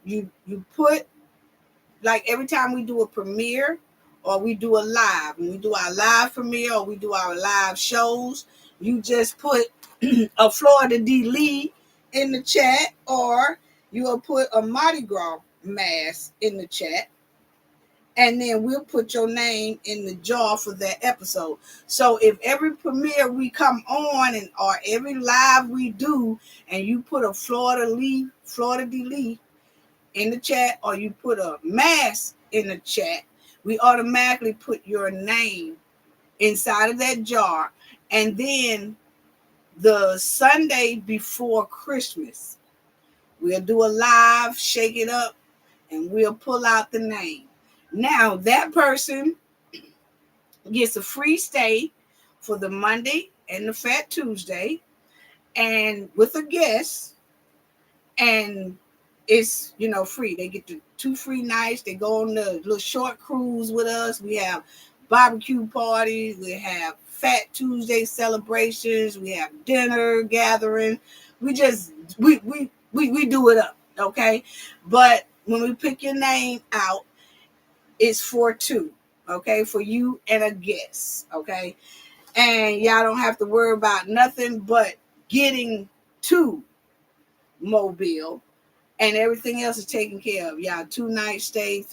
you put, like every time we do a premiere or we do a live, when we do our live premiere or we do our live shows, you just put a Florida D. Lee in the chat, or you'll put a Mardi Gras mask in the chat, and then we'll put your name in the jar for that episode. So if every premiere we come on and or every live we do, and you put a Florida D. Lee in the chat, or you put a mask in the chat, we automatically put your name inside of that jar. And then the Sunday before Christmas, we'll do a live, shake it up, and we'll pull out the name. Now, that person gets a free stay for the Monday and the Fat Tuesday, and with a guest, and it's, free. They get the 2 free nights. They go on the little short cruise with us. We have barbecue parties. We have Fat Tuesday celebrations. We have dinner gathering. We do it up, okay? But when we pick your name out, it's for 2, okay? For you and a guest, okay? And y'all don't have to worry about nothing but getting to Mobile, and everything else is taken care of. Y'all 2 nights stay,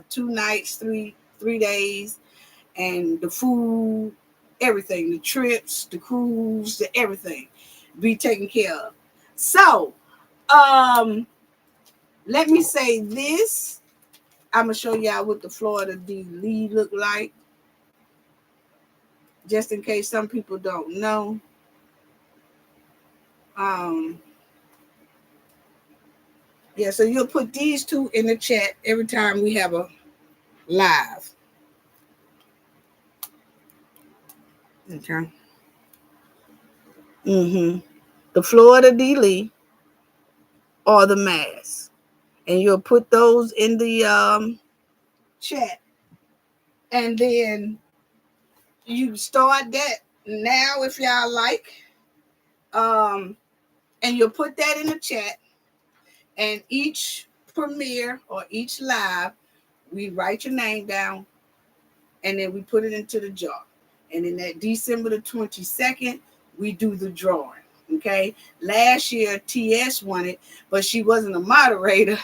2 nights, 3 days, and the food, everything, the trips, the cruise, the everything be taken care of. So, let me say this. I'm going to show y'all what the Florida D. Lee look like, just in case some people don't know. Yeah, so you'll put these 2 in the chat every time we have a live. Okay. The Florida D. Lee or the mask. And you'll put those in the chat. And then you start that now if y'all like. And you'll put that in the chat. And each premiere or each live, we write your name down, and then we put it into the jar. And in that December the 22nd, we do the drawing. Okay. Last year, TS won it, but she wasn't a moderator.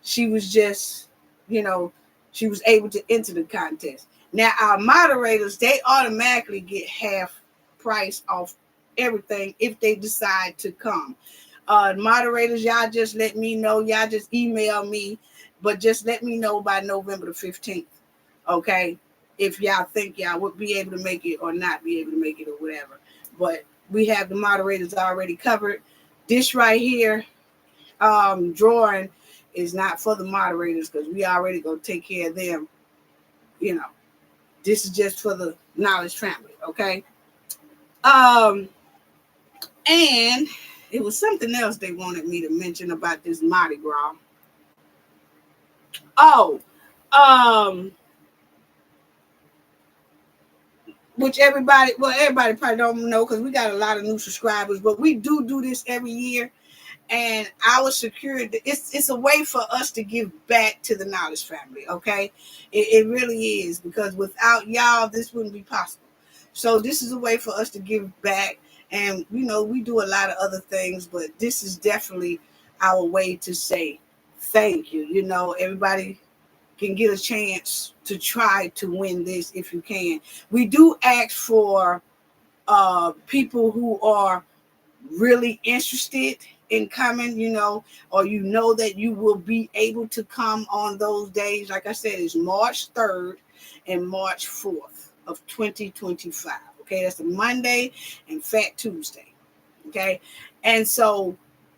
She was just, she was able to enter the contest. Now, our moderators, they automatically get half price off everything if they decide to come. Moderators, y'all just let me know. Y'all just email me, but just let me know by November the 15th. Okay, if y'all think y'all would be able to make it or not be able to make it or whatever. But we have the moderators already covered. This right here, drawing is not for the moderators because we already gonna take care of them. You know, this is just for the knowledge family. Okay. And it was something else they wanted me to mention about this Mardi Gras. Oh, which everybody probably don't know because we got a lot of new subscribers, but we do this every year. And our security, it's a way for us to give back to the knowledge family, okay? It really is, because without y'all, this wouldn't be possible. So this is a way for us to give back. And, you know, we do a lot of other things, but this is definitely our way to say thank you. You know, everybody can get a chance to try to win this if you can. We do ask for people who are really interested in coming, you know, or you know that you will be able to come on those days. Like I said, it's March 3rd and March 4th of 2025. Okay, that's a Monday and Fat Tuesday. Okay, and so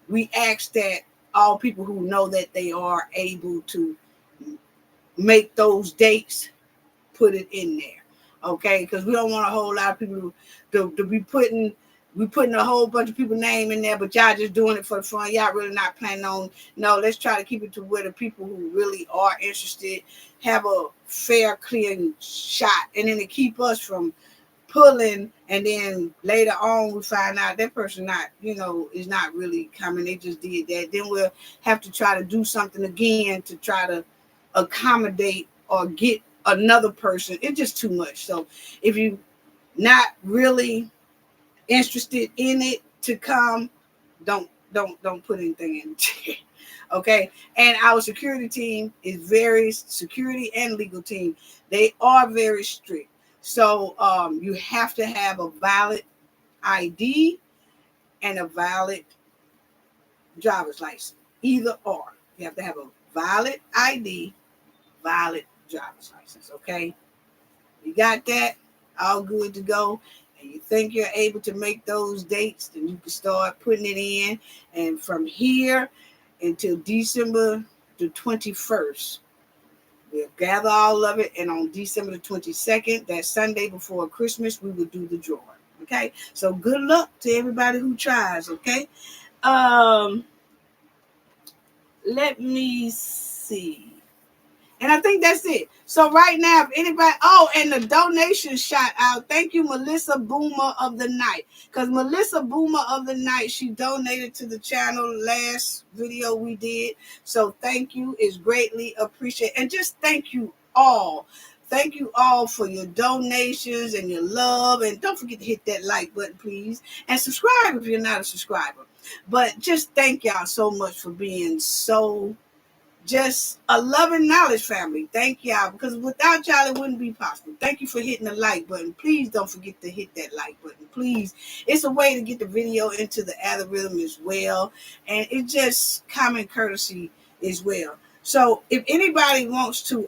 we ask that all people who know that they are able to make those dates, put it in there. Okay, because we don't want a whole lot of people to be putting a whole bunch of people's name in there, but y'all just doing it for the fun. Y'all really not planning on. No, let's try to keep it to where the people who really are interested have a fair, clear shot, and then to keep us from pulling, and then later on we find out that person not, you know, is not really coming. They just did that. Then we'll have to try to do something again to try to accommodate or get another person. It's just too much. So if you not really interested in it to come, don't put anything in it. Okay. And our security team is security and legal team, they are very strict. So you have to have a valid ID and a valid driver's license, either or. You have to have a valid ID, valid driver's license. Okay, you got that? All good to go. And you think you're able to make those dates, then you can start putting it in. And from here until December the 21st, we'll gather all of it. And on December the 22nd, that Sunday before Christmas, we will do the drawing. Okay, so good luck to everybody who tries. Okay, let me see. And I think that's it. So right now, if anybody, and the donation shout out. Thank you, Melissa Boomer of the Night. Because Melissa Boomer of the Night, she donated to the channel last video we did. So thank you. It's greatly appreciated. And just thank you all. Thank you all for your donations and your love. And don't forget to hit that like button, please. And subscribe if you're not a subscriber. But just thank y'all so much for being so just a loving knowledge family. Thank y'all, because without y'all it wouldn't be possible. Thank you for hitting the like button. Please don't forget to hit that like button, please. It's a way to get the video into the algorithm as well, and it's just common courtesy as well. So if anybody wants to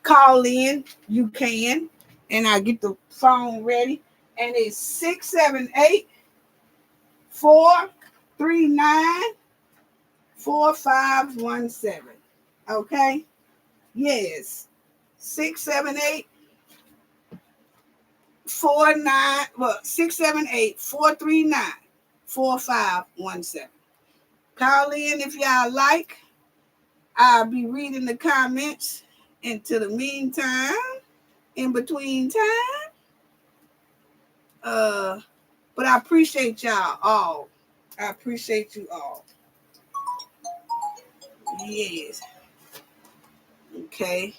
call in, you can, and I get the phone ready, and it's 678-439 4517. Okay. Yes. 678 439 4517. Call in if y'all like. I'll be reading the comments until the meantime, in between time. But I appreciate y'all all. I appreciate you all. Yes. Okay.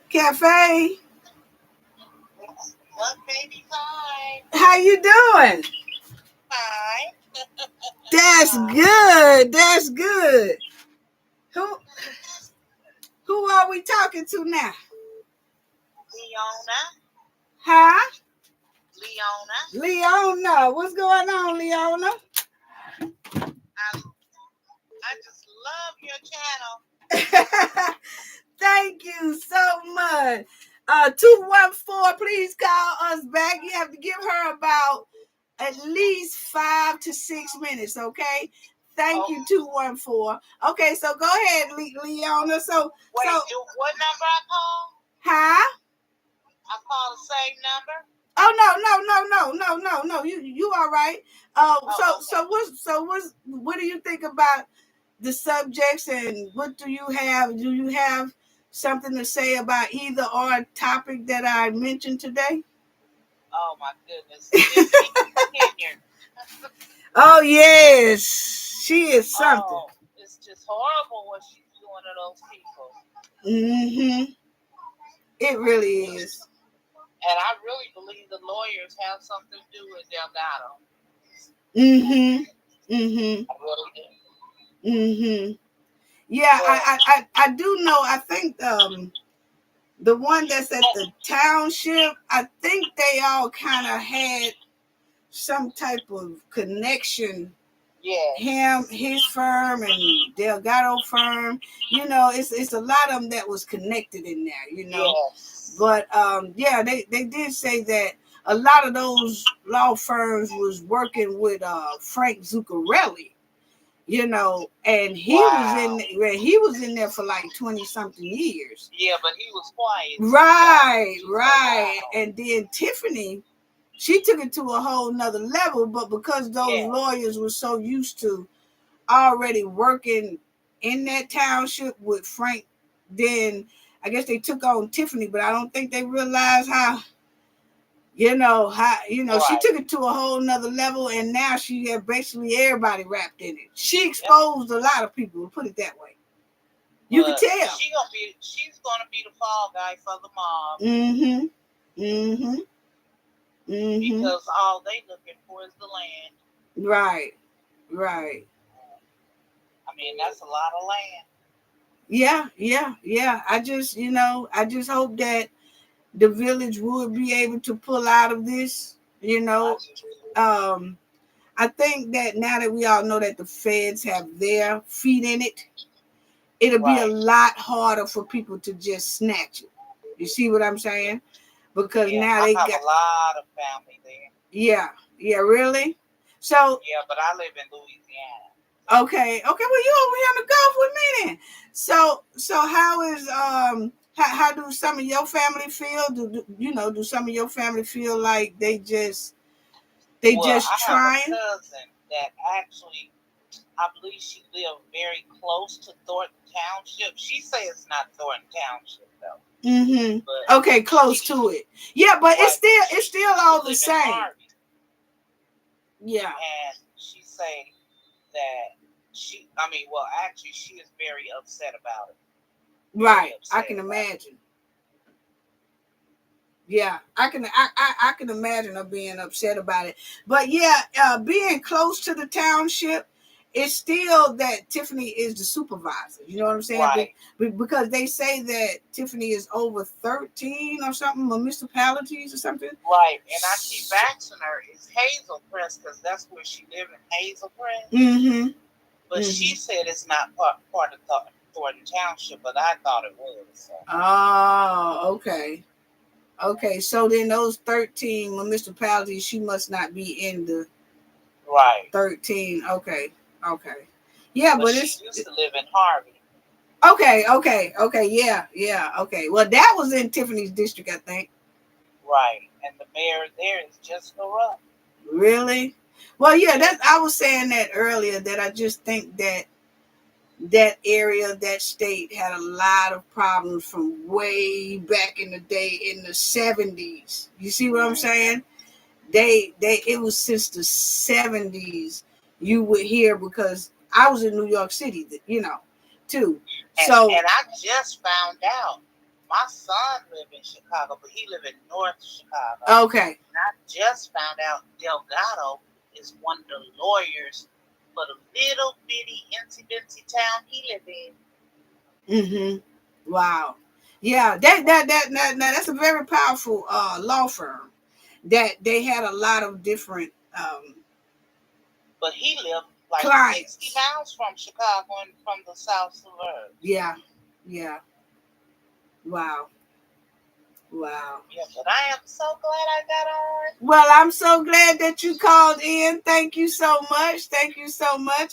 Cafe. What baby pie? How you doing? Hi. That's good. That's good. Who are we talking to now? Leona. Huh? Leona, what's going on, Leona? I just love your channel. Thank you so much. 214, please call us back. You have to give her about at least 5 to 6 minutes, okay? Thank you, 214. Okay, so go ahead, Leona. So wait, what number I call? Huh? I call the same number? Oh no. You all right. What do you think about the subjects, and what do you have? Do you have something to say about either or topic that I mentioned today? Oh my goodness. Henyard. Oh yes. She is something. Oh, it's just horrible what she's doing to those people. Mm-hmm. It really is. And I really believe the lawyers have something to do with Delgado. Mm-hmm. Mm-hmm. I really do. Mm-hmm. Yeah, I do know. I think the one that's at the township, I think they all kind of had some type of connection. Yeah. His firm and Delgado firm. You know, it's a lot of them that was connected in there, you know. Yes. But yeah, they did say that a lot of those law firms was working with Frank Zuccarelli. You know, and he was in there for like 20 something years. Yeah, but he was quiet. Right. And then Tiffany, she took it to a whole nother level, but because those lawyers were so used to already working in that township with Frank, then I guess they took on Tiffany, but I don't think they realized how she took it to a whole nother level, and now she had basically everybody wrapped in it. She exposed a lot of people, put it that way. You can tell. She's gonna be the fall guy for the mob. Because all they looking for is the land. Right. I mean, that's a lot of land. Yeah. I just hope that the village would be able to pull out of this, you know. I think that now that we all know that the feds have their feet in it, it'll be a lot harder for people to just snatch it. You see what I'm saying? Because now they got a lot of family there. Yeah, really? So yeah, but I live in Louisiana. Okay. Well, you over here in the Gulf with me then. So how is how do some of your family feel? Do some of your family feel like they just trying? I have a cousin that actually, I believe she lived very close to Thornton Township. She says it's not Thornton Township though. Mm-hmm. Okay, close to it. Yeah, but it's still all the same. Yeah. And she say that she is very upset about it. Right. I can imagine. Yeah, I can imagine her being upset about it. But yeah, being close to the township, it's still that Tiffany is the supervisor. You know what I'm saying? Right. Because they say that Tiffany is over 13 or something, municipalities or something. Right. And I keep asking her, is Hazel Crest, because that's where she lived in Hazel Crest. Mm-hmm. But she said it's not part of Thornton Township, but I thought it was. So. Oh, okay. Okay, so then those 13 municipalities, she must not be in the 13. Okay. Yeah, but she used to live in Harvey. Okay. Yeah. Okay. Well, that was in Tiffany's district, I think. Right, and the mayor there is Jessica Rupp. Really? Well, yeah. I was saying that earlier. That I just think that area, that state had a lot of problems from way back in the day in the 70s. You see what I'm saying? It was since the 70s you would hear, because I was in New York City, too. And I just found out my son lived in Chicago, but he lived in North Chicago. Okay. And I just found out Delgado is one of the lawyers for the little bitty incy town he lived in. Mm-hmm. Wow. Yeah, that's a very powerful law firm. that they had a lot of different but he lived like clients. 60 miles from Chicago and from the south suburbs. Yeah. Wow. Yeah, but I am so glad I got on. Well, I'm so glad that you called in. Thank you so much.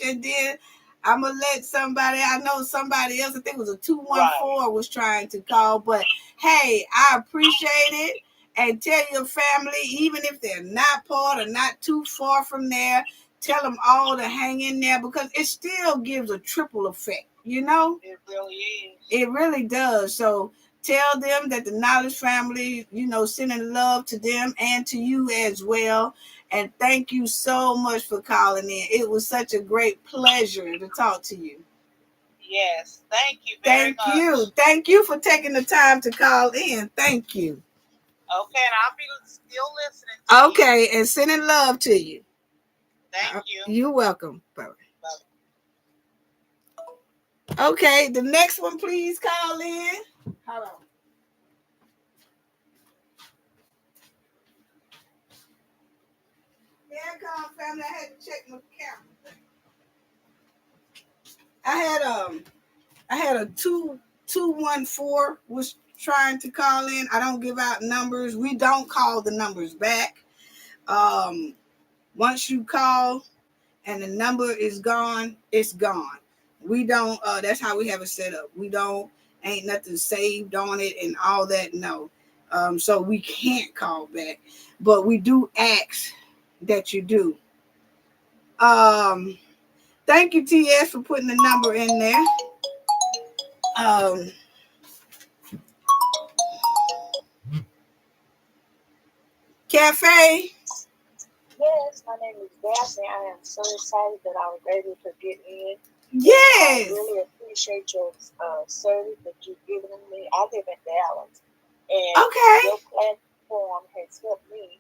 And then I'm going to let somebody, I know somebody else, I think it was a 214 was trying to call, but hey, I appreciate it. And tell your family, even if they're not part or not too far from there, tell them all to hang in there, because it still gives a triple effect, you know? It really is. It really does. So tell them that the Knowledge family, you know, sending love to them and to you as well. And thank you so much for calling in. It was such a great pleasure to talk to you. Yes, thank you very much. Thank you for taking the time to call in. Thank you. Okay, and I'll be still listening to you. Okay, and sending love to you. Thank you. You're welcome. Bye. Okay, the next one, please call in. Hold on. Yeah, come on, family. I had to check my camera. I had a 214 was trying to call in. I don't give out numbers. We don't call the numbers back. Once you call and the number is gone, it's gone. We don't that's how we have it set up. We don't ain't nothing saved on it and all that, no. So we can't call back. But we do ask that you do. Thank you, TS, for putting the number in there. Cafe. Yes, my name is Daphne. I am so excited that I was able to get in. Yes. I really appreciate your service that you've given me. I live in Dallas, and your platform has helped me.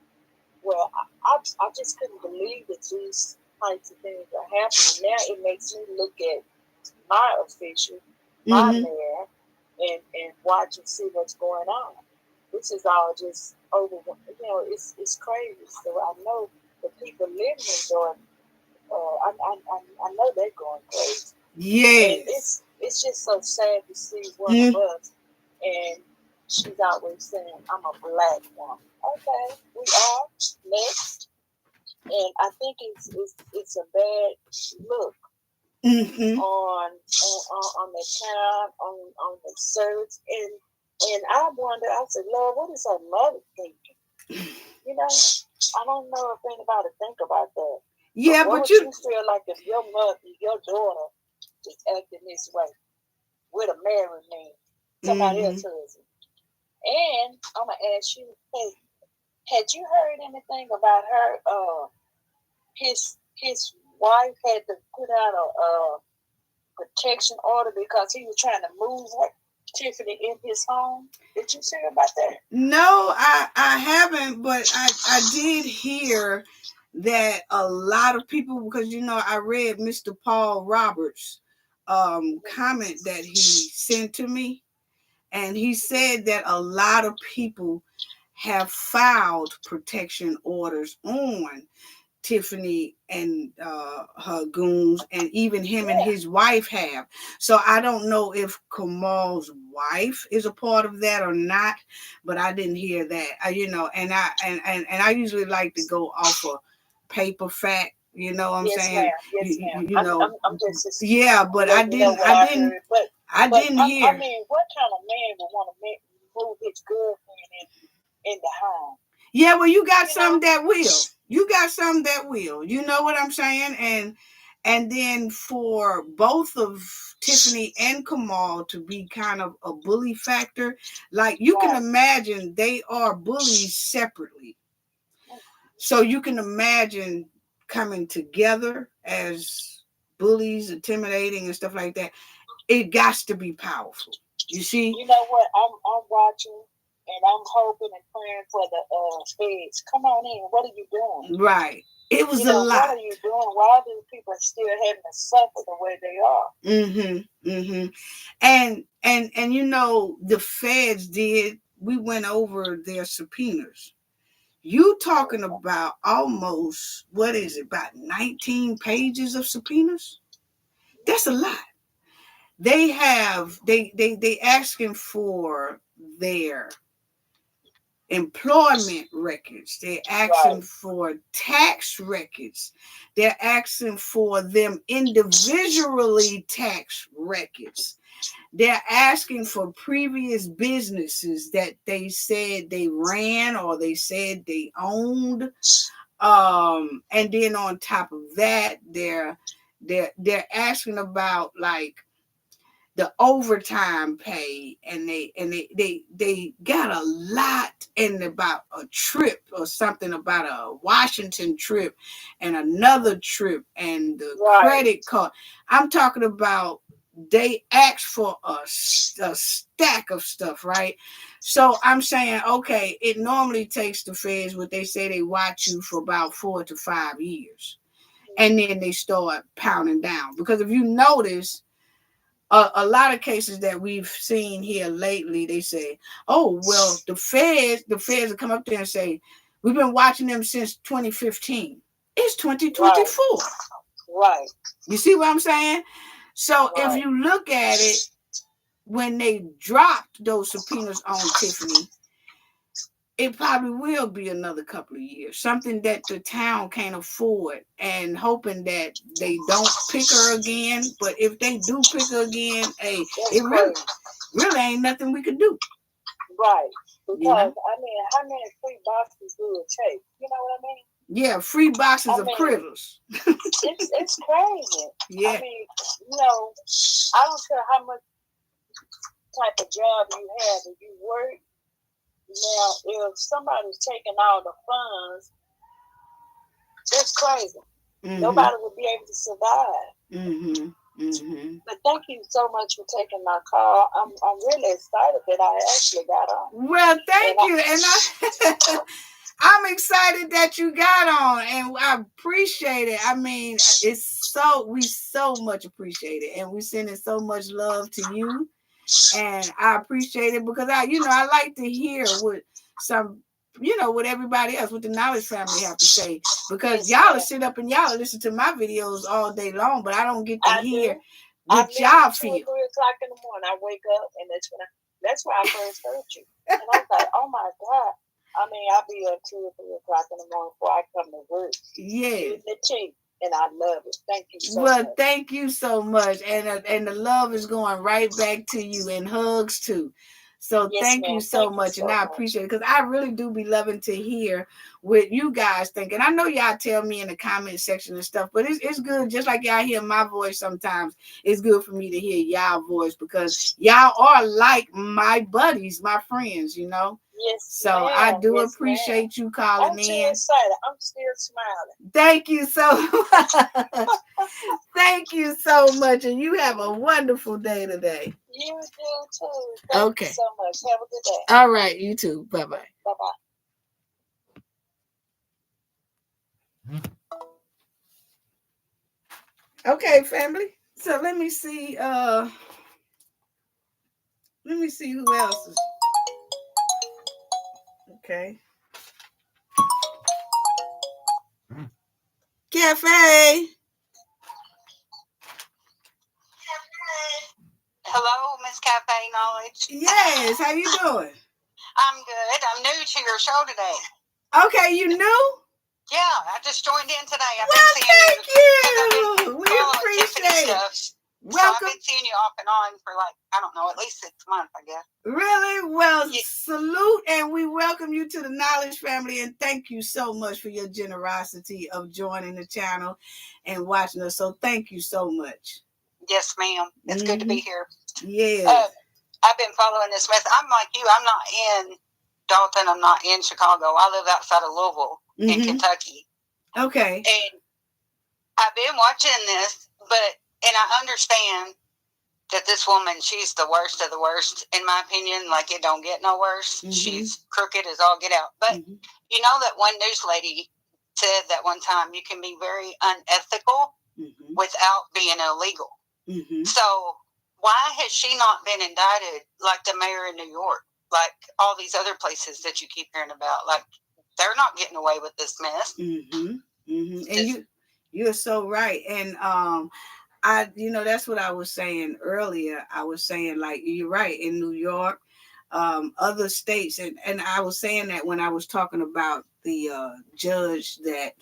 Well, I just couldn't believe that these types of things are happening. Now it makes me look at my official, my mayor, and watch and see what's going on. This is all just over. You know, it's crazy. So I know the people living in Jordan. I know they're going crazy. Yes. And it's just so sad to see one of us, and she's always saying, "I'm a black woman." Okay, we are next, and I think it's a bad look on the town, on the search, and I wonder. I said, Lord, what is her mother thinking? You know, I don't know if anybody think about that. Yeah, but you feel like if your mother, your daughter, is acting this way with a married man, somebody else's husband, and I'm gonna ask you, hey, had you heard anything about her? His wife had to put out a protection order because he was trying to move her, Tiffany, in his home. Did you hear about that? No, I haven't, but I did hear that a lot of people, because you know I read Mr. Paul Roberts' comment that he sent to me, and he said that a lot of people have filed protection orders on Tiffany and her goons, and even him and his wife have. So I don't know if Kamal's wife is a part of that or not, but I didn't hear that. And I usually like to go off of paper fact. You know what I'm saying? Yes, ma'am. You know, I'm just but I didn't hear. I mean, what kind of man would want to move his girlfriend in the home? Yeah, well, you got some that will. You got some that will. You know what I'm saying? And then for both of Tiffany and Kamal to be kind of a bully factor, like you can imagine they are bullies separately. So you can imagine coming together as bullies, intimidating and stuff like that. It got to be powerful. You see? You know what? I'm watching. And I'm hoping and praying for the feds. Come on in. What are you doing? Right. It was a lot. What are you doing? Why do people still having to suffer the way they are? And you know, the feds did. We went over their subpoenas. You talking about almost, what is it, about 19 pages of subpoenas? That's a lot. They asking for their employment records. They're asking for tax records. They're asking for them individually tax records. They're asking for previous businesses that they said they ran or they said they owned. And then on top of that, they're asking about like the overtime pay, and they got a lot, and about a trip or something about a Washington trip and another trip and the credit card. I'm talking about they asked for a stack of stuff, right? So I'm saying, okay, it normally takes the feds what they say they watch you for about 4 to 5 years, and then they start pounding down. Because if you notice, a lot of cases that we've seen here lately, they say, oh, well, the feds will come up there and say, we've been watching them since 2015. It's 2024. Right. You see what I'm saying? So if you look at it, when they dropped those subpoenas on Tiffany, it probably will be another couple of years, something that the town can't afford, and hoping that they don't pick her again. But if they do pick her again, hey, it really ain't nothing we could do. Right. Because, you know? I mean, how many free boxes do it take? You know what I mean? Yeah, free boxes of critters. It's crazy. Yeah. I mean, you know, I don't care how much type of job you have, if you work. Now, if somebody's taking all the funds, that's crazy. Mm-hmm. Nobody would be able to survive. Mm-hmm. Mm-hmm. But thank you so much for taking my call. I'm really excited that I actually got on. Well, thank you. And I'm excited that you got on, and I appreciate it. I mean, we so much appreciate it, and we sending so much love to you. And I appreciate it because I like to hear what what everybody else, what the Knowledge family have to say, because y'all sit up and y'all listen to my videos all day long, but I don't get to hear what y'all feel. 2 or 3 o'clock in the morning, I wake up, and that's where I first heard you, and I was like, oh my God. I mean, I'll be up 2 or 3 o'clock in the morning before I come to work. Yeah. And I love it. Thank you so much. Well, thank you so much. And the love is going right back to you, and hugs too. So thank you so much. And I appreciate it, because I really do be loving to hear what you guys think. And I know y'all tell me in the comment section and stuff, but it's good. Just like y'all hear my voice sometimes, it's good for me to hear y'all voice, because y'all are like my buddies, my friends, you know. Yes, so I do appreciate you calling in. I'm excited. I'm still smiling. Thank you so much. Thank you so much. And you have a wonderful day today. You do too. Thank you so much. Have a good day. All right. You too. Bye-bye. Bye-bye. Okay, family. So let me see who else is. Okay. Cafe. Hello, Miss Cafe Knowledge. Yes, how you doing? I'm good. I'm new to your show today. Okay, you new? Yeah, I just joined in today. Thank you. We appreciate it. Welcome. So I've been seeing you off and on for at least 6 months, I guess. Really? Well, salute, and we welcome you to the Knowledge family, and thank you so much for your generosity of joining the channel and watching us. So thank you so much. Yes, ma'am. It's good to be here. Yeah. I've been following this method. I'm like you. I'm not in Dalton. I'm not in Chicago. I live outside of Louisville in Kentucky. Okay. And I've been watching this, and I understand that this woman, she's the worst of the worst, in my opinion. Like, it don't get no worse. She's crooked as all get out. But you know that one news lady said that one time, you can be very unethical without being illegal. So why has she not been indicted like the mayor in New York, like all these other places that you keep hearing about? Like, they're not getting away with this mess. Mm-hmm. Mm-hmm. And you're so right. And that's what I was saying earlier. I was saying, like, you're right, in New York, other states, and I was saying that when I was talking about the judge that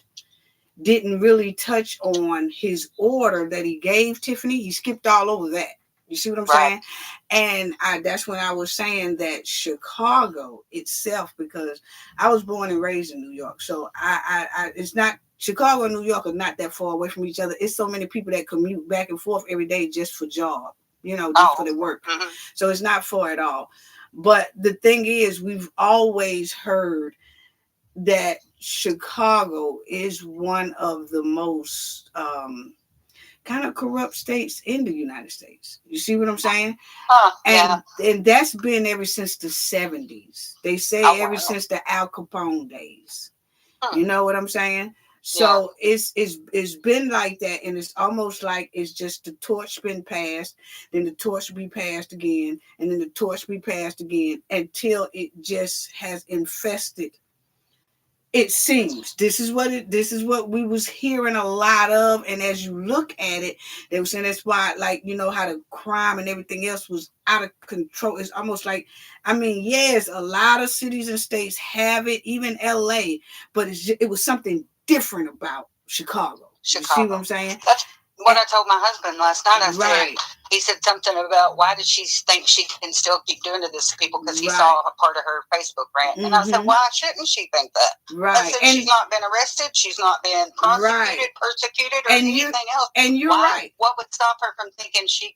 didn't really touch on his order that he gave Tiffany. He skipped all over that. You see what I'm saying? And that's when I was saying that Chicago itself, because I was born and raised in New York, so I it's not, Chicago and New York are not that far away from each other. It's so many people that commute back and forth every day just for job, just for their work. Mm-hmm. So it's not far at all. But the thing is, we've always heard that Chicago is one of the most kind of corrupt states in the United States. You see what I'm saying? And that's been ever since the 70s. They say ever since the Al Capone days. You know what I'm saying? So it's been like that, and it's almost like it's just the torch been passed, then the torch be passed again, and then the torch be passed again, until it just has infested. It seems this is what we was hearing a lot of, and as you look at it, they were saying that's why, like, how the crime and everything else was out of control. It's almost like, yes, a lot of cities and states have it, even LA, but it was something different about Chicago. You see what I'm saying? That's what I told my husband last night. I said, he said something about, why does she think she can still keep doing this to people? Because he saw a part of her Facebook rant. And I said, why shouldn't she think that? I said, she's not been arrested. She's not been prosecuted, persecuted, or anything else. And you're right. What would stop her from thinking she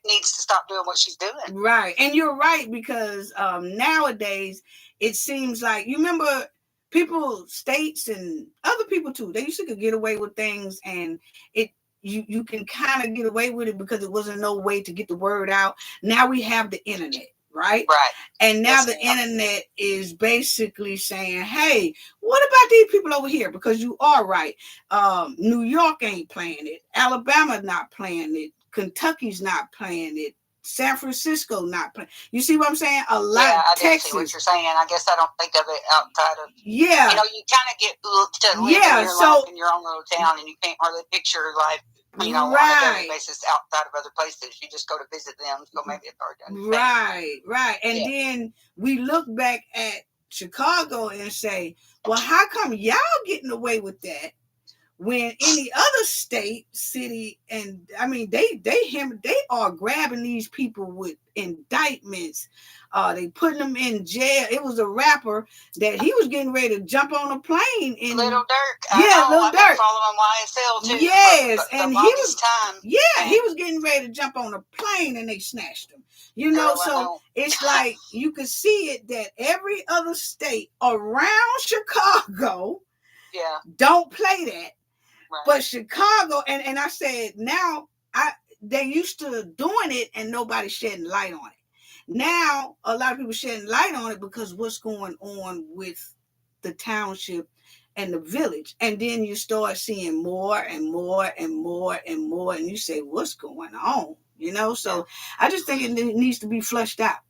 needs to stop doing what she's doing? Right. And you're right, because nowadays it seems like, you remember people, states, and other people too, they used to get away with things, and you can kind of get away with it because it wasn't no way to get the word out. Now we have the internet, right? And now the internet is basically saying, hey, what about these people over here? Because you are right. New York ain't playing it. Alabama not playing it. Kentucky's not playing it. San Francisco not playing. You see what I'm saying? A lot. Yeah, I Texas. See what you're saying. I guess I don't think of it outside of. Yeah. You kind of get to live in your life in your own little town, and you can't hardly picture life, on a daily basis outside of other places. You just go to visit them, so maybe it's hard to understand. Right. And then we look back at Chicago and say, well, how come y'all getting away with that when any other state, city, and they are grabbing these people with indictments. They putting them in jail. It was a rapper that he was getting ready to jump on a plane in Little Durk. Little I've Durk. been following YSL too. Yes, and he was he was getting ready to jump on a plane, and they snatched him. It's like you could see it that every other state around Chicago don't play that. Right. But Chicago, and I said, now they used to doing it and nobody shedding light on it. Now a lot of people shedding light on it because what's going on with the township and the village, and then you start seeing more and more and more and more, and you say, what's going on? So I just think it needs to be flushed out.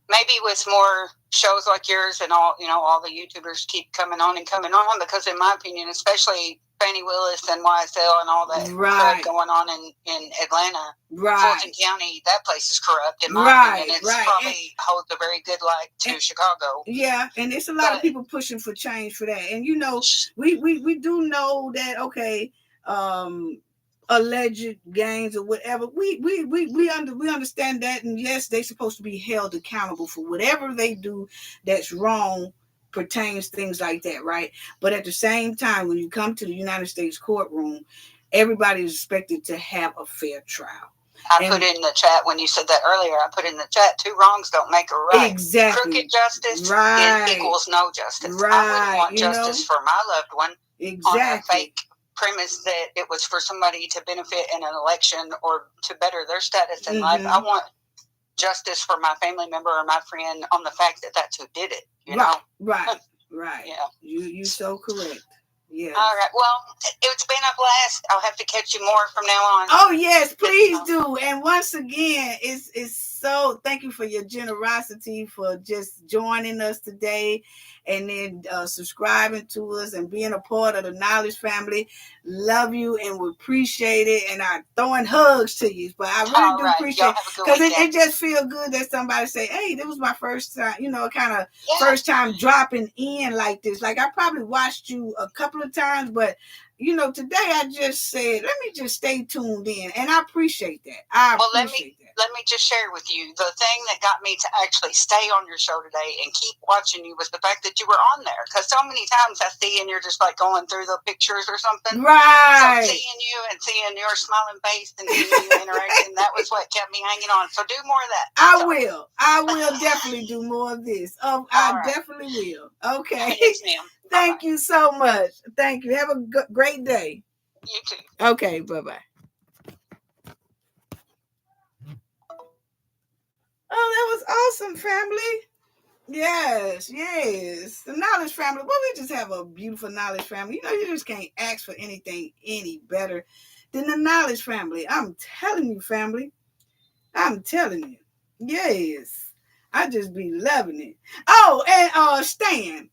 Maybe with more shows like yours and all the YouTubers keep coming on, because in my opinion, especially Fannie Willis and YSL and all that crap going on in Atlanta, Thornton County, that place is corrupt in my opinion. It's probably holds a very good light to Chicago. Yeah, and it's a lot of people pushing for change for that. And we do know that, okay, alleged gangs or whatever, we understand that, and yes, they're supposed to be held accountable for whatever they do that's wrong, pertains things like that, right? But at the same time, when you come to the United States courtroom, everybody is expected to have a fair trial. I put in the chat when you said that earlier. I put in the chat, 2 wrongs don't make a right. Exactly. Crooked justice equals no justice. Right. I wouldn't want justice for my loved one exactly. on a fake premise that it was for somebody to benefit in an election or to better their status in life. I want justice for my family member or my friend on the fact that that's who did it. You know? Right. Yeah. You so correct. Yes. All right. Well, it's been a blast. I'll have to catch you more from now on. Oh yes, please do. And once again, it's so thank you for your generosity for just joining us today, and then subscribing to us and being a part of the Knowledge family. Love you and we appreciate it. And I'm throwing hugs to you, but I really do appreciate it because it just feels good that somebody say, "Hey, this was my first time," kind of first time dropping in like this. Like I probably watched you a couple of times, but today I just said, let me just stay tuned in, and I appreciate that. Let me just share with you the thing that got me to actually stay on your show today and keep watching you was the fact that you were on there. Because so many times I see and you're just like going through the pictures or something. Right. So seeing you and seeing your smiling face and seeing you interacting, that was what kept me hanging on. So do more of that. I will definitely do more of this. Oh, I definitely will. Okay. Yes, ma'am. Thank you so much. Thank you. Have a great day. You too. Okay. Bye-bye. Oh, that was awesome, family. Yes. The Knowledge family. Well, we just have a beautiful Knowledge family. You just can't ask for anything any better than the Knowledge family. I'm telling you, family. I'm telling you. Yes. I just be loving it. Oh, and Stan.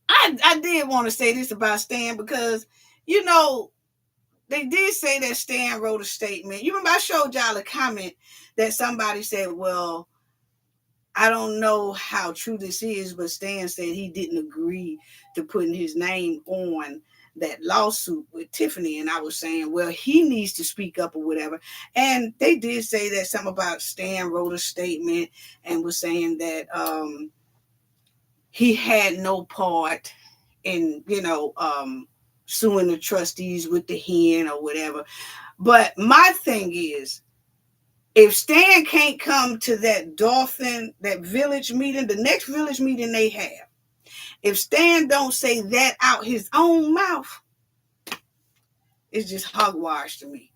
I did want to say this about Stan because, they did say that Stan wrote a statement. You remember I showed y'all a comment that somebody said, well, I don't know how true this is, but Stan said he didn't agree to putting his name on that lawsuit with Tiffany. And I was saying, well, he needs to speak up or whatever. And they did say that something about Stan wrote a statement and was saying that he had no part in, suing the trustees with the hen or whatever. But my thing is, if Stan can't come to that village meeting, the next village meeting they have, if Stan don't say that out his own mouth, it's just hogwash to me,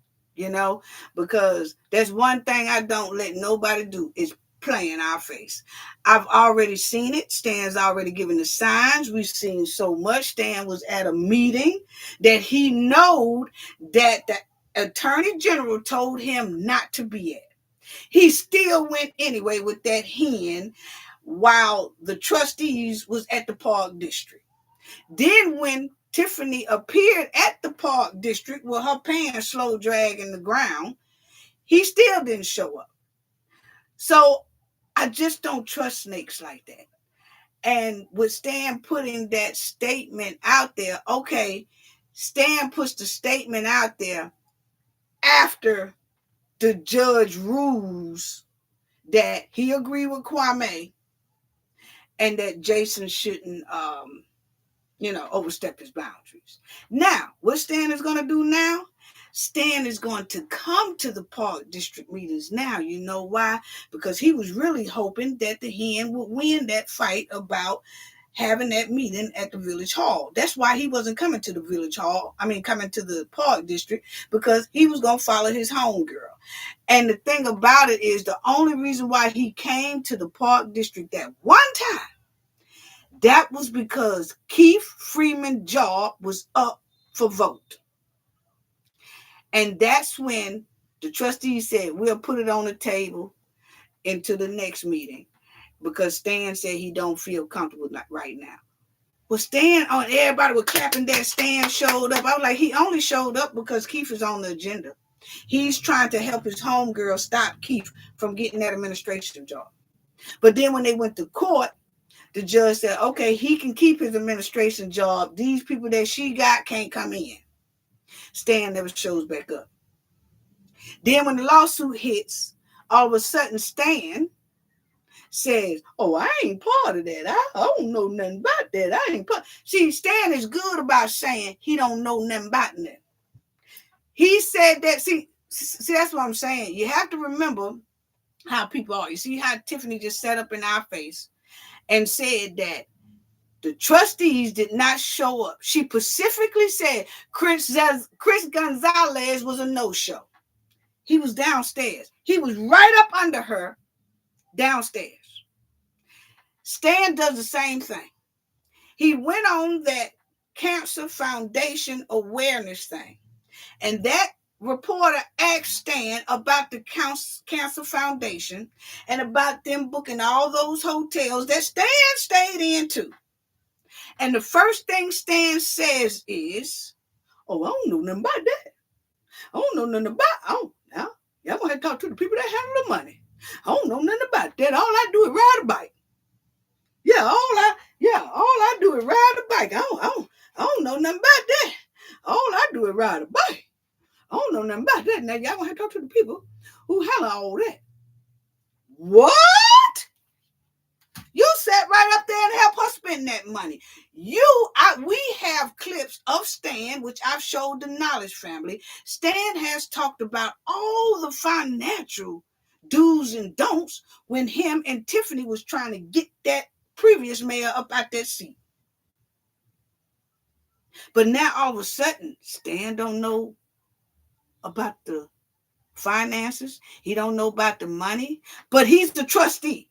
because there's one thing I don't let nobody do is play in our face. I've already seen it. Stan's already given the signs. We've seen so much. Stan was at a meeting that he knowed that the attorney general told him not to be at. He still went anyway with that hen while the trustees was at the Park District. Then when Tiffany appeared at the Park District with her pants slow dragging the ground, he still didn't show up. So I just don't trust snakes like that. And with Stan putting that statement out there, okay, Stan puts the statement out there after the judge rules that he agreed with Kwame and that Jason shouldn't, overstep his boundaries. Now, what Stan is going to do now? Stan is going to come to the Park District meetings now. You know why? Because he was really hoping that the hen would win that fight about having that meeting at the village hall. That's why he wasn't coming to the coming to the Park District, because he was going to follow his homegirl. And the thing about it is, the only reason why he came to the Park District that one time, that was because Keith Freeman's job was up for vote. And that's when the trustees said, we'll put it on the table into the next meeting, because Stan said he don't feel comfortable right now. Well, everybody was clapping that Stan showed up. I was like, he only showed up because Keith is on the agenda. He's trying to help his homegirl stop Keith from getting that administration job. But then when they went to court, the judge said, okay, he can keep his administration job. These people that she got can't come in. Stan never shows back up. Then when the lawsuit hits, all of a sudden Stan says, oh, I ain't part of that. I don't know nothing about that. I ain't part. See, Stan is good about saying he don't know nothing about that. He said that, see, that's what I'm saying. You have to remember how people are. You see how Tiffany just sat up in our face and said that the trustees did not show up. She specifically said Chris Gonzalez was a no-show. He was downstairs. He was right up under her downstairs. Stan does the same thing. He went on that Cancer Foundation awareness thing. And that reporter asked Stan about the Cancer Foundation and about them booking all those hotels that Stan stayed into. And the first thing Stan says is, oh, I don't know nothing about that. I don't know nothing about now. Y'all gonna have to talk to the people that handle the money. I don't know nothing about that. All I do is ride a bike. All I do is ride a bike. I don't know nothing about that. All I do is ride a bike. I don't know nothing about that. Now y'all gonna have to talk to the people who handle all that. What? You sat right up there and helped her spend that money. We have clips of Stan, which I've showed the Knowledge family. Stan has talked about all the financial do's and don'ts when him and Tiffany was trying to get that previous mayor up out that seat. But now all of a sudden, Stan don't know about the finances. He don't know about the money, but he's the trustee.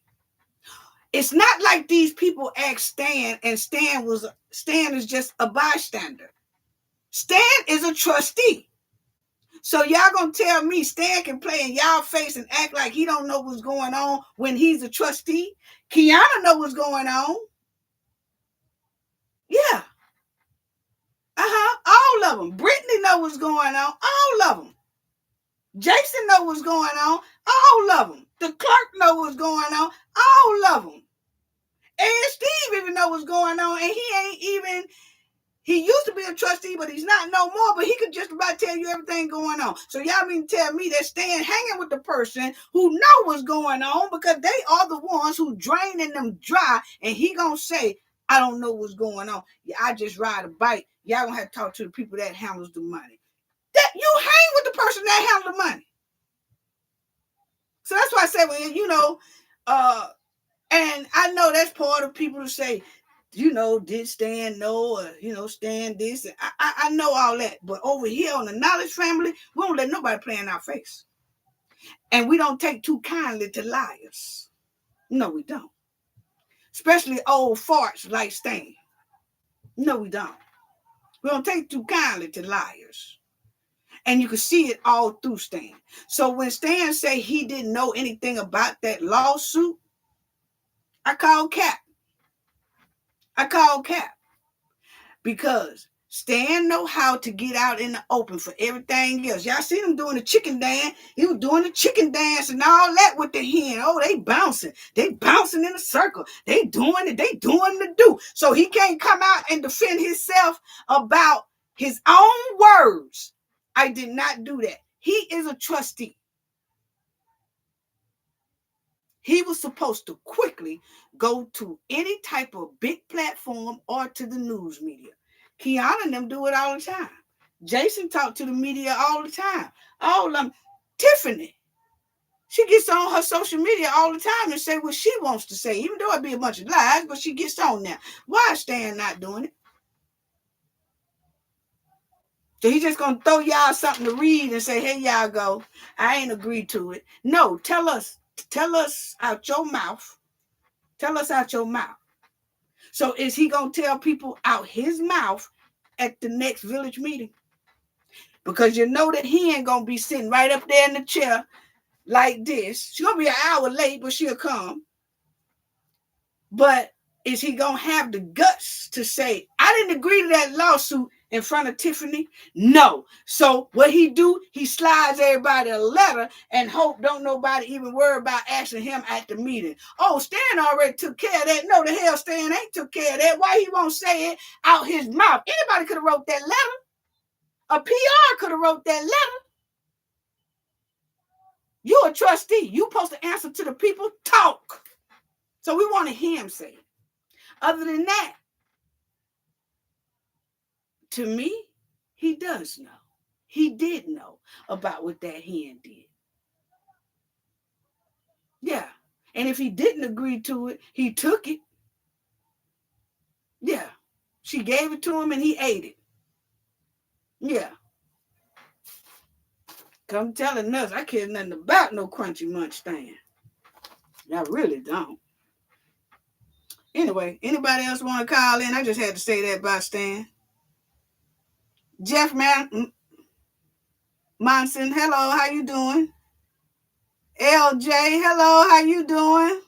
It's not like these people asked Stan and Stan is just a bystander. Stan is a trustee. So y'all gonna tell me Stan can play in y'all face and act like he don't know what's going on when he's a trustee? Kiana know what's going on. Yeah. All of them. Brittany know what's going on. All of them. Jason know what's going on. All of them. The clerk know what's going on. All of them. And Steve even know what's going on. And he used to be a trustee, but he's not no more. But he could just about tell you everything going on. So y'all mean to tell me that Stan hanging with the person who know what's going on because they are the ones who draining them dry. And he gonna say, I don't know what's going on. Yeah, I just ride a bike. Y'all gonna have to talk to the people that handles the money. That you hang with the person that handles the money. So that's why I say, well, and I know that's part of people to say, did Stan know, or, Stan this. I know all that. But over here on the Knowledge family, we don't let nobody play in our face. And we don't take too kindly to liars. No, we don't. Especially old farts like Stan. No, we don't. We don't take too kindly to liars. And you can see it all through Stan. So when Stan say he didn't know anything about that lawsuit, I call cap. Because Stan know how to get out in the open for everything else. Y'all seen him doing the chicken dance. He was doing the chicken dance and all that with the hen. Oh, they bouncing. They bouncing in a circle. They doing it. They doing the do. So he can't come out and defend himself about his own words. I did not do that. He is a trustee. He was supposed to quickly go to any type of big platform or to the news media. Kiana and them do it all the time. Jason talked to the media all the time. All of them. Tiffany, she gets on her social media all the time and say what she wants to say, even though it be a bunch of lies, but she gets on there. Why is Stan not doing it? So he's just going to throw y'all something to read and say, hey, y'all go. I ain't agreed to it. No, tell us out your mouth. Tell us out your mouth. So is he going to tell people out his mouth at the next village meeting? Because you know that he ain't going to be sitting right up there in the chair like this. She's going to be an hour late, but she'll come. But is he going to have the guts to say, I didn't agree to that lawsuit in front of Tiffany? No. So what he do, he slides everybody a letter and hope don't nobody even worry about asking him at the meeting. Oh, Stan already took care of that. No, the hell Stan ain't took care of that. Why he won't say it out his mouth? Anybody could have wrote that letter. A PR could have wrote that letter. You a trustee. You supposed to answer to the people. Talk. So we want to hear him say it. Other than that, to me, he does know. He did know about what that hen did. Yeah. And if he didn't agree to it, he took it. Yeah. She gave it to him and he ate it. Yeah. Come telling us, I care nothing about no crunchy munch thing. I really don't. Anyway, anybody else want to call in? I just had to say that about Stan. Jeff Monson, hello, how you doing? LJ, hello, how you doing?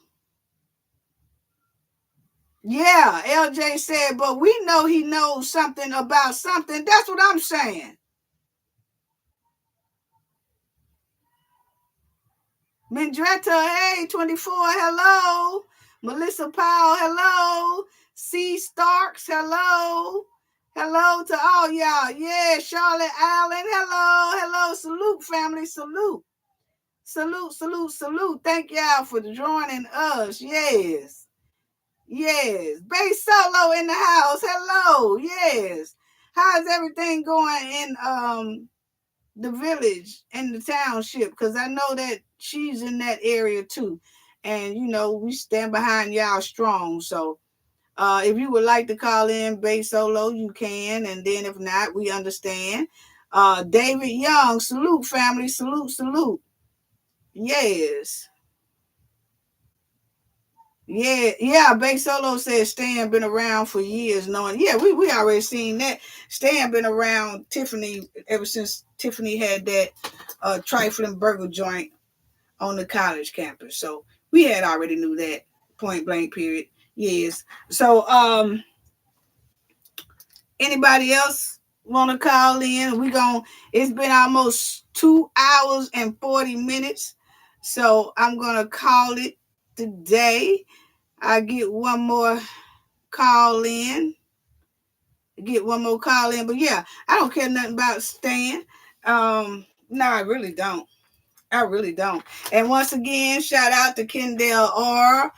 Yeah, LJ said, but we know he knows something about something. That's what I'm saying. Mendretta, hey, 24, hello. Melissa Powell, hello. C. Starks, hello. Hello to all y'all. Yeah, Charlotte Allen, hello. Hello, salute, family, salute. Salute, salute, salute. Thank y'all for joining us. Yes. Yes. Bay Solo in the house. Hello. Yes. How's everything going in the village and the township? Because I know that she's in that area too. And you know, we stand behind y'all strong. So if you would like to call in Bay Solo, you can. And then if not, we understand. David Young, salute, family. Salute, salute. Yes. Yeah. Bay Solo says Stan been around for years, knowing. Yeah, we already seen that. Stan been around Tiffany ever since Tiffany had that trifling burger joint on the college campus. So we had already knew that, point blank, period. Yes. So anybody else want to call in? It's been almost 2 hours and 40 minutes. So I'm gonna call it today. I get one more call in. But yeah, I don't care nothing about Stan. No, I really don't. And once again, shout out to Kendall R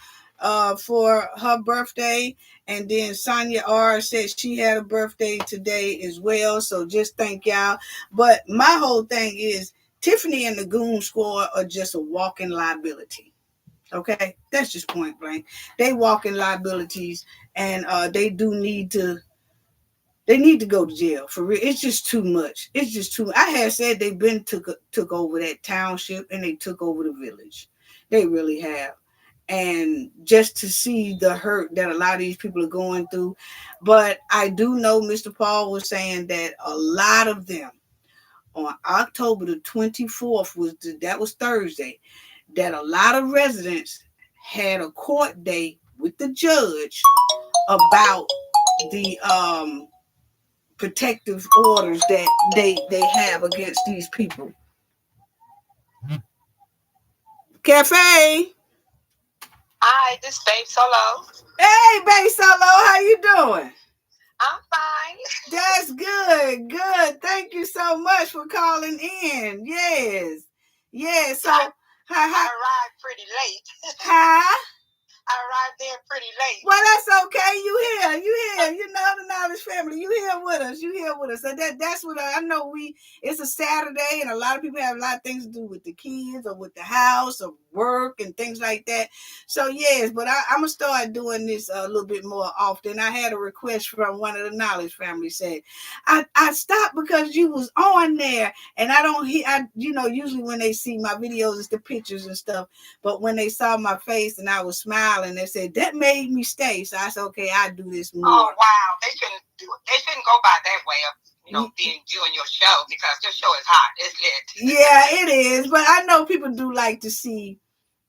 for her birthday. And then Sonia R said she had a birthday today as well. So just thank y'all. But my whole thing is Tiffany and the Goon Squad are just a walking liability. Okay, that's just point blank. They walking liabilities, and they need to go to jail for real. It's just too much. I had said they've been took over that township and they took over the village. They really have. And just to see the hurt that a lot of these people are going through. But I do know Mr. Paul was saying that a lot of them on October the 24th was Thursday, that a lot of residents had a court date with the judge about the protective orders that they have against these people. Cafe. Hi, this is Babe Solo. Hey, Babe Solo, how you doing? I'm fine. That's good. Good. Thank you so much for calling in. Yes. So I arrived pretty late. Huh? I arrived there pretty late. Well, that's okay. You here. You know the Knowledge family. You here with us. So that's what I know. It's a Saturday, and a lot of people have a lot of things to do with the kids or with the house or work and things like that. So yes, but I'm gonna start doing this a little bit more often. I had a request from one of the Knowledge family said, I stopped because you was on there, and I don't hear. Usually when they see my videos, it's the pictures and stuff. But when they saw my face and I was smiling, they said, that made me stay. So I said, okay, I'll do this more. Oh, wow. They shouldn't do it. They shouldn't go by that way of, being doing your show, because your show is hot. It's lit. Yeah, it is. But I know people do like to see,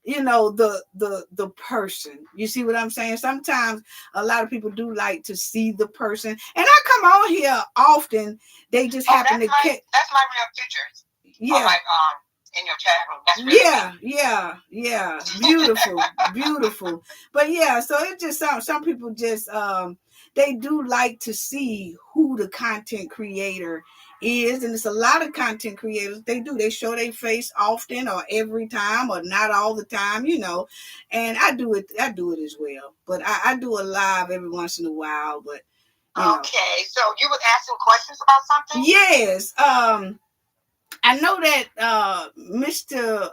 the person. You see what I'm saying? Sometimes a lot of people do like to see the person. And I come on here often. They just happen to catch. That's my real pictures. Yeah. In your chat room. That's really yeah. Beautiful. But yeah, so it just some people just they do like to see who the content creator is, and it's a lot of content creators. They show their face often or every time or not all the time, and I do it as well. But I do a live every once in a while. But okay, so you was asking questions about something? Yes. I know that Mr.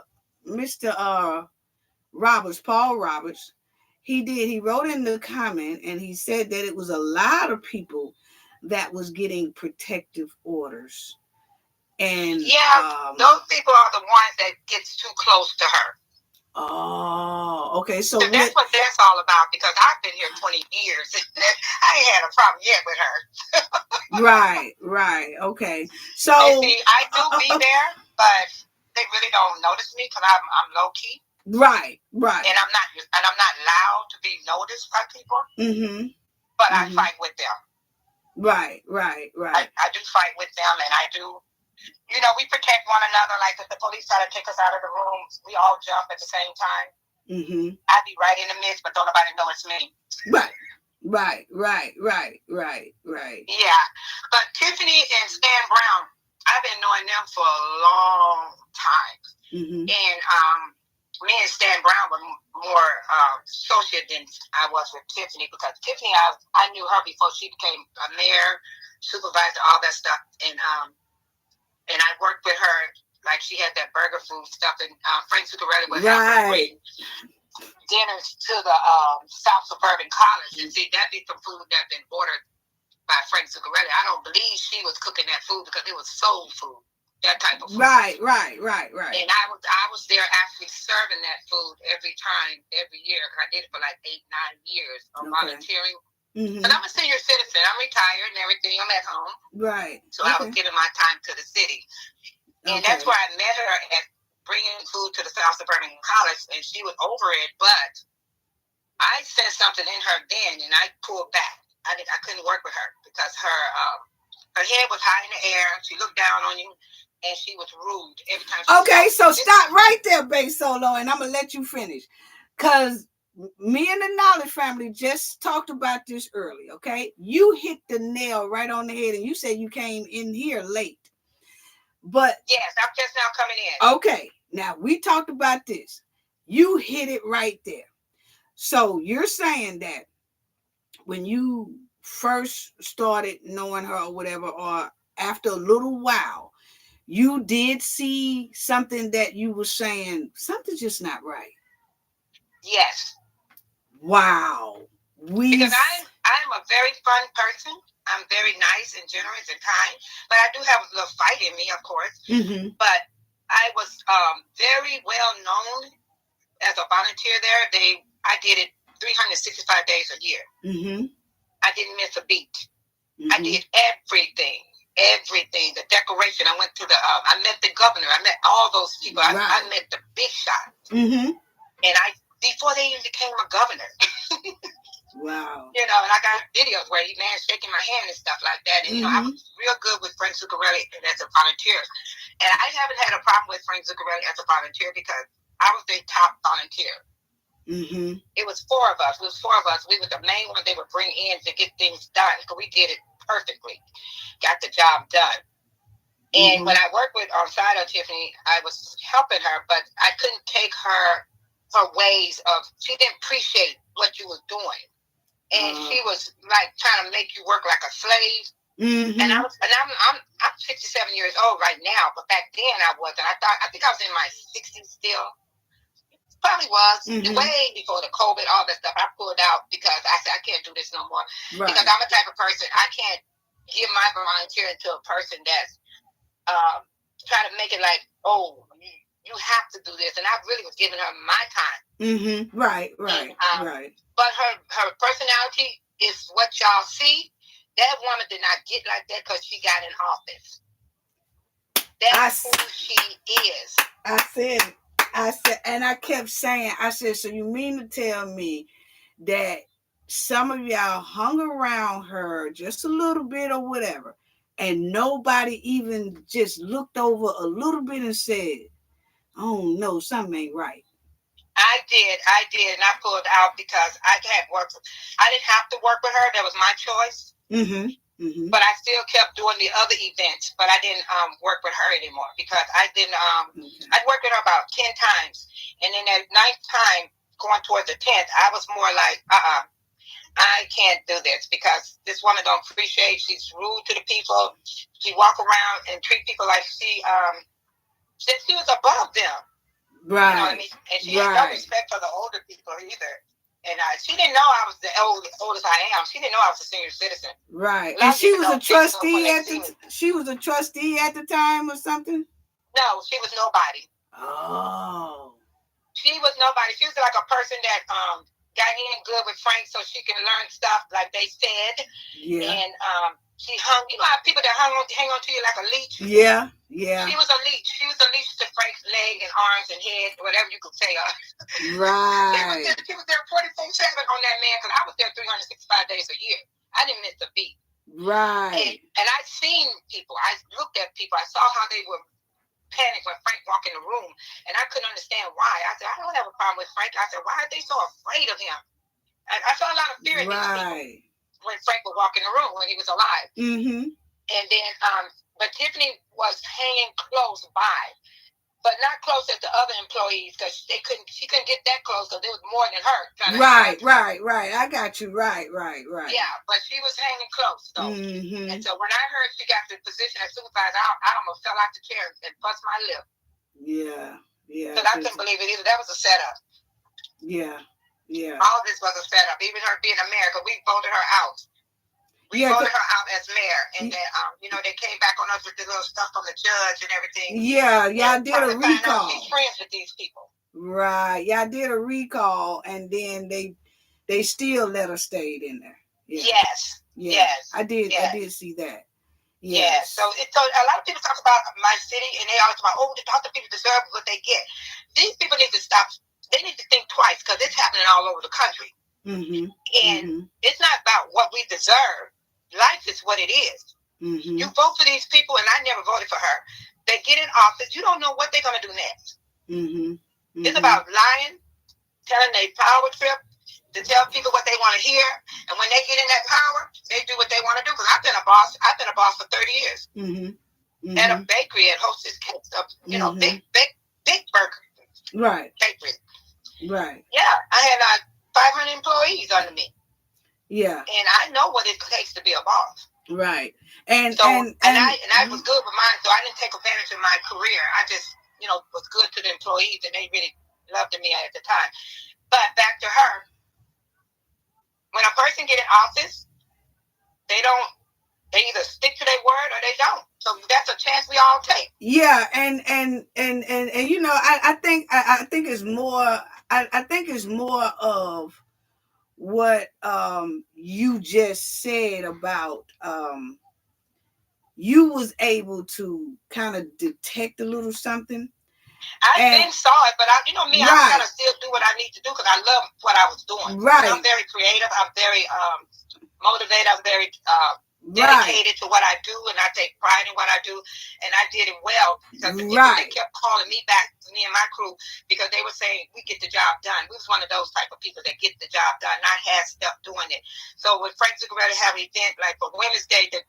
Paul Roberts, he wrote in the comment and he said that it was a lot of people that was getting protective orders. And those people are the ones that gets too close to her. Oh, okay. So that's what that's all about, because I've been here 20 years. I ain't had a problem yet with her. Right. Okay. So and see, I do be there, but they really don't notice me because I'm low key. Right. And I'm not loud to be noticed by people. Mm-hmm. But I fight with them. Right. I do fight with them, and I do. We protect one another. Like if the police try to take us out of the room, we all jump at the same time. Mm-hmm. I'd be right in the midst, but don't nobody know it's me. Right. Yeah, but Tiffany and Stan Brown, I've been knowing them for a long time. Mm-hmm. And me and Stan Brown were more associated than I was with Tiffany, because Tiffany, I knew her before she became a mayor, supervisor, all that stuff, and I worked with her. Like she had that burger food stuff, and Frank Zuccarelli would have her bring dinners to the South Suburban College, and see, that'd be some food that been ordered by Frank Zuccarelli. I don't believe she was cooking that food because it was soul food, that type of food. Right. And I was there actually serving that food every year. I did it for like 8-9 years of volunteering. Mm-hmm. But I'm a senior citizen. I'm retired and everything. I'm at home. Right. So I was giving my time to the city. And that's where I met her at bringing food to the South Suburban College, and she was over it. But I said something in her then, and I pulled back. I couldn't work with her because her head was high in the air. She looked down on you, and she was rude every time. So stop right there, Bass Solo, and I'm gonna let you finish, because me and the Knowledge family just talked about this earlier. Okay, you hit the nail right on the head, and you said you came in here late, but yes, I'm just now coming in. Okay, now we talked about this. You hit it right there. So you're saying that when you first started knowing her or whatever, or after a little while, you did see something that you were saying, something's just not right. Yes. Wow. Because I'm a very fun person. I'm very nice and generous and kind, but I do have a little fight in me, of course. Mm-hmm. But I was very well known as a volunteer there. I did it 365 days a year. Mm-hmm. I didn't miss a beat. Mm-hmm. I did everything. The decoration. I went to I met the governor. I met all those people. Right. I met the big shots. Mm-hmm. And before they even became a governor. Wow. And I got videos where he shaking my hand and stuff like that. And, I was real good with Frank Zuccarelli as a volunteer. And I haven't had a problem with Frank Zuccarelli as a volunteer because I was their top volunteer. Mm-hmm. It was four of us. We were the main one they would bring in to get things done. So we did it perfectly. Got the job done. And when I worked with side of Tiffany, I was helping her, but I couldn't take her ways of, she didn't appreciate what you was doing. And she was like trying to make you work like a slave. Mm-hmm. And I'm 67 years old right now, but back then I wasn't. I think I was in my 60s still. Probably was way before the COVID, all that stuff. I pulled out because I said I can't do this no more. Right. Because I'm a type of person, I can't give my volunteering to a person that's trying to make it like, oh, you have to do this. And I really was giving her my time. Mm-hmm. Right. Right. But her personality is what y'all see. That woman did not get like that because she got in office. That's who she is. I said, and I kept saying, so you mean to tell me that some of y'all hung around her just a little bit or whatever, and nobody even just looked over a little bit and said, oh no, something ain't right? I did, and I pulled out because I can't work. I didn't have to work with her. That was my choice. Mm-hmm. Mm-hmm. But I still kept doing the other events, but I didn't work with her anymore because I didn't. I'd worked with her about 10 times, and then that 9th time, going towards the 10th, I was more like, I can't do this because this woman don't appreciate. She's rude to the people. She walk around and treat people like she was above them. Right. You know what I mean? And she had no respect for the older people either. And she didn't know I was the oldest I am. She didn't know I was a senior citizen. Right. And she was a trustee at the time or something? No, she was nobody. Oh. she was nobody. She was like a person that got in good with Frank so she can learn stuff, like they said. Yeah. And she hung. You know how people that hang on to you like a leech. Yeah. Yeah. She was a leech. She was a leech to Frank's leg and arms and head, whatever you could say. Right. She was there 24/7 on that man because I was there 365 days a year. I didn't miss a beat. Right. And I seen people. I looked at people. I saw how they were panicked when Frank walked in the room, and I couldn't understand why. I said, I don't have a problem with Frank. I said, why are they so afraid of him? And I saw a lot of fear in these people when Frank would walk in the room when he was alive. Mm-hmm. And then, but Tiffany was hanging close by, but not close as the other employees because she couldn't get that close because there was more than her. Right. I got you. Right. Yeah, but she was hanging close though. Mm-hmm. And so when I heard she got the position as supervisor, I almost fell out the chair and bust my lip. Yeah. Because I couldn't believe it either. That was a setup. Yeah. All this was a setup. Even her being a mayor, because we voted her out. We voted her out as mayor, and then they came back on us with the little stuff from the judge and everything. Yeah, y'all did a recall. She's friends with these people. Right, y'all did a recall, and then they still let her stay in there. Yeah. Yes. I did see that. Yes. So a lot of people talk about my city, and they always talk about, the people deserve what they get. These people need to stop. They need to think twice because it's happening all over the country. Mm-hmm. And it's not about what we deserve. Life is what it is. Mm-hmm. You vote for these people, and I never voted for her. They get in office. You don't know what they're going to do next. Mm-hmm. Mm-hmm. It's about lying, telling their power trip, to tell people what they want to hear. And when they get in that power, they do what they want to do. Because I've been a boss for 30 years. Mm-hmm. Mm-hmm. At a bakery at Hostess Cakes, big burger. Right. Bakery. Right. Yeah. I had 500 employees under me. Yeah. And I know what it takes to be a boss. Right. And I was good with mine, so I didn't take advantage of my career. I just, was good to the employees, and they really loved me at the time. But back to her, when a person get in office, they either stick to their word or they don't. So that's a chance we all take. Yeah, and I think it's more. I think it's more of what you just said about you was able to kind of detect a little something. I then saw it, but I gotta still do what I need to do because I love what I was doing. Right. I'm very creative. I'm very motivated. I'm very dedicated to what I do, and I take pride in what I do, and I did it well because the people they kept calling me back, me and my crew, because they were saying we get the job done. We was one of those type of people that get the job done, not have stuff doing it. So when Frank Zuccarelli have an event like for Women's Day, the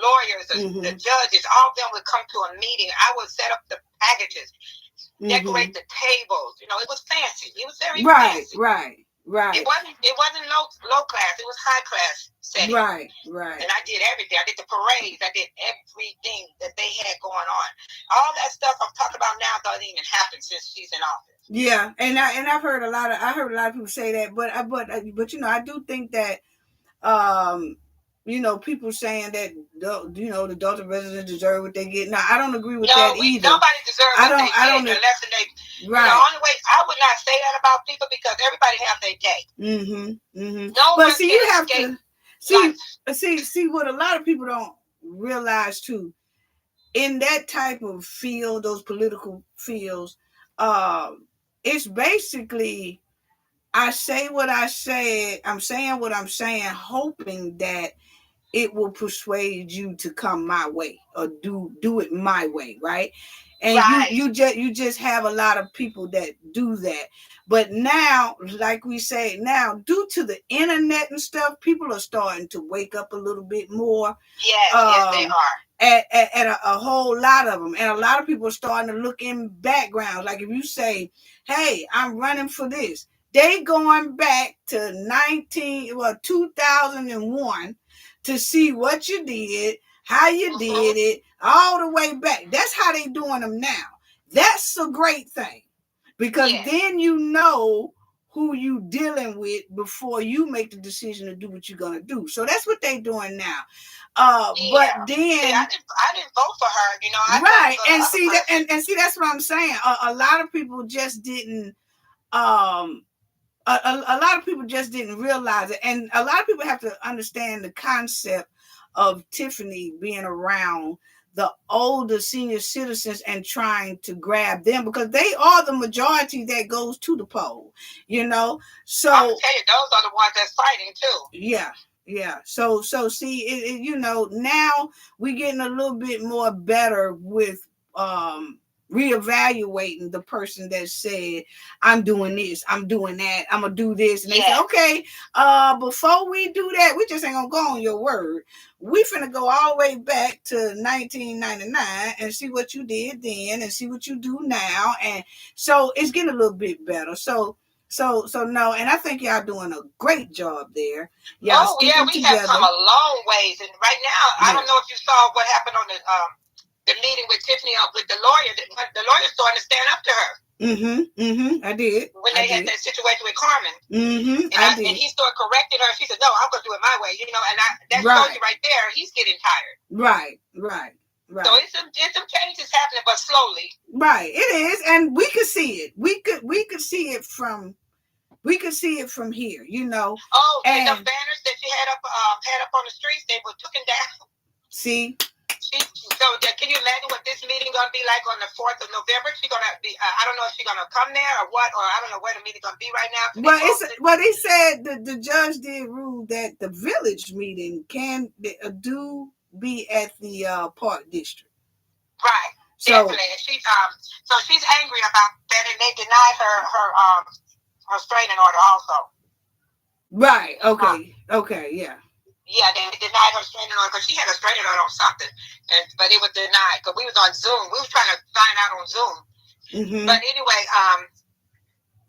lawyers, the judges, all of them would come to a meeting. I would set up the packages, decorate the tables. It was fancy. It was very fancy. Right. It wasn't low class. It was high class setting. Right. And I did everything. I did the parades. I did everything that they had going on. All that stuff I'm talking about now doesn't even happen since she's in office. Yeah, and I've heard a lot of people say that, but I do think that people saying that the Dalton residents deserve what they get. No, I don't agree with that either. Nobody deserves what they get unless they. Right. The only way I would not say that about people because everybody have their day. Mm-hmm. No but see, you have to see what a lot of people don't realize too. In that type of field, those political fields, it's basically I say what I say. I'm saying what I'm saying, hoping that it will persuade you to come my way or do it my way, right? And you just have a lot of people that do that. But now, like we say, now due to the internet and stuff, people are starting to wake up a little bit more. Yes, they are. At a whole lot of them, and a lot of people are starting to look in backgrounds. Like if you say, "Hey, I'm running for this," they going back to 2001 to see what you did, how you did it, all the way back. That's how they doing them now. That's a great thing because then you know who you dealing with before you make the decision to do what you're gonna do. So that's what they doing now. But then I didn't vote for her. You know, right, and see that, and see that's what I'm saying. A lot of people just didn't. A lot of people just didn't realize it, and a lot of people have to understand the concept of Tiffany being around the older senior citizens and trying to grab them, because they are the majority that goes to the poll, you know. So I'll tell you, those are the ones that's fighting too. Yeah. So see, you know, now we're getting a little bit more better with reevaluating the person that said, I'm doing this, I'm doing that, I'm gonna do this, and they say, okay, before we do that, we just ain't gonna go on your word. We finna go all the way back to 1999 and see what you did then and see what you do now. And so it's getting a little bit better. So no, and I think y'all doing a great job there. We have come a long ways, and right now, I don't know if you saw what happened on the meeting with Tiffany with the lawyer. The lawyer's starting to stand up to her. I did. When they had that situation with Carmen. And he started correcting her. She said, "No, I'm going to do it my way." You know, and that shows you right there. He's getting tired. Right. So it's some changes happening, but slowly. Right, it is, and we could see it. We could see it from. We could see it from here, you know. Oh, and the banners that she had up on the streets, they were taken down. See. So can you imagine what this meeting gonna be like on the 4th of November? She's gonna be. I don't know if she's gonna come there or what, or I don't know where the meeting's gonna be right now. Well, they said the judge did rule that the village meeting can be at the Park District. Right. So, definitely. She's angry about that, and they denied her restraining order also. Right. Okay. Yeah. Yeah, they denied her restraining order because she had a restraining order on something, but it was denied because we was on Zoom. We was trying to find out on Zoom. But anyway,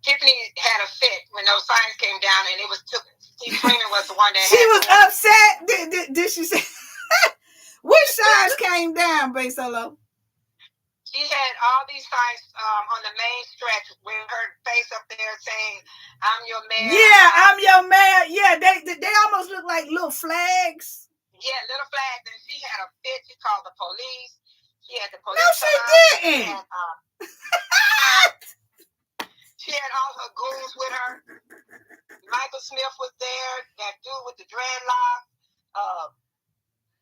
Tiffany had a fit when those signs came down, and it was Steve Freeman was the one that she was upset. Did she say? Which signs came down, Bay Solo? She had all these signs on the main stretch with her face up there saying, "I'm your mayor." Yeah, I'm your mayor. Yeah, they almost look like little flags. Yeah, little flags. And she had a fit. She called the police. She had the police. No, she didn't. She had all her goons with her. Michael Smith was there. That dude with the dreadlock.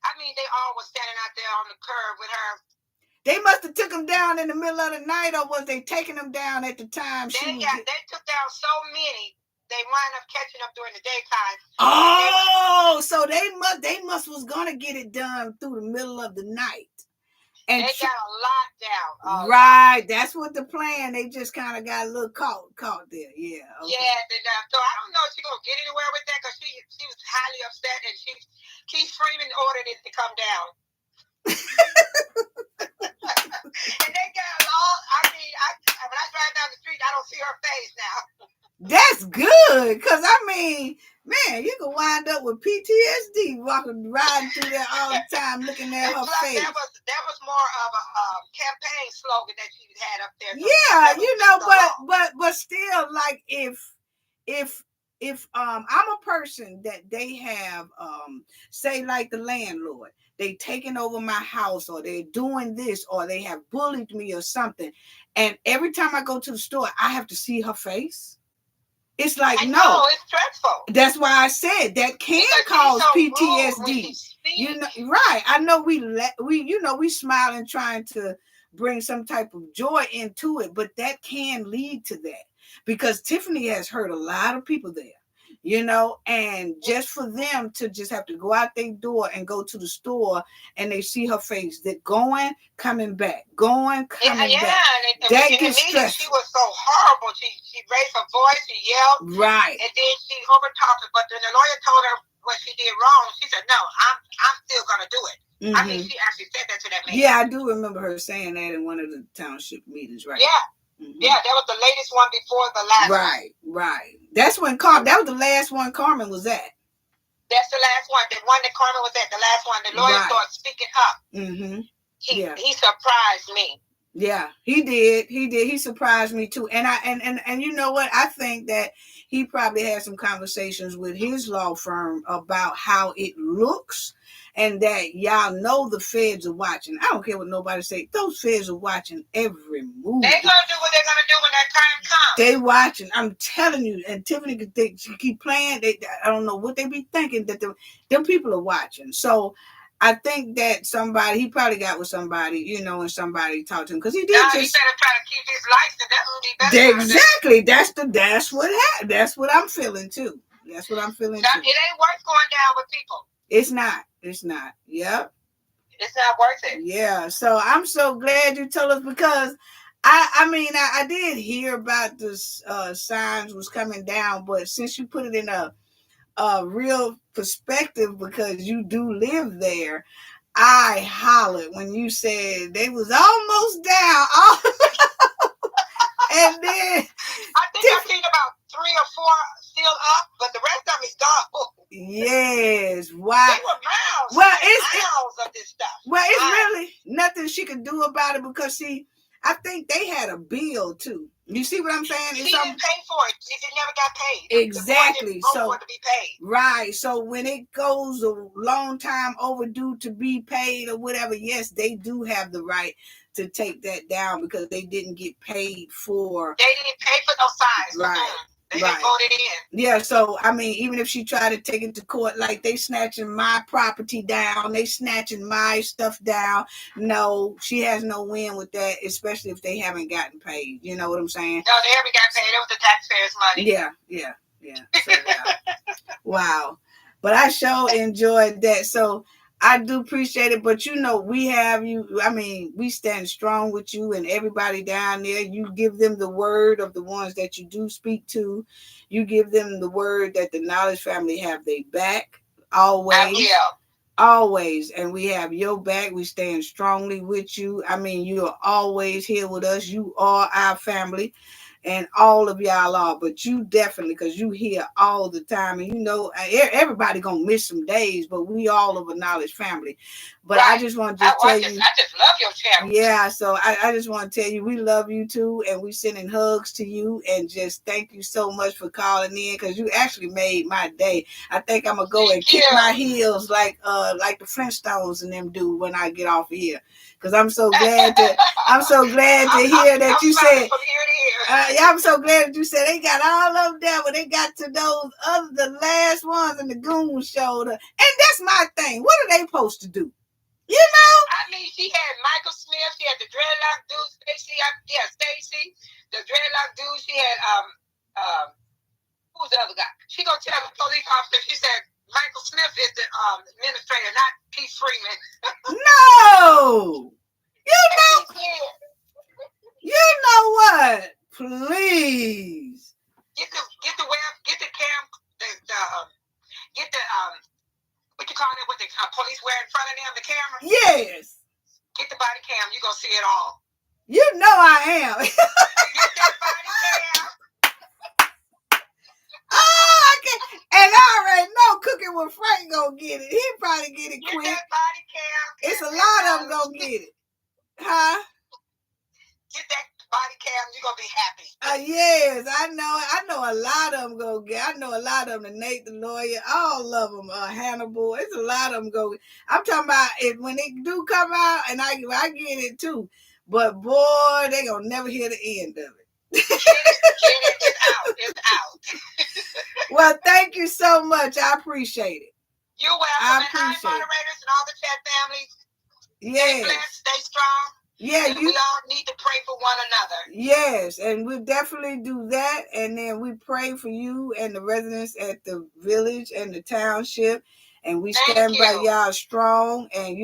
I mean, they all were standing out there on the curb with her. They must have took them down in the middle of the night, or was they taking them down at the time? They took down so many, they wound up catching up during the daytime. Oh, so they must was gonna get it done through the middle of the night. And they got a lot down. Right, that's what the plan. They just kind of got a little caught there. Yeah. Okay. Yeah, so I don't know if she's gonna get anywhere with that because she was highly upset, and Keith Freeman ordered it to come down. And they got along. I mean, when I drive down the street, I don't see her face now. That's good, because I mean, man, you can wind up with PTSD riding through there all the time, looking at her face. That was more of a campaign slogan that she had up there. Yeah, you know, but still, like if I'm a person that they have say like the landlord, they taking over my house, or they're doing this, or they have bullied me or something, and every time I go to the store, I have to see her face. It's like, no, it's stressful. That's why I said that can cause PTSD. You know, right? I know we smiling, trying to bring some type of joy into it, but that can lead to that, because Tiffany has hurt a lot of people there. You know, and just for them to just have to go out their door and go to the store, and they see her face, that coming back. Yeah, that gets stressful. She was so horrible. She raised her voice, she yelled, right, and then she overtalked her. But then the lawyer told her what she did wrong. She said, "No, I'm still gonna do it." I mean, she actually said that to that man. Yeah, I do remember her saying that in one of the township meetings, right? Yeah. Yeah, that was the latest one before the last one. Right. That's when that was the last one Carmen was at. That's the last one. The one that Carmen was at, the last one. The lawyer started speaking up. He surprised me. Yeah, he did. He surprised me too. And you know what? I think that he probably had some conversations with his law firm about how it looks, and that y'all know the feds are watching. I don't care what nobody say. Those feds are watching every move. They're gonna do what they're gonna do when that time comes. They watching. I'm telling you. And Tiffany could think she keep playing. I don't know what they be thinking that them people are watching. So I think that he probably got with somebody, and somebody talked to him because he did. He better try to keep his license. That's what he better. Exactly. That's what happened. That's what I'm feeling too. That's what I'm feeling too. It ain't worth going down with people. It's not. It's not. Yep. It's not worth it. Yeah. So I'm so glad you told us, because I did hear about the signs was coming down, but since you put it in a real perspective, because you do live there, I hollered when you said they was almost down. And then I think I've seen about 3 or 4 still up, but the rest of them is gone. Yes. Wow. They were miles. Well, miles of this stuff. Well, it's really nothing she could do about it, because I think they had a bill too. You see what I'm saying? She didn't pay for it. It never got paid. Exactly. So to be paid. Right. So when it goes a long time overdue to be paid or whatever, yes, they do have the right to take that down, because they didn't get paid for. They didn't pay for no signs. Right. They voted in. Yeah, so even if she tried to take it to court, like they snatching my property down, they snatching my stuff down. No, she has no win with that, especially if they haven't gotten paid. You know what I'm saying? No, they haven't got paid. It was the taxpayers' money. Yeah. So, wow. But I sure enjoyed that. So I do appreciate it, but we have you. We stand strong with you and everybody down there. You give them the word of the ones that you do speak to. You give them the word that the Knowledge family have their back always. Always. And we have your back. We stand strongly with you. You are always here with us. You are our family. And all of y'all are, but you definitely, because you here all the time, and everybody gonna miss some days, but we all of a Knowledge family. But right. I just want to tell you, I just love your channel. Yeah, so I just want to tell you, we love you too, and we sending hugs to you, and just thank you so much for calling in, because you actually made my day. I think I'm gonna go and kick my heels like the Flintstones and them do when I get off of here. Because I'm so glad to hear that you said. I'm so glad that you said they got all of them there, but they got to those the last ones in the goon shoulder. And that's my thing. What are they supposed to do? She had Michael Smith. She had the dreadlock dude. Stacy. The dreadlock dude. She had who's the other guy? She gonna tell the police officer. She said Michael Smith is the administrator, not Pete Freeman. No. You know what? Please. Get the cam, what you call it, what the police wear in front of them, the camera? Yes. Get the body cam, you gonna see it all. You know I am. Get that body cam. Oh, okay. And I already know Cooking with Frank gonna get it. He probably get it quick. Get that body cam. It's a lot of them gonna get it. Huh? Get that body cam, you're gonna be happy. Yes, I know a lot of them go get. I know a lot of them. Nate the lawyer, all of them. Hannibal, it's a lot of them go. I'm talking about it when they do come out, and I get it too. But boy, they gonna never hear the end of it. It's out. Well, thank you so much. I appreciate it. You're welcome. I appreciate moderators and all the chat families. Yes. Stay blessed, stay strong. Yeah, we all need to pray for one another. Yes, and we definitely do that. And then we pray for you and the residents at the village and the township. And we stand by y'all strong. And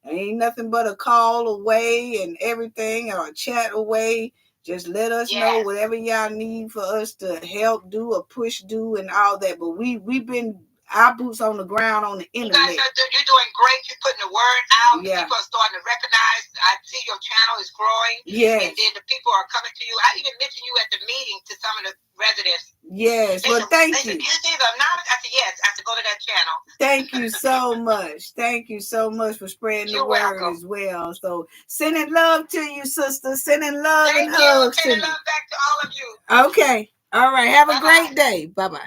ain't nothing but a call away and everything, or a chat away. Just let us know whatever y'all need for us to help do or push do and all that. But we've been our boots on the ground on the internet. You guys you're doing great. You're putting the word out. Yeah. People are starting to recognize. I see your channel is growing. Yes. And then the people are coming to you. I even mentioned you at the meeting to some of the residents. Yes. Well, thank you. I said, yes, I have to go to that channel. Thank you so much. Thank you so much for spreading the word as well. So sending love to you, sister. Sending love and hugs to you. Sending love back to all of you. Okay. All right. Have a great day. Bye-bye.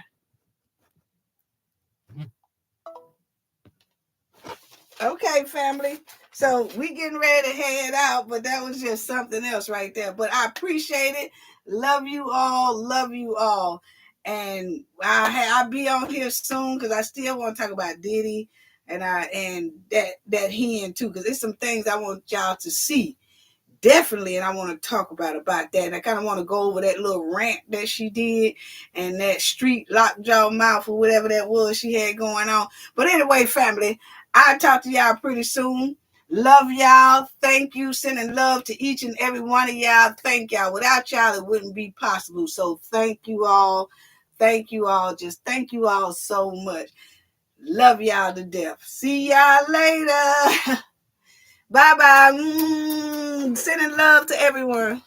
Okay, family. So we getting ready to head out, but that was just something else right there. But I appreciate it. Love you all. Love you all. And I'll be on here soon because I still want to talk about Diddy and that hen too, because there's some things I want y'all to see. Definitely, and I want to talk about that. And I kind of want to go over that little rant that she did and that street lockjaw mouth or whatever that was she had going on. But anyway, family, I'll talk to y'all pretty soon. Love y'all. Thank you. Sending love to each and every one of y'all. Thank y'all. Without y'all, it wouldn't be possible. So thank you all. Thank you all. Just thank you all so much. Love y'all to death. See y'all later. Bye-bye. Sending love to everyone.